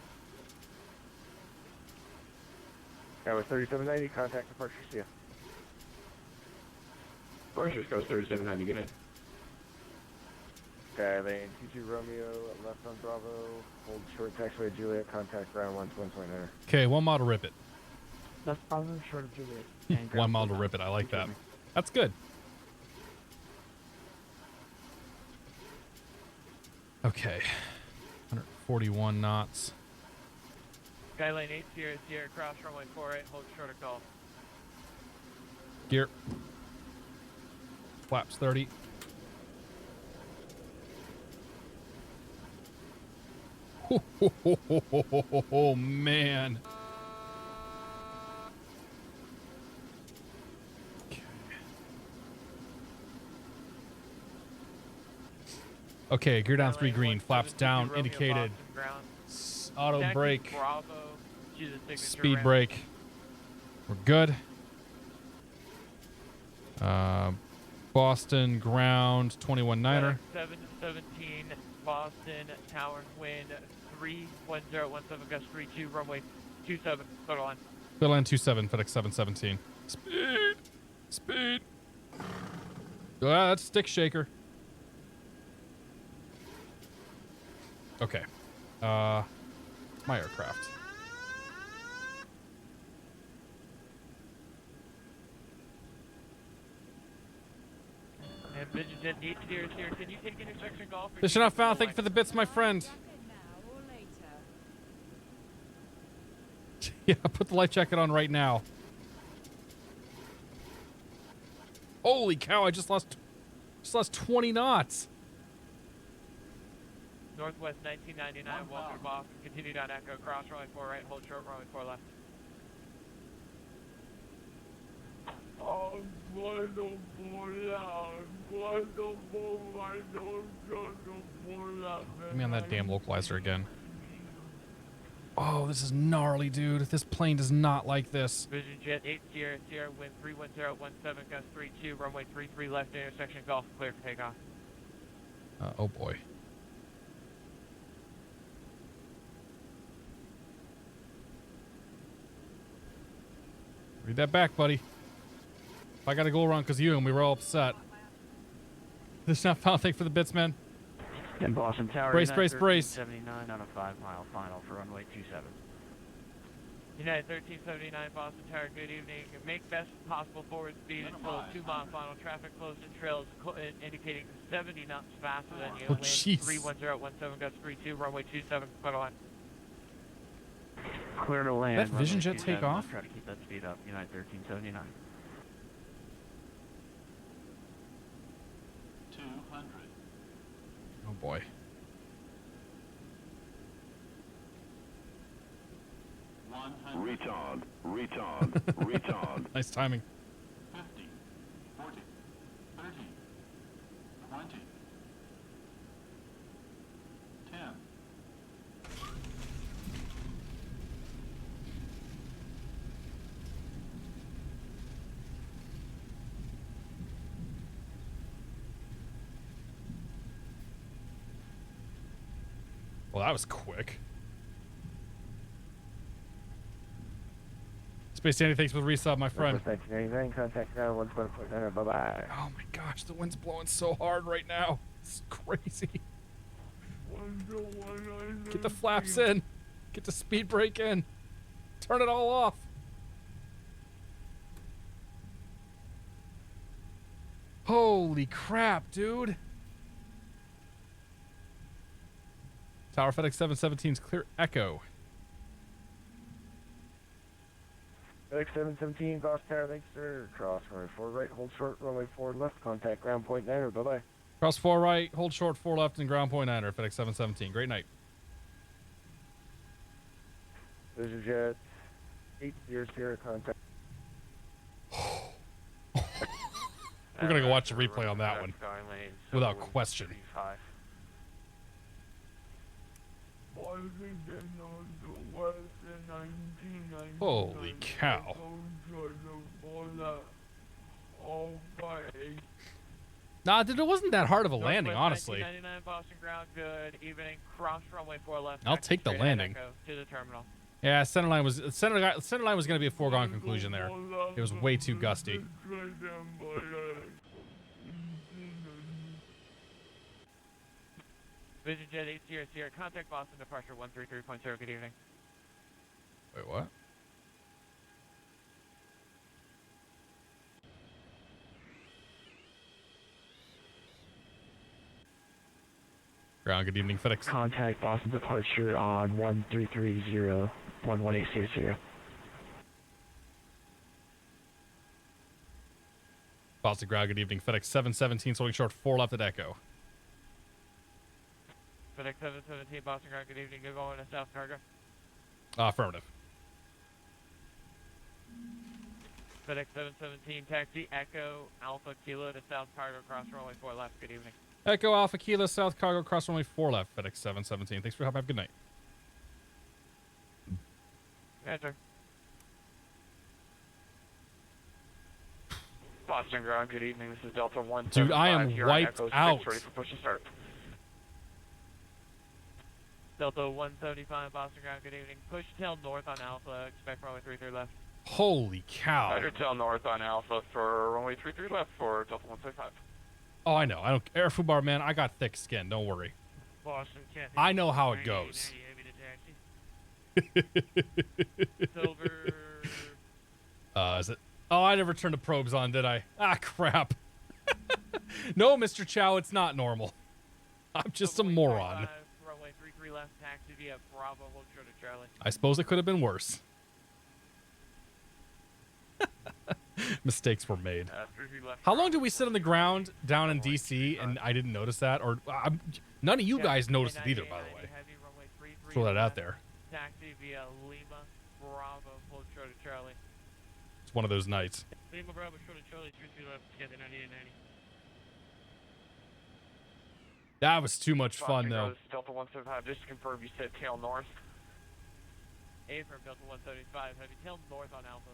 Tower 3790, contact departure, see ya. Departures goes 3790, good night. Skylane 22 Romeo, left on Bravo, hold short taxiway Juliet, contact ground 1.9. Okay, 1 mile to rip it. That's Bravo, short of Juliet. And 1 mile to rip it. I like that. That's good. Okay. 141 knots. Skylane 8 Sierra, cross runway 48, hold short of call. Gear. Flaps 30. Oh, man. Okay, gear down 3 green, flaps down, indicated. Auto brake. Speed brake. We're good. Boston ground 21-9er. 717 Boston Tower wind 31017 gust 32 runway 27 total line. Total line 27 FedEx 717. Speed. Speed. Ah, that's stick shaker. Okay. My aircraft. And Vision Jet 8 Sierra, can you take intersection golf? Mission not found. Thank you for the bits, my friend. Yeah, put the life jacket on right now. Holy cow! I just lost 20 knots. Northwest 1999, welcome to Boston. Continue down Echo, cross runway 4 right, hold short runway 4 left. Get me on that damn localizer again. Oh, this is gnarly, dude. This plane does not like this. Vision Jet 8 Sierra, wind 31017, gust 32, runway 33 left, intersection golf, clear for takeoff. Oh boy. Read that back, buddy. I gotta go around because you and we were all upset. This is not found. Thank you for the bits, man. And Boston Tower. Brace, brace, brace. 79 on a 5 mile final for runway 27. United 1379 Boston Tower, good evening. Make best possible forward speed until 2 mile final. Traffic close in trails indicating 70 knots faster than you. Oh, Wind jeez. 31017 gust 32, runway 27, clear to land. Clear to land. That Vision Jet take off? Try to keep that speed up. United 1379. 200. Oh boy. Retard, retard, retard. Nice timing. 50, 40, 30, 20, 10. Well, that was quick. Space Dandy, thanks for the resub, my friend. 1999, contact ground 1.9, bye-bye. Oh my gosh, the wind's blowing so hard right now. It's crazy. Get the flaps in. Get the speed brake in. Turn it all off. Holy crap, dude. Tower FedEx 717's clear echo. FedEx 717, Boss Tower, thanks, sir. Cross runway 4 right, hold short, runway 4 left, contact ground point 9, bye-bye. Cross 4 right, hold short 4 left, and ground point 9, FedEx 717. Great night. VisionJet 800, contact. We're going to go watch the replay on that one. Without question. Holy cow. Nah, dude, it wasn't that hard of a landing, honestly. 1999 Boston ground, good evening. Cross runway 4 left. I'll take the landing. To the terminal. Yeah, center line was going to be a foregone conclusion there. It was way too gusty. VisionJet 800, contact Boston departure 133.0. Good evening. Wait, what? Ground, good evening, FedEx. Contact Boston departure on 1330 11800. Boston ground, good evening, FedEx 717, holding short 4 left at Echo. FedEx 717 Boston ground, good evening. Good going to South Cargo. Affirmative. FedEx 717 taxi Echo Alpha Kilo to South Cargo cross runway 4 left. Good evening. Echo Alpha Kilo South Cargo cross runway 4 left, FedEx 717. Thanks for helping. Have a good night. Enter. Boston ground, good evening. This is Delta 1. Dude, I am wiped out. Ready for push and start. Delta 175 Boston ground, good evening. Push tail north on Alpha. Expect runway 33 left. Holy cow. Roger, tail north on Alpha for runway 33 left for Delta 175. Oh, I know. I don't. Air Fubar, man, I got thick skin. Don't worry. Boston, Kathy. I know how it goes. Silver. Is it? Oh, I never turned the probes on, did I? Ah, crap. No, Mr. Chow, it's not normal. I'm just a moron. Runway 33 left, taxi via Bravo, hold short of Charlie. I suppose it could have been worse. Mistakes were made. How long did we sit on the ground down in DC and I didn't notice that? Or none of you guys noticed it either, by the way. Throw that out there. Taxi via Lima, Bravo, hold short of Charlie. It's one of those nights. Lima, Bravo, short of Charlie, 33 left, together 9890. That was too much fun, Boston though. goes Delta 175, just to confirm you said tail north. Affirm Delta 175, heavy tail north on Alpha.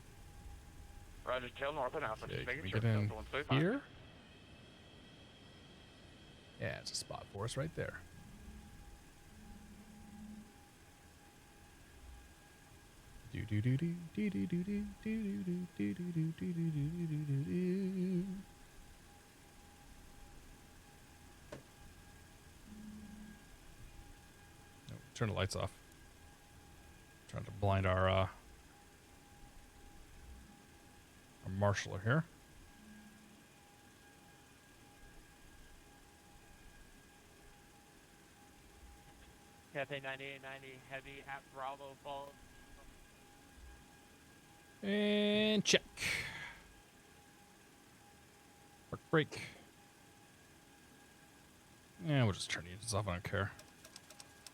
Roger, tail north on Alpha, just Can making we sure. get in Delta 175. here? Yeah, it's a spot for us right there. Do do do do do do do do do do do do do do do do. Turn the lights off. Trying to blind our marshaller here. Cathay 9890, heavy at Bravo, fall. And check. Park brake. Yeah, we'll just turn the engines off. I don't care.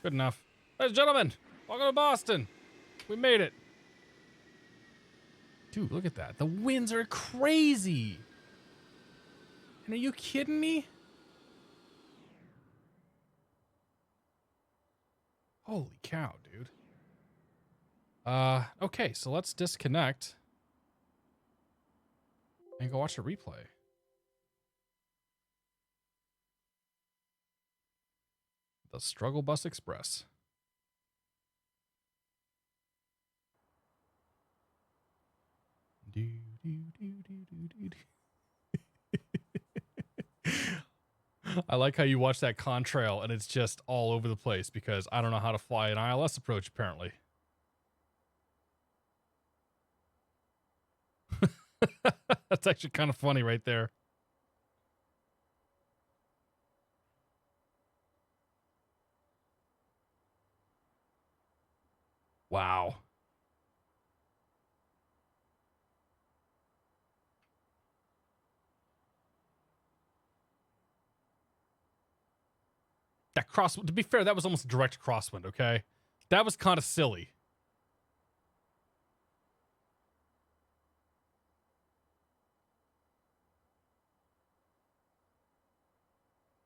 Good enough. Ladies and gentlemen, welcome to Boston. We made it. Dude, look at that. The winds are crazy. And are you kidding me? Holy cow, dude. Okay, so let's disconnect and go watch a replay. The Struggle Bus Express. I like how you watch that contrail and it's just all over the place because I don't know how to fly an ILS approach, apparently. That's actually kind of funny right there. Wow. That cross, to be fair, that was almost a direct crosswind, okay? That was kind of silly.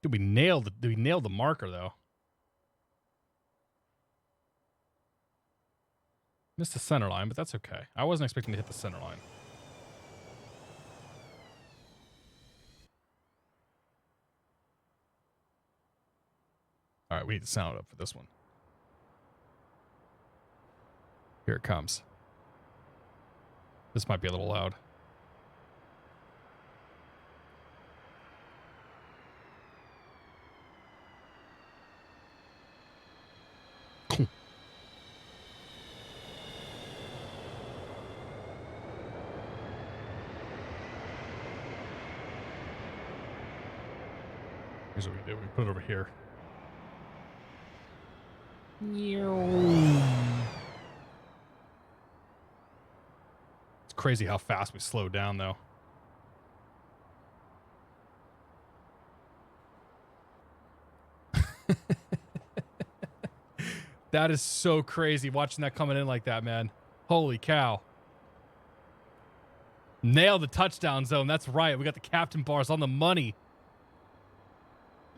Dude, we nailed the marker, though. Missed the center line, but that's okay. I wasn't expecting to hit the center line. All right, we need to sound it up for this one. Here it comes. This might be a little loud. Here's what we do. We put it over here. It's crazy how fast we slowed down, though. That is so crazy watching that coming in like that, man. Holy cow. Nailed the touchdown zone. That's right. We got the captain bars on the money.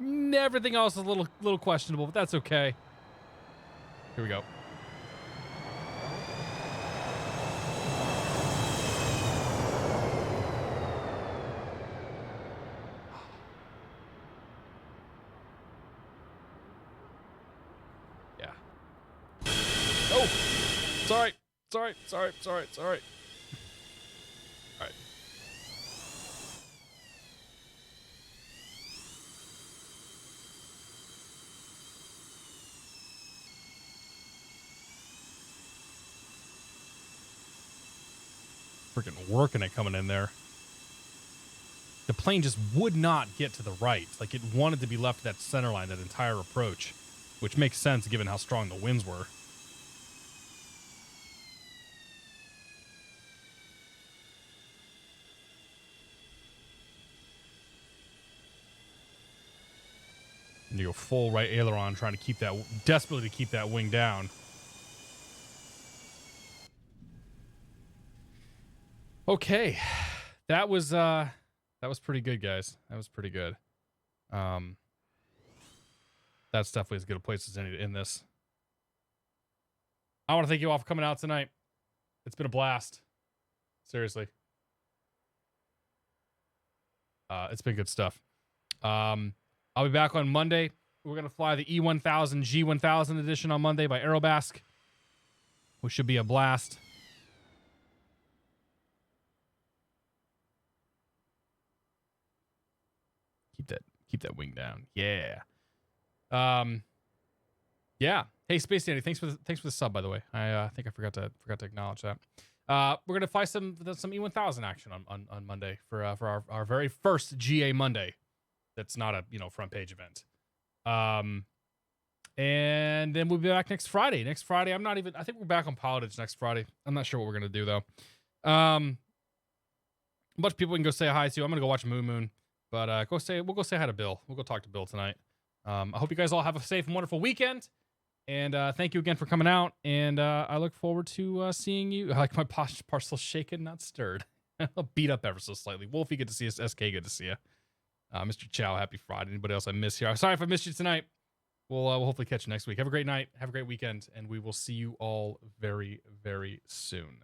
Everything else is a little questionable, but that's okay. Here we go. Yeah. Oh! Sorry. Sorry. All right. Freaking working it coming in there. The plane just would not get to the right. Like it wanted to be left at that center line, that entire approach, which makes sense given how strong the winds were. And you go full right aileron trying to keep that, desperately to keep that wing down. Okay, that was pretty good, guys. That was pretty good. That's definitely as good a place as any to end this. I want to thank you all for coming out tonight. It's been a blast. Seriously. It's been good stuff. I'll be back on Monday. We're going to fly the E1000 G1000 edition on Monday by Aerobasque, which should be a blast. Keep that wing down. Yeah. Yeah. Hey, Space Dandy, thanks for the sub, by the way. I think I forgot to acknowledge that. We're gonna fly some E1000 action on Monday for our very first GA Monday. That's not a front page event. And then we'll be back next Friday. I think we're back on Pilotage next Friday. I'm not sure what we're gonna do though. A bunch of people we can go say hi to. I'm gonna go watch Moon. But we'll go say hi to Bill. We'll go talk to Bill tonight. I hope you guys all have a safe and wonderful weekend. And thank you again for coming out. And I look forward to seeing you. I like my parcel shaken, not stirred. I'll beat up ever so slightly. Wolfie, good to see us. SK, good to see you. Mr. Chow, happy Friday. Anybody else I missed here? I'm sorry if I missed you tonight. We'll hopefully catch you next week. Have a great night. Have a great weekend. And we will see you all very, very soon.